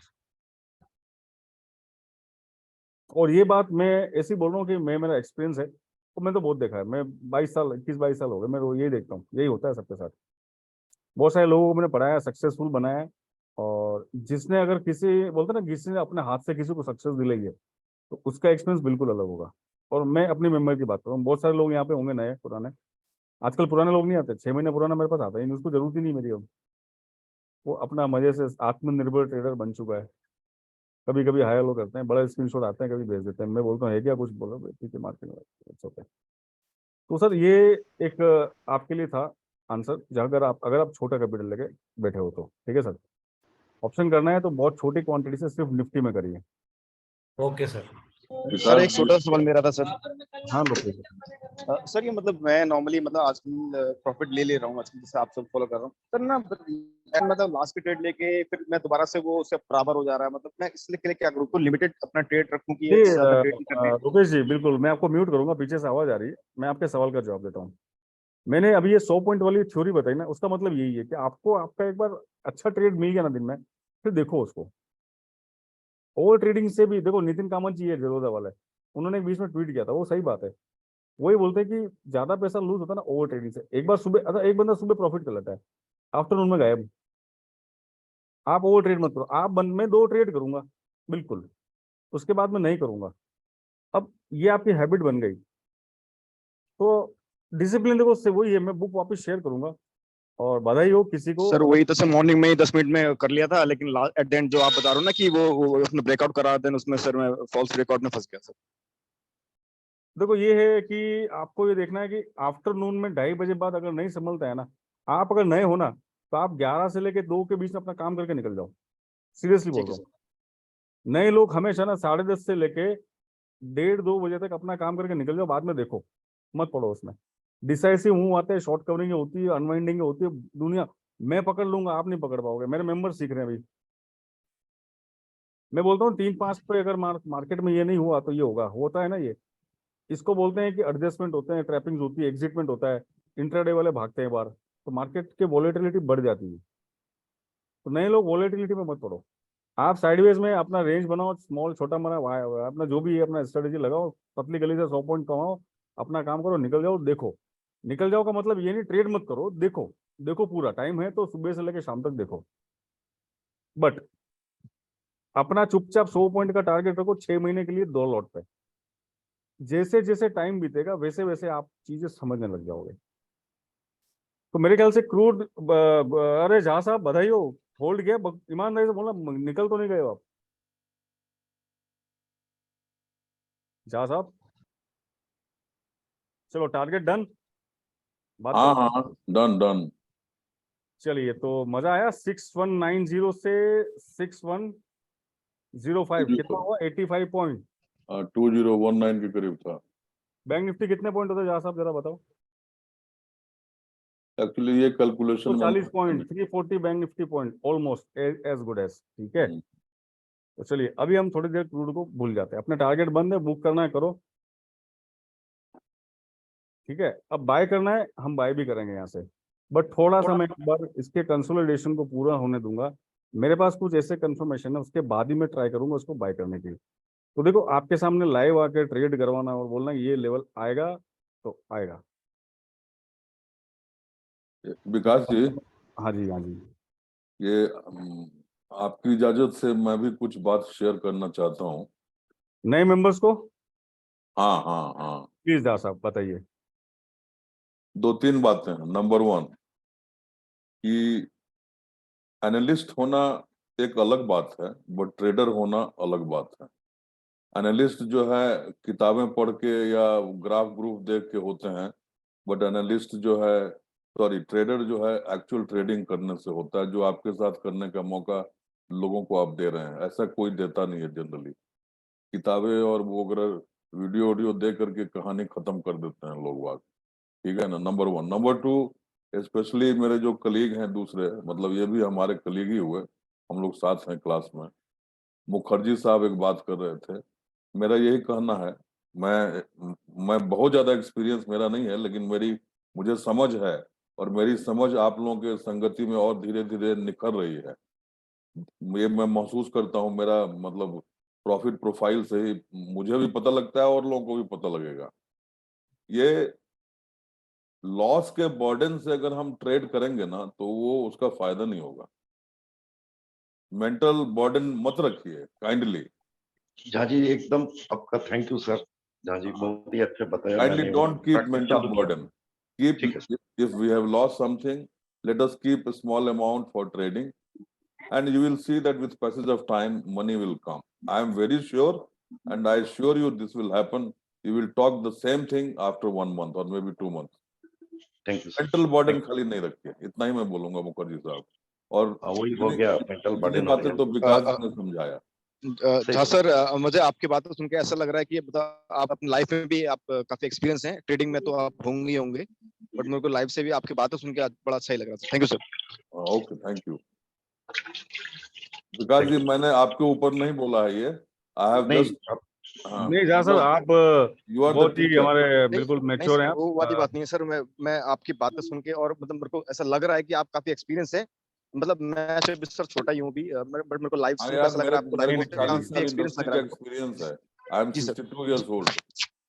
और ये बात मैं ऐसी बोल रहा हूँ कि मेरा एक्सपीरियंस है, तो मैं तो बहुत देखा है। मैं 21 साल हो गए, मैं यही देखता हूँ, यही होता है सबके साथ। बहुत सारे लोगों को मैंने पढ़ाया, सक्सेसफुल बनाया है। और जिसने अगर किसी बोलते ना, किसी ने अपने हाथ से किसी को सक्सेस दिलाई है, तो उसका एक्सपीरियंस बिल्कुल अलग होगा। और मैं अपनी मेंबर की बात कर रहा हूँ, बहुत सारे लोग यहाँ पे होंगे नए पुराने। आजकल पुराने लोग नहीं आते, 6 महीने पुराना मेरे पास आता है, उसको जरूरत ही नहीं मेरी अब। वो अपना मजे से आत्मनिर्भर ट्रेडर बन चुका है। कभी कभी हायर लोग करते हैं, बड़ा स्क्रीनशॉट आते हैं, कभी भेज देते हैं। मैं बोलता हूँ है क्या कुछ, बोलो ठीक है मार्केट में, अच्छा होता है। तो सर ये एक आपके लिए था आंसर, जहाँ अगर आप छोटा कैपिटल लेके बैठे हो तो ठीक है सर। ऑप्शन करना है तो बहुत छोटी क्वांटिटी से सिर्फ निफ्टी में करिए। Okay sir. सर एक छोटा सा सवाल मेरा था सर। हाँ बताइए। सर ये मतलब मैं नॉर्मली मतलब आजकल प्रॉफिट ले रहा हूँ, आजकल जैसे आप सब फॉलो कर रहा हूँ सर ना, मतलब लास्ट की ट्रेड लेके फिर मैं दोबारा से वो उससे बराबर हो जा रहा है, मतलब मैं इसलिए के लिए क्या करूँ, तो लिमिटेड अपना ट्रेड रखूँ कि जी ज्यादा ट्रेड नहीं करने? रुपेश जी, बिल्कुल मैं आपको म्यूट करूंगा, पीछे से आवाज आ रही है। मैं आपके सवाल का जवाब देता हूँ। मैंने अभी ये 100 पॉइंट वाली थ्योरी बताई ना, उसका मतलब यही है कि आपको आपका एक बार अच्छा ट्रेड मिल गया ना दिन में, फिर देखो उसको। ओवर ट्रेडिंग से भी देखो, नितिन कामत जी है जरोदा वाले, उन्होंने बीच में ट्वीट किया था, वो सही बात है। वही बोलते हैं कि ज्यादा पैसा लूज होता है ना ओवर ट्रेडिंग से। एक बार सुबह, अगर एक बंदा सुबह प्रॉफिट कर लेता है, आफ्टरनून में गायब। आप ओवर ट्रेड मत करो। मैं 2 ट्रेड करूंगा बिल्कुल, उसके बाद मैं नहीं करूंगा। अब ये आपकी हैबिट बन गई, तो डिसिप्लिन देखो उससे वही है। मैं बुक वापस शेयर करूंगा, और बधाई हो किसी को। सर वही तो सर, मॉर्निंग में ही 10 मिनट में कर लिया था, लेकिन एट द एंड जो आप बता रहे हो ना कि वो उसने ब्रेकआउट करा, देन उसमें सर मैं फॉल्स ब्रेकआउट में फंस गया सर। देखो ये है कि आपको ये देखना है कि आफ्टरनून में 2:30 बजे बाद अगर नहीं संभलता है ना, आप अगर नए हो ना, तो आप 11 से लेके 2 के बीच में अपना काम करके निकल जाओ। सीरियसली बोल ठीक है रहा सर। हूँ। नए लोग हमेशा ना 10:30 से लेके 1:30-2 बजे तक अपना काम करके निकल जाओ, बाद में देखो, मत पड़ो उसमें। डिसाइसिव मूव आते हैं, शॉर्ट कवरिंग होती है, अनवाइंडिंग होती है, दुनिया। मैं पकड़ लूंगा, आप नहीं पकड़ पाओगे। मेरे मेंबर सीख रहे हैं अभी। मैं बोलता हूँ 3-5 पे अगर मार्केट में ये नहीं हुआ तो ये होता है ना ये। इसको बोलते हैं कि एडजस्टमेंट होते हैं, ट्रैपिंग्स होती है, एग्जिटमेंट होता है। इंट्राडे वाले भागते हैं बार, तो मार्केट के वॉलेटिलिटी बढ़ जाती है। तो नए लोग वॉलेटिलिटी में मत पड़ो। आप साइडवेज में अपना रेंज बनाओ, स्मॉल छोटा मरा अपना जो भी है अपना स्ट्रेटेजी लगाओ, पतली गली से 100 पॉइंट कमाओ, अपना काम करो, निकल जाओ। देखो, निकल जाओ का मतलब ये नहीं ट्रेड मत करो, देखो। देखो पूरा टाइम है तो सुबह से लेकर शाम तक देखो। बट अपना चुपचाप 100 पॉइंट का टारगेट रखो 6 महीने के लिए 2 लॉट पे। जैसे जैसे टाइम बीतेगा वैसे वैसे आप चीजें समझने लग जाओगे। तो मेरे ख्याल से क्रूड, अरे जहाँ साहब बधाई हो, होल्ड किया। ईमानदारी से बोला, निकल तो नहीं गए हो आप जहाँ साहब? चलो टारगेट डन, बात हाँ करो। हाँ, डन डन। चलिए, तो मजा आया। 6190 से 6105 कितना हुआ? 85 पॉइंट। 2019 के करीब था। बैंक निफ्टी कितने पॉइंट होता है जहाँ साहब, जरा बताओ? एक्चुअली ये calculation 140 point, 340 Bank Nifty point, almost as good as. ठीक है, तो चलिए अभी हम थोड़ी देर क्रूड को भूल जाते हैं। अपने टारगेट बंद है, बुक करना है करो। ठीक है, अब बाय करना है, हम बाय भी करेंगे यहाँ से। बट थोड़ा सा मैं एक बार इसके कंसोलिडेशन को पूरा होने दूंगा। मेरे पास कुछ ऐसे कंफर्मेशन है, उसके बाद ही मैं ट्राई करूंगा उसको बाय करने की। तो देखो, आपके सामने लाइव आकर ट्रेड करवाना और बोलना ये लेवल आएगा तो आएगा। विकास जी, हाँ जी, हाँ जी। ये आपकी इजाजत से मैं भी कुछ बात शेयर करना चाहता हूँ नए मेंबर्स को। हाँ हाँ हाँ, प्लीज दास साहब बताइए। 2-3 बातें हैं। नंबर 1 कि एनालिस्ट होना एक अलग बात है, बट ट्रेडर होना अलग बात है। एनालिस्ट जो है किताबें पढ़ के या ग्राफ ग्रुप देख के होते हैं, बट एनालिस्ट जो है, सॉरी, ट्रेडर जो है एक्चुअल ट्रेडिंग करने से होता है, जो आपके साथ करने का मौका लोगों को आप दे रहे हैं, ऐसा कोई देता नहीं है जनरली। किताबें और वो अगर वीडियो देख करके कहानी खत्म कर देते हैं लोग बाग, ठीक है ना, नंबर 1। नंबर 2, स्पेशली मेरे जो कलीग हैं दूसरे, मतलब ये भी हमारे कलीग ही हुए, हम लोग साथ हैं क्लास में, मुखर्जी साहब एक बात कर रहे थे, मेरा यही कहना है, मैं बहुत ज्यादा एक्सपीरियंस मेरा नहीं है, लेकिन मुझे समझ है, और मेरी समझ आप लोगों के संगति में और धीरे धीरे निखर रही है। ये मैं महसूस करता हूँ, मेरा मतलब प्रॉफिट प्रोफाइल से ही मुझे भी पता लगता है और लोगों को भी पता लगेगा। ये लॉस के बर्डन से अगर हम ट्रेड करेंगे ना, तो वो उसका फायदा नहीं होगा। मेंटल बर्डन मत रखिए काइंडली। झा जी एकदम आपका thank you sir, Jha ji बहुत ही अच्छा बताया। Kindly don't keep mental burden, keep, if we have lost something, let us keep a small amount for trading, and you will see that with passage of time money will come. I am very sure, and I assure you this will happen. You will talk the same thing after 1 month or maybe 2 months. Thank you mental burden खाली नहीं रखिए, इतना ही मैं बोलूंगा मुखर्जी साहब। और वही हो गया, मेंटल बर्डन बातें तो विकास ने समझाया। झा सर, मुझे आपकी बातें सुन के ऐसा लग रहा है कि आप अपनी लाइफ में भी आप काफी एक्सपीरियंस हैं, ट्रेडिंग में तो आप होंगे, बट मेरे को लाइफ से भी आपकी बातें सुन के बड़ा अच्छा ही लग रहा था। Thank you sir. Okay, thank you Vikas ji, मैंने आपके ऊपर नहीं बोला है ये, आई हैव जस्ट, नहीं झा सर, आप बहुत ही हमारे बिल्कुल मैच्योर हैं। वो वाली बात नहीं है सर, मैं आपकी बातें सुन के और मतलब मेरे को ऐसा लग रहा है कि आप काफी एक्सपीरियंस है, मतलब मैं सर छोटा ही हूँ भी, बट मेरे को लाइफ से ऐसा लग रहा है आपको लाइफ में काफी एक्सपीरियंस लग रहा है। एक्सपीरियंस है। I M 62 years old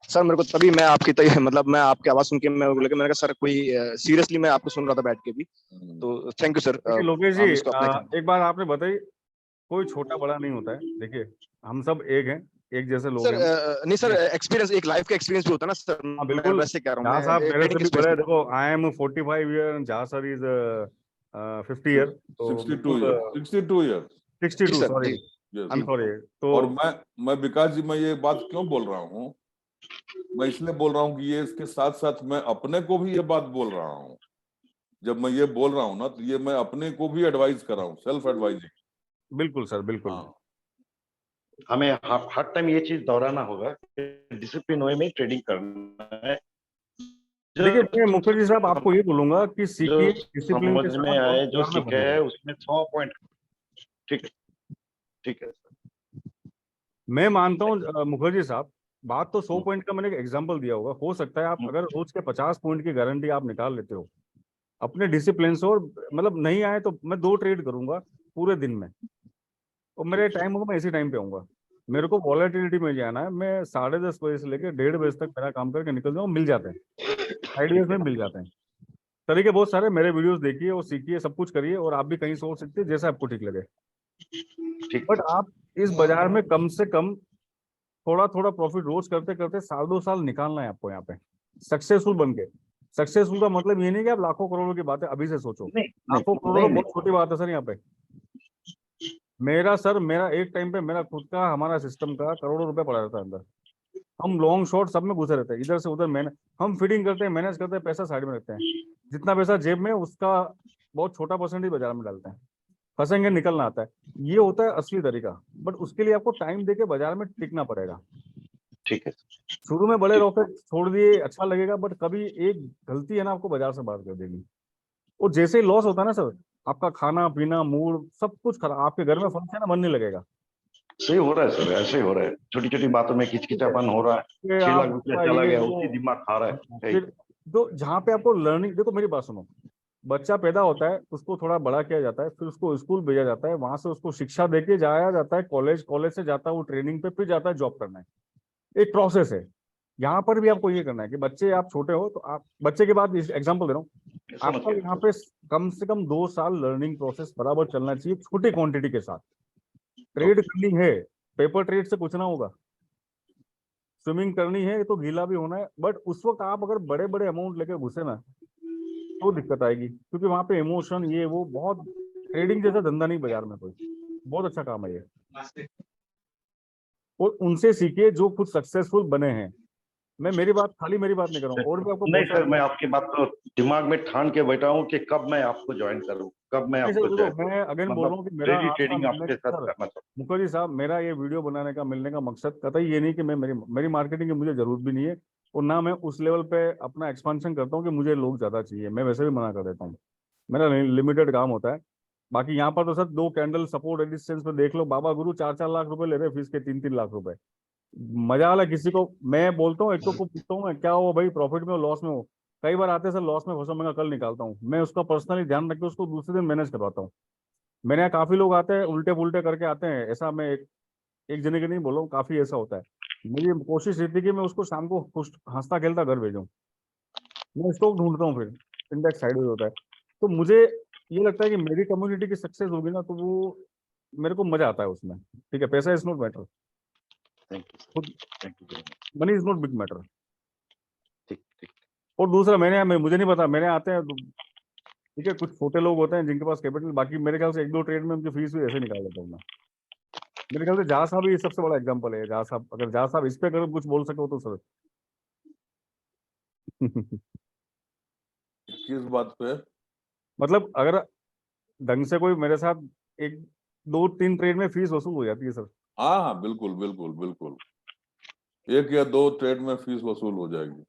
sir. मेरे को तभी मैं आपकी मतलब मैं आपकी आवाज सुन के मैंने कहा सर कोई सीरियसली मैं आपको सुन रहा था बैठ के भी, तो थैंक यू सर। लोकेश जी, एक बात आपने बताई, कोई छोटा बड़ा नहीं होता है, देखिए हम सब एक हैं, एक जैसे लोग हैं। नहीं सर, एक्सपीरियंस, एक लाइफ का एक्सपीरियंस भी होता है ना सर। बिल्कुल, वैसे कह रहा हूँ साहब मेरे से भी बड़े, देखो I am 45 year, Jha sir is 50 year, तो 62 year 62, sorry I am sorry. तो और मैं विकास जी, मैं ये बात क्यों बोल रहा हूँ, मैं इसलिए बोल रहा हूँ कि ये इसके साथ साथ मैं अपने को भी ये बात बोल रहा हूँ। जब मैं ये बोल रहा हूँ ना, तो ये मैं अपने को भी एडवाइस कर रहा हूँ, सेल्फ एडवाइजिंग। बिल्कुल सर, बिल्कुल। हमें हर टाइम ये चीज दोहराना होगा कि डिसिप्लिन वे में ट्रेडिंग करना है। देखिए मैं मुखर्जी साहब आपको ये बोलूंगा कि सीखिए, डिसिप्लिन के समझ में साथ और आए, जो बाजार में सीखे है उसमें 100 पॉइंट। ठीक है मैं मानता हूँ मुखर्जी साहब, बात तो 100 पॉइंट का मैंने एक एग्जांपल दिया होगा, हो सकता है आप अगर रोज के 50 पॉइंट की गारंटी आप निकाल लेते हो अपने डिसिप्लिन से, और मतलब नहीं आए तो मैं 2 ट्रेड करूंगा पूरे दिन में, और मेरे टाइम होगा मैं इसी टाइम पे आऊंगा। मेरे को वॉलेटिलिटी में जाना है, मैं 10:30 बजे से लेकर 1:30 बजे तक मेरा काम करके निकल जाऊँ, मिल जाते हैं साइडवेज में, मिल जाते हैं तरीके बहुत सारे। मेरे वीडियोस देखिए और सीखिए, सब कुछ करिए, और आप भी कहीं सोच सकते हैं जैसा आपको ठीक लगे। बट आप इस बाजार में कम से कम थोड़ा थोड़ा प्रॉफिट रोज करते करते 1-2 साल निकालना है आपको यहाँ पे सक्सेसफुल बन के। सक्सेसफुल का मतलब ये नहीं कि आप लाखों करोड़ों की बातें अभी से सोचो, लाखों करोड़ों बहुत छोटी बात है सर यहाँ पे। मेरा एक टाइम पे मेरा खुद का हमारा सिस्टम का करोड़ों रुपए पड़ा रहता है अंदर, हम लॉन्ग शॉर्ट सब में घुसे रहते हैं, इधर से उधर हम फीडिंग करते हैं, मैनेज करते हैं, पैसा साइड में रखते हैं, जितना पैसा जेब में उसका बहुत छोटा परसेंटेज बाजार में डालते हैं, फंसेंगे निकलना आता है। ये होता है असली तरीका, बट उसके लिए आपको टाइम देके बाजार में टिकना पड़ेगा। ठीक है, शुरू में बड़े रॉकेट छोड़ दिए अच्छा लगेगा, बट कभी एक गलती है ना आपको बाजार से बाहर कर देगी। और जैसे ही लॉस होता है ना सर, आपका खाना पीना मूड सब कुछ खराब, आपके घर में फंक्शन है मन नहीं लगेगा। सही हो रहा है सर, ऐसे ही हो रहा है, छोटी छोटी बातों में किचकिचापन हो रहा है, 6 लाख रुपया चला गया, उसी दिमाग खा रहा है। फिर तो जहाँ पे आपको लर्निंग, देखो मेरी बात सुनो, बच्चा पैदा होता है, उसको थोड़ा बड़ा किया जाता है, फिर उसको स्कूल भेजा जाता है, वहां से उसको शिक्षा देके जाया जाता है कॉलेज, कॉलेज से जाता है वो ट्रेनिंग पे, फिर जाता है जॉब करना है, एक प्रोसेस है। यहाँ पर भी आपको ये करना है कि बच्चे आप छोटे हो तो आप बच्चे के बाद एग्जांपल दे रहा हूँ, आपका यहाँ पे कम से कम 2 साल लर्निंग प्रोसेस बराबर चलना चाहिए, छोटी क्वांटिटी के साथ। ट्रेड करनी है, पेपर ट्रेड से कुछ ना होगा, स्विमिंग करनी है तो गीला भी होना है, बट उस वक्त आप अगर बड़े बड़े अमाउंट लेके घुसे ना तो दिक्कत आएगी, क्योंकि वहां पे इमोशन ये वो बहुत, ट्रेडिंग जैसा धंधा नहीं बाजार में कोई, बहुत अच्छा काम है ये। और उनसे सीखिए जो खुद सक्सेसफुल बने हैं। मैं मेरी बात नहीं कर रहा हूँ, और भी आपको नहीं बहुत सर, सारे- मैं आपकी बात तो दिमाग में ठान के बैठा हूँ कि कब मैं आपको ज्वाइन करूँ, कब मैं नहीं आपको सर, ज्वाइन देखो, मैं अगेन बोल रहा हूँ कि मेरा डेली आपका ट्रेडिंग मिलने आपके साथ सर, करना चाहता मुखर्जी साहब, मेरा ये वीडियो बनाने का मिलने का मकसद कतई ये नहीं कि मैं मेरी मार्केटिंग की मुझे जरूरत भी नहीं है, और ना मैं उस लेवल पे अपना एक्सपांशन करता हूँ कि मुझे लोग ज्यादा चाहिए। मैं वैसे भी मना कर देता हूँ, मेरा लिमिटेड काम होता है। बाकी यहाँ पर तो सर 2 कैंडल सपोर्ट रेजिस्टेंस पे देख लो, बाबा गुरु 4-4 लाख रुपए ले रहे फीस के, 3-3 लाख रुपए। मजा वाला किसी को मैं बोलता हूँ, एक तो को पूछता हूँ मैं, क्या हो भाई, प्रॉफिट में हो लॉस में हो? कई बार आते हैं सर लॉस में फंसा, मैं कल निकालता हूँ। मैं उसका पर्सनली ध्यान रख के उसको दूसरे दिन मैनेज करवाता हूँ। मेरे यहाँ काफी लोग आते हैं उल्टे पुल्टे करके आते हैं, ऐसा मैं एक जने के नहीं बोल रहा हूँ, काफी ऐसा होता है। मेरी कोशिश रहती है कि मैं उसको शाम को खुश हंसता खेलता घर भेजूँ। मैं स्टॉक ढूंढता हूँ, फिर इंडेक्स साइडवेज होता है। तो मुझे ये लगता है कि मेरी कम्युनिटी की सक्सेस होगी ना, तो वो मेरे को मजा आता है उसमें। ठीक है, पैसा is not matter, money is not big matter. और दूसरा मुझे नहीं पता, मेरे आते हैं ठीक है, कुछ छोटे लोग होते हैं जिनके पास कैपिटल, बाकी मेरे ख्याल से 1-2 ट्रेड में उनकी फीस भी ऐसे निकाल लेता हूँ मैं। मेरे ख्याल से जहाँ साहब ही सबसे बड़ा एग्जांपल है। जहाँ साहब, अगर जहाँ साहब इस पे अगर कुछ बोल सको तो सर। किस बात पे? मतलब अगर ढंग से कोई मेरे साथ 1-2-3 ट्रेड में फीस वसूल हो जाती है सर। हाँ हाँ, बिल्कुल बिल्कुल बिल्कुल, 1 या 2 ट्रेड में फीस वसूल हो जाएगी।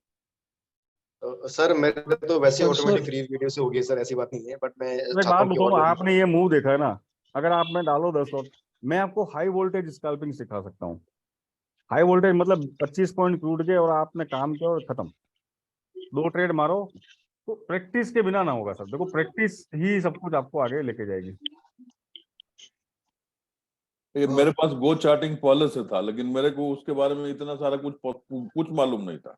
सर मेरे तो वैसे सर, ऑटोमेटिक फ्री वीडियो से होगी सर, ऐसी बात नहीं है, बट मैं मैं चाहता बात हूँ कि बताऊँ, और लोग आपने ये मूव देखा है ना, अगर आप में डालो 10 और मैं आपको हाई वोल्टेज स्कैल्पिंग सिखा सकता हूँ। हाई वोल्टेज मतलब 25 पॉइंट टूट गए और आपने काम किया और खत्म, 2 ट्रेड मारो। तो प्रैक्टिस के बिना ना होगा सर। देखो, प्रैक्टिस ही सब कुछ आपको आगे लेके जाएगी। ये मेरे पास गो चार्टिंग पहले से था, लेकिन मेरे को उसके बारे में इतना सारा कुछ मालूम नहीं था।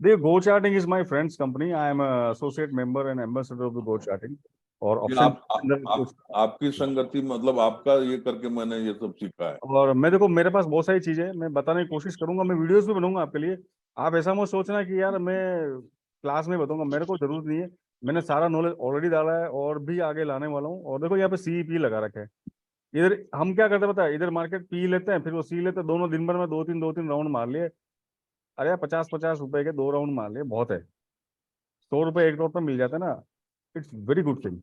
The Go Charting is my friend's company. I am a associate member and ambassador of the Go Charting. और ये ऑप्शन आपकी संगति, मतलब आपका ये करके मैंने ये सब सीखा है। और मैं देखो, मेरे पास बहुत सारी चीजें हैं, मैं बताने की कोशिश करूंगा, मैं वीडियोस भी बनाऊंगा आपके लिए। आप ऐसा मत सोचना कि यार मैं क्लास में बताऊंगा, मेरे को जरूरत नहीं है। मैंने सारा नॉलेज ऑलरेडी डाला है और भी आगे लाने वाला हूँ। और देखो यहाँ पे CEP लगा रखा है। इधर हम क्या करते हैं पता है, इधर मार्केट पी लेते हैं, फिर वो सी लेते हैं। दोनों दिन भर में 2-3 राउंड मार लिए। अरे 50-50 रुपए के 2 राउंड मार लिए, बहुत है। 100 रुपए एक राउंड पे मिल जाता है ना, इट्स वेरी गुड थिंग।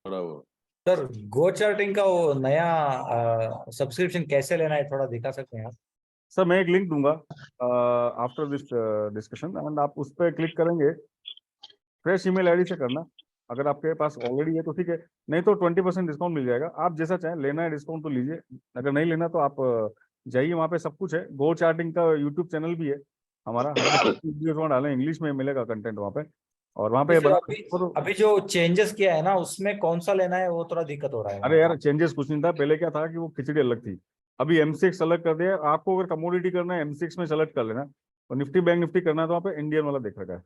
बराबर। सर गो चार्टिंग का वो नया सब्सक्रिप्शन कैसे लेना है, थोड़ा दिखा सकते हैं आप? सर मैं एक लिंक दूंगा आफ्टर दिस डिस्कशन, एंड आप उस पर क्लिक करेंगे। फ्रेश ईमेल आईडी से करना, अगर आपके पास ऑलरेडी है तो ठीक है, नहीं तो 20% डिस्काउंट मिल जाएगा। आप जैसा चाहें, लेना है डिस्काउंट तो लीजिए, अगर नहीं लेना तो आप जाइए, वहाँ पे सब कुछ है। गो चार्टिंग का यूट्यूब चैनल भी है हमारा, वीडियोस वहाँ डालें, इंग्लिश में मिलेगा कंटेंट वहाँ पे। और वहाँ पे सर अभी जो चेंजेस किया है ना, उसमें कौन सा लेना है वो थोड़ा दिक्कत हो रहा है। अरे यार, चेंजेस कुछ नहीं था। पहले क्या था कि वो खिचड़ी अलग थी, अभी MCX अलग कर दिया। आपको अगर कमोडिटी करना है MCX में सेलेक्ट कर लेना, और निफ्टी बैंक निफ्टी करना है तो वहाँ पे इंडियन वाला देख रखा है,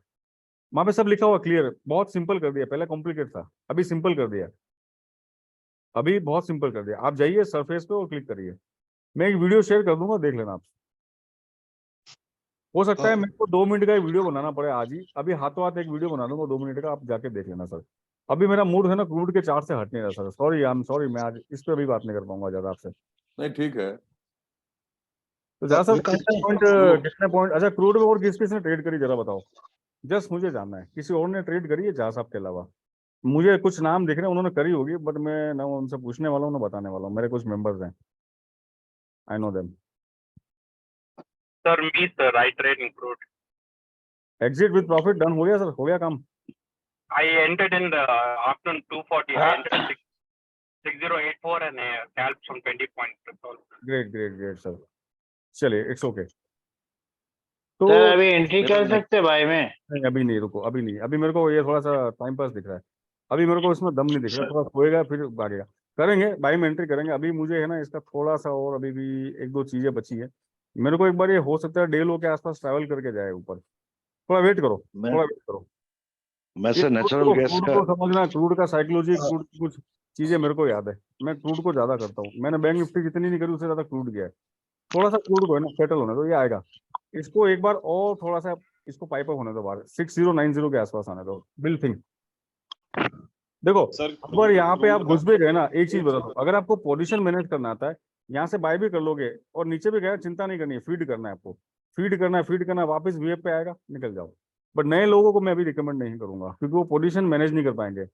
वहाँ पे सब लिखा हुआ क्लियर। बहुत सिंपल कर दिया, पहले कॉम्प्लिकेट था, अभी सिंपल कर दिया। अभी बहुत सिंपल कर दिया। आप जाइए सरफेस पे और क्लिक करिए। मैं एक वीडियो शेयर कर दूंगा, देख लेना आप। हो सकता है मेरे को 2 मिनट का वीडियो बनाना पड़े आज ही, अभी हाथों हाथ एक वीडियो बना दूंगा 2 मिनट का, आप जाके देख लेना सर। अभी मेरा मूड है ना क्रूड के चार्ट से हट नहीं रहा sir, sorry, I am sorry, मैं आज इस पे भी बात नहीं कर पाऊंगा ज्यादा आपसे। नहीं ठीक है। तो जरा सर कितने पॉइंट अच्छा क्रूड में और किस किस ने ट्रेड करी जरा बताओ, जस्ट मुझे जानना है। किसी और ने ट्रेड करी है जहाँ साहब के अलावा? मुझे कुछ नाम दिख रहे हैं, उन्होंने करी होगी, बट मैं ना उनसे पूछने वाला हूँ ना बताने वाला हूँ। मेरे कुछ मेंबर्स हैं, I know them. Sir me sir, I trade in crude. Exit with profit done हो गया सर, हो गया काम। I entered in the afternoon 2:40. I entered at 6084 and scalped some 20 points. Great great great sir, चलिए it's okay. तो sir अभी entry कर सकते भाई में? नहीं, अभी नहीं, रुको, अभी नहीं। अभी मेरे को ये थोड़ा सा टाइम पास दिख रहा है, अभी मेरे को इसमें दम नहीं दिख रहा। थोड़ा सोएगा फिर भागेगा, करेंगे बाई में एंट्री करेंगे। अभी मुझे है ना इसका थोड़ा सा और अभी भी 1-2 चीजें बची है। मेरे को एक बार ये हो सकता है डे लो के आसपास ट्रैवल करके जाए ऊपर। थोड़ा वेट करो, थोड़ा वेट करो। मैं सर नेचुरल गैस क्रूड का को समझना, क्रूड का साइकोलॉजी, क्रूड की कुछ चीजें मेरे को याद है। मैं क्रूड को ज्यादा करता हूँ, मैंने बैंक निफ्टी जितनी नहीं करी उससे ज्यादा क्रूड किया है। थोड़ा सा क्रूड को है ना सेटल होने दो, ये आएगा। इसको एक बार और थोड़ा सा इसको पाइप अप होने दो, बाहर 6090 के आसपास आने दो। बिल थिंग देखो, अगर यहाँ पे आप घुस भी गए ना, एक चीज बता दो, अगर आपको पोजीशन मैनेज करना आता है यहाँ से बाय भी कर लोगे और नीचे भी गया, चिंता नहीं करनी है, फीड करना है आपको, फीड करना है, वापस वीएफ पे आएगा, निकल जाओ। बट नए लोगों को मैं अभी रिकमेंड नहीं करूंगा, क्योंकि वो पोजीशन मैनेज नहीं कर पाएंगे।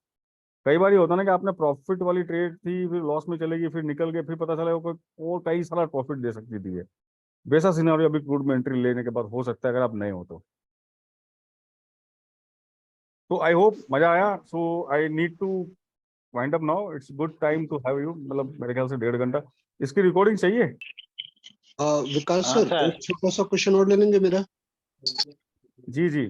कई बार ये होता है ना कि आपने प्रॉफिट वाली ट्रेड थी, फिर लॉस में चलेगी, फिर निकल गए, फिर पता चला वो कई सारा प्रॉफिट दे सकती थी। ये वैसा सिनेरियो अभी क्रूड में एंट्री लेने के बाद हो सकता है, अगर आप नए हो तो आई होप मजा आया। So I need to wind up now, it's good time to have you, मतलब मेरे ख्याल से 1.5 घंटा इसकी रिकॉर्डिंग चाहिए। विकास सर, एक छोटा सा क्वेश्चन और ले लेंगे मेरा। जी जी।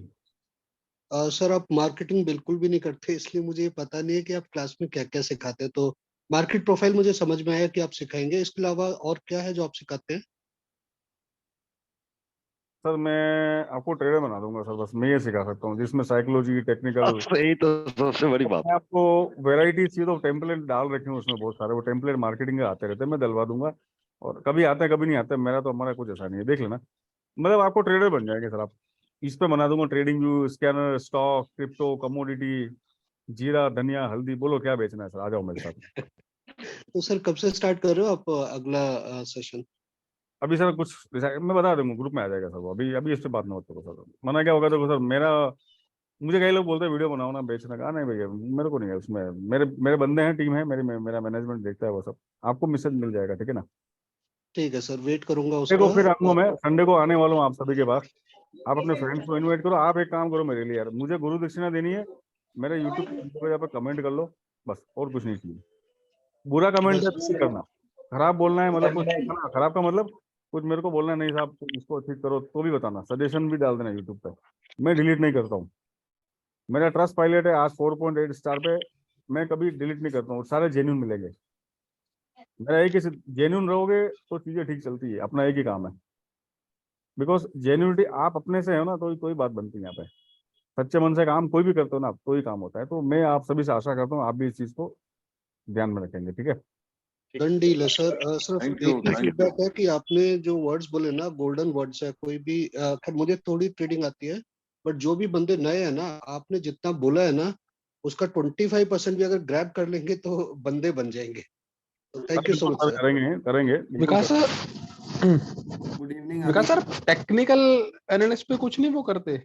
सर, आप मार्केटिंग बिल्कुल भी नहीं करते, इसलिए मुझे ये पता नहीं है कि आप क्लास में क्या क्या सिखाते हैं। तो मार्केट प्रोफाइल मुझे समझ में आया कि आप सिखाएंगे, इसके अलावा और क्या है जो आप सिखाते हैं? सर मैं आपको ट्रेडर बना दूंगा सर, बस मैं ये सिखा सकता हूँ, जिसमें साइकोलॉजी, टेक्निकल, यही तो सबसे बड़ी बात। मैं आपको वेराइटी चीज तो टेम्पलेट डाल रखे हैं उसमें बहुत सारे, वो टेम्पलेट मार्केटिंग के आते रहते हैं, मैं डलवा दूंगा। और कभी आते हैं कभी नहीं आते, मेरा तो हमारा कुछ ऐसा नहीं है, देख लेना। मतलब आपको ट्रेडर बन जाएंगे सर आप, इस पे बना दूंगा trading view, scanner, stock, crypto, commodity, जीरा, धनिया, हल्दी, बोलो क्या बेचना है सर, आ जाओ मेरे साथ। तो सर कब से स्टार्ट कर रहे हो आप अगला सेशन? अभी सर कुछ मैं बता दूंगा, ग्रुप में आ जाएगा सर वो, अभी अभी इस पे बात मत करो सर। मना क्या होगा देखो सर, मुझे कई लोग बोलते हैं वीडियो बनाओ ना, बेचने का, नहीं भैया मेरे को नहीं है उसमें, मेरे मेरे बंदे हैं, टीम है मेरी, मेरा मैनेजमेंट देखता है वो सब। आपको मैसेज मिल जाएगा, ठीक है ना? ठीक है सर, वेट करूंगा देखो उसका। फिर आऊंगा मैं, संडे को आने वाला हूँ आप सभी के पास। आप अपने फ्रेंड्स को इनवाइट करो। आप एक काम करो मेरे लिए यार, मुझे गुरु दक्षिणा देनी है, मेरे यूट्यूब पे कमेंट कर लो बस, और कुछ नहीं चाहिए। बुरा कमेंट नहीं करना, खराब बोलना है, मतलब कुछ खराब का मतलब कुछ मेरे को बोलना है, नहीं साहब इसको ठीक करो तो भी बताना, सजेशन भी डाल देना यूट्यूब पे, मैं डिलीट नहीं करता हूँ। मेरा ट्रस्ट पायलट है आज 4.8 स्टार पे, मैं कभी डिलीट नहीं करता हूँ, सारे जेन्यून मिलेंगे। मेरा एक ही, जेन्यून रहोगे तो चीजें ठीक चलती है, अपना एक ही काम है, बिकॉज जेन्यूनिटी आप अपने से हो ना तो कोई बात बनती है यहाँ पे। सच्चे मन से काम कोई भी करते हो ना तो ही काम होता है। तो मैं आप सभी से आशा करता हूँ आप भी इस चीज को ध्यान में रखेंगे, ठीक है? डन डील है सर। सिर्फ Thank एक you, he thank feedback you. है कि आपने जो वर्ड्स बोले ना, गोल्डन वर्ड्स है। कोई भी खैर मुझे थोड़ी ट्रेडिंग आती है, बट जो भी बंदे नए हैं ना, आपने जितना बोला है ना, उसका 25% भी अगर ग्रैब कर लेंगे तो बंदे बन जाएंगे। तो thank you so much sir. करेंगे करेंगे बिल्कुल Vikas sir. Sir, good evening. Vikas sir, technical analyst पे कुछ नहीं वो करते?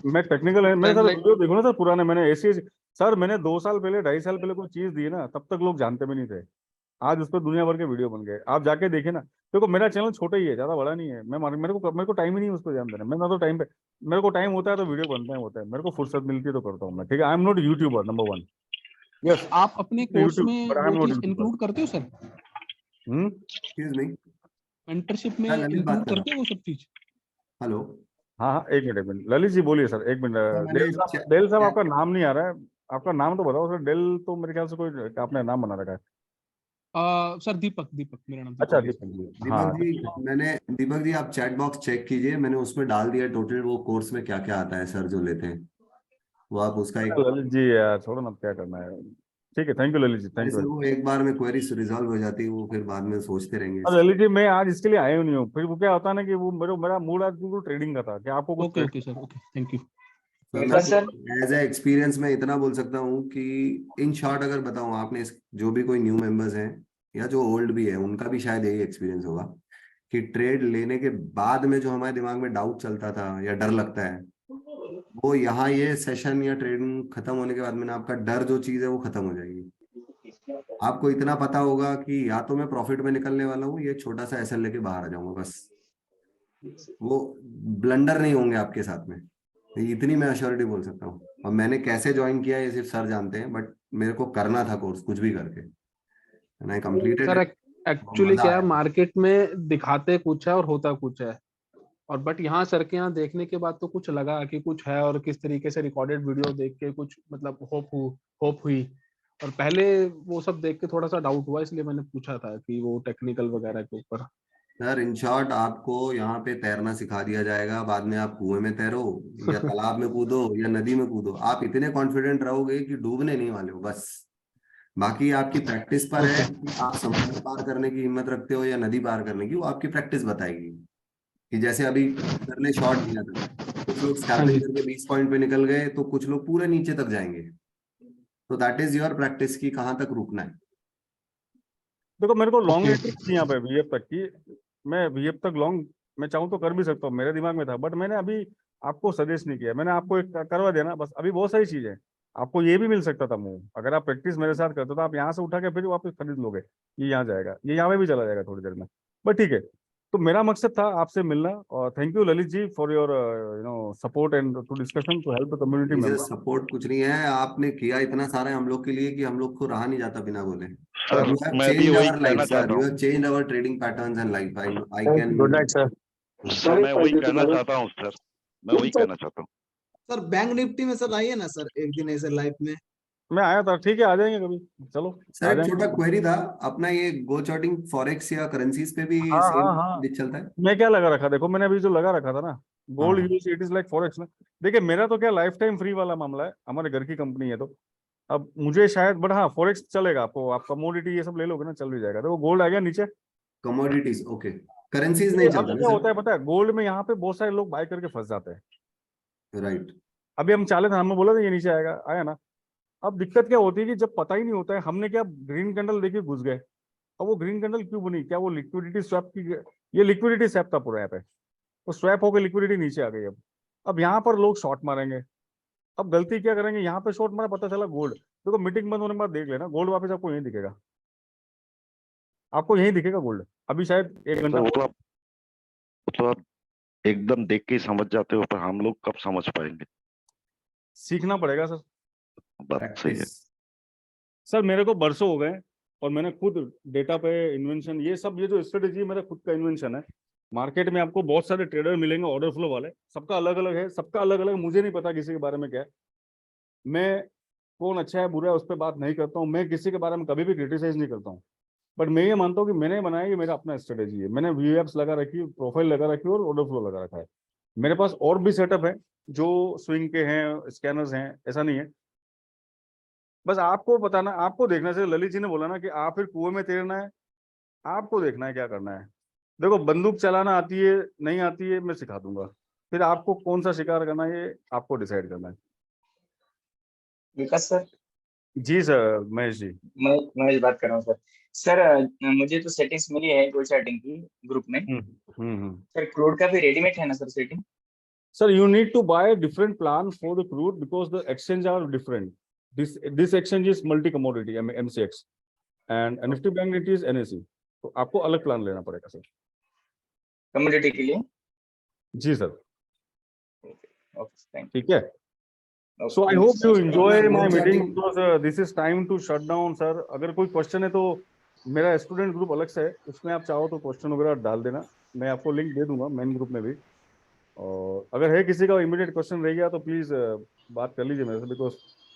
मैं टेक्निकल है, मैं सर लाइक वीडियो देखो ना सर पुराने, मैंने ऐसी सर मैंने 2 साल पहले 2.5 साल पहले कोई चीज दी ना, तब तक लोग जानते भी नहीं थे। आज उस पर दुनिया भर के वीडियो बन गए, आप जाके देखिए ना। देखो मेरा चैनल छोटा ही है, ज्यादा बड़ा नहीं है, मेरे को टाइम ही नहीं है उस पर ध्यान देना। मैं ना तो टाइम पे, मेरे को टाइम होता है तो वीडियो बनते हैं होता है, मेरे को फुर्सत मिलती है तो करता हूँ मैं, ठीक है? I am not YouTuber number 1। Yes आप अपने कोर्स यूट्यूब, में बट आई एम वो नॉट चीज यूट्यूबर। इंक्लूड करते हो सर? एक्सक्यूज मी, मेंटरशिप में मैं ललित बात इंक्लूड कर रहा करते हो वो सब चीज? हेलो हाँ हाँ, एक मिनट ललित जी बोलिए सर, एक सर। मिनट। मैंने डेल साहब आपका नाम नहीं आ रहा है, आपका नाम तो बताओ सर। डेल तो मेरे ख्याल से कोई आपने नाम बना रखा है। सर दीपक, दीपक मेरा नाम अच्छा दीपक है। दीपक जी, दीपक हाँ जी, मैंने दीपक जी आप चैट बॉक्स चेक कीजिए, मैंने उसमें डाल दिया टोटल वो कोर्स में क्या क्या आता है सर जो लेते हैं, वो आप उसका एक। ललित जी यार छोड़ो ना, क्या करना है। ठीक है, थैंक यू ललित जी, अरे थैंक यू। सर वो एक बार में क्वेरी रिजॉल्व हो जाती है, वो फिर बाद में सोचते रहेंगे और ललित जी मैं आज इसके लिए आया नहीं हूँ, फिर वो क्या होता है ना कि वो मेरा मूड आज बिल्कुल ट्रेडिंग का था कि आपको कुछ okay okay sir, okay thank you. Sir. मैं एज ए एक्सपीरियंस में इतना बोल सकता हूँ कि इन शॉर्ट अगर बताऊँ आपने जो भी कोई न्यू मेंबर्स हैं या जो ओल्ड भी है उनका भी शायद यही एक्सपीरियंस होगा कि ट्रेड लेने के बाद में जो हमारे दिमाग में डाउट चलता था या डर लगता है, वो यहाँ ये सेशन या ट्रेडिंग खत्म होने के बाद में ना आपका डर जो चीज है वो खत्म हो जाएगी। आपको इतना पता होगा कि या तो मैं प्रॉफिट में निकलने वाला हूँ, ये छोटा सा एसएल लेके बाहर आ जाऊंगा बस। वो ब्लंडर नहीं होंगे आपके साथ में, इतनी मैं अश्योरिटी बोल सकता हूँ। और मैंने कैसे ज्वाइन किया ये सिर्फ सर जानते हैं, बट मेरे को करना था कोर्स कुछ भी करके, मैंने कंप्लीटेड। सर एक्चुअली क्या है, मार्केट में दिखाते कुछ है और होता कुछ है, और बट यहाँ सर के यहाँ देखने के बाद तो कुछ लगा कि कुछ है, और किस तरीके से रिकॉर्डेड वीडियो देख के कुछ मतलब होप हुई। और पहले वो सब देख के थोड़ा सा डाउट हुआ, इसलिए मैंने पूछा था कि वो टेक्निकल वगैरह के ऊपर। सर इन शॉर्ट आपको यहाँ पे तैरना सिखा दिया जाएगा, बाद में आप कुएं में तैरो या तालाब में कूदो या नदी में कूदो, आप इतने कॉन्फिडेंट रहोगे कि डूबने नहीं वाले हो बस। बाकी आपकी प्रैक्टिस पर है कि आप समुद्र पार करने की हिम्मत रखते हो या नदी पार करने की, वो आपकी प्रैक्टिस बताएगी। कि जैसे अभी सर ने शॉर्ट दिया था, कुछ लोग स्कैल्पिंग करके 20 पॉइंट पे निकल गए तो कुछ लोग पूरे नीचे तक जाएंगे। तो दैट इज योर प्रैक्टिस की कहाँ तक रुकना है। देखो मेरे को लॉन्ग एंट्री थी यहाँ पे वीएफ तक की, मैं वीएफ तक लॉन्ग मैं चाहूँ तो कर भी सकता हूँ, मेरे दिमाग में था, बट मैंने अभी आपको सजेस्ट नहीं किया, मैंने आपको एक करवा दिया ना बस। अभी बहुत सारी चीजें हैं, आपको ये भी मिल सकता था मूव, अगर आप प्रैक्टिस मेरे साथ करते तो आप यहाँ से उठा के फिर वापस खरीद लोगे, ये यहाँ जाएगा, ये यहाँ पे भी चला जाएगा थोड़ी देर में, बट ठीक है। तो मेरा मकसद था आपसे मिलना, और thank you Lalit ji for your support and to discussion to help the community मुझे मेंबर। सपोर्ट कुछ नहीं है, आपने किया इतना सारा हम लोग के लिए कि हम लोग को रहा नहीं जाता बिना बोले। सर You have मैं भी changed वही our life, कहना sir. चाहता You हूँ have changed our trading patterns and life. I can. Good night sir. Sir, मैं वही कहना चाहता हूँ सर, मैं वही कहना चाहता हूँ। सर बैंक निफ्टी में सर आइए ना सर, एक दिन ऐसे लाइफ में। मैं आया था, ठीक है आ जाएंगे कभी, चलो आ सर एक जाएंगे। छोटा क्वेरी था, अपना ये गो चार्टिंग फॉरेक्स या करेंसीज पे भी हाँ सेम हाँ हाँ, चलता है? मैं क्या लगा रखा, देखो मैंने अभी जो लगा रखा था ना, गोल्ड हाँ। USD, it is like forex ना। देखिए मेरा तो क्या लाइफ टाइम फ्री वाला मामला है, हमारे घर की कंपनी है, तो अब मुझे शायद, बट हाँ फॉरेक्स चलेगा आपको, आप कमोडिटी ये सब ले लोगे ना, चल भी जाएगा। देखो गोल्ड आ गया नीचे, कमोडिटीज ओके, करेंसीज ये नहीं अब चलता क्या ना होता है पता है, गोल्ड में यहाँ पे बहुत सारे लोग बाय करके फंस जाते हैं। सर? राइट। अभी हम चाले थे, हमें बोला था ये नीचे आएगा, आया ना। अब दिक्कत क्या होती है कि जब पता ही नहीं होता है, हमने क्या ग्रीन कैंडल देके घुस गए, अब वो ग्रीन कैंडल क्यों बनी, क्या वो लिक्विडिटी स्वैप की, ये लिक्विडिटी स्वैप था पूरा यहाँ पे, तो स्वैप होकर लिक्विडिटी नीचे आ गई। अब यहाँ पर लोग शॉर्ट मारेंगे, अब गलती क्या करेंगे, यहाँ पे शॉर्ट मारा, पता चला गोल्ड, देखो मीटिंग बंद होने के बाद देख लेना, गोल्ड वापस आपको यहीं दिखेगा, आपको यहीं दिखेगा गोल्ड। अभी शायद एक सर घंटा वो तो आप एकदम देख के ही समझ जाते हो, पर हम लोग कब समझ पाएंगे? सीखना पड़ेगा सर। बात सही है सर मेरे को बरसों हो गए, और मैंने खुद डेटा पे इन्वेंशन, ये सब ये जो स्ट्रेटेजी मेरा खुद का इन्वेंशन है। मार्केट में आपको बहुत सारे ट्रेडर मिलेंगे ऑर्डर फ्लो वाले, सबका अलग अलग है, सबका अलग अलग, मुझे नहीं पता किसी के बारे में क्या है, मैं कौन अच्छा है बुरा है उस पर बात नहीं करता हूँ, मैं किसी के बारे में कभी भी क्रिटिसाइज नहीं करता हूँ, बट मैं ये मानता हूँ कि मैंने बनाया, ये मेरा अपना स्ट्रेटेजी है, मैंने वीएप्स लगा रखी, प्रोफाइल लगा रखी और ऑर्डर फ्लो लगा रखा है। मेरे पास और भी सेटअप है जो स्विंग के हैं, स्कैनर्स हैं, ऐसा नहीं है, बस आपको बताना, आपको देखना चाहिए। ललित जी ने बोला ना कि आप फिर कुएं में तैरना है, आपको देखना है क्या करना है। देखो बंदूक चलाना आती है नहीं आती है मैं सिखा दूंगा, फिर आपको कौन सा शिकार करना है ये आपको डिसाइड करना है। विकास सर, जी सर, महेश जी। मैं महेश बात कर रहा हूँ सर। सर मुझे तो सेटिंग्स मिली है गो चार्टिंग की ग्रुप में। सर क्रूड का भी रेडीमेड है ना sir setting? Sir, you need to buy a different plan for the crude because the exchange are different. This exchange is multi commodity MCX and Nifty Bank Nifty is NSE. तो आपको अलग plan लेना पड़ेगा sir commodity के लिए। जी sir. Thank ठीक है। So I hope you enjoy my meeting because this is time to shut down sir. अगर कोई क्वेश्चन है तो मेरा स्टूडेंट ग्रुप अलग से है, उसमें आप चाहो तो क्वेश्चन वगैरह डाल देना, मैं आपको लिंक दे दूंगा मेन ग्रुप में भी, और अगर है किसी का इमीडिएट क्वेश्चन रह गया तो प्लीज बात कर लीजिए मेरे से, बिकॉज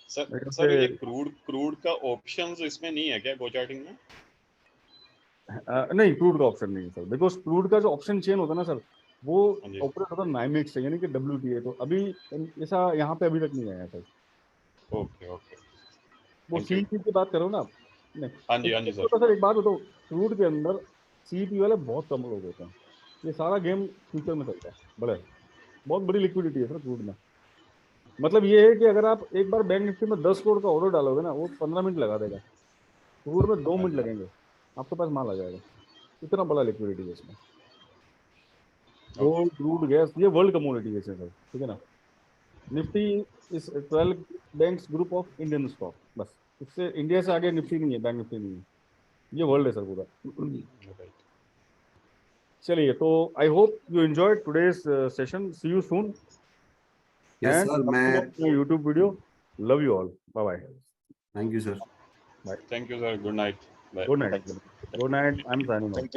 सर ये क्रूड का ऑप्शंस इसमें नहीं है क्या गो चार्टिंग में? नहीं क्रूड का ऑप्शन नहीं है सर, बिकॉज क्रूड का जो ऑप्शन चेन होता है ना सर, वो ऑपरेट होता है नाइमिक्स से, यानी कि WTA, तो अभी ऐसा यहाँ पे अभी तक नहीं आया सर। ओके वो CEP की बात करो ना आप। नहीं हाँ जी सर एक बात बताओ, क्रूड के अंदर CEP वाले बहुत कम लोग होते हैं, ये सारा गेम फ्यूचर में चलता है, बड़ा बहुत बड़ी लिक्विडिटी है सर क्रूड में। मतलब ये है कि अगर आप एक बार बैंक निफ्टी में 10 करोड़ का ऑर्डर डालोगे ना, वो 15 मिनट लगा देगा, क्रूड में 2 मिनट लगेंगे, आपके पास माल आ जाएगा, इतना बड़ा लिक्विडिटी है इसमें। गोल्ड क्रूड गैस ये वर्ल्ड कमोडिटी है सर, ठीक है ना। निफ्टी इस 12 banks group of Indian stock, बस इससे इंडिया से आगे निफ्टी नहीं है, बैंक निफ्टी नहीं है, ये वर्ल्ड है सर पूरा। चलिए, तो I hope you enjoyed today's session, see you soon. Yes sir, मैं YouTube video, love you all, bye bye. Thank you sir, bye. Thank you sir, good night. Good night, good night, I am signing of.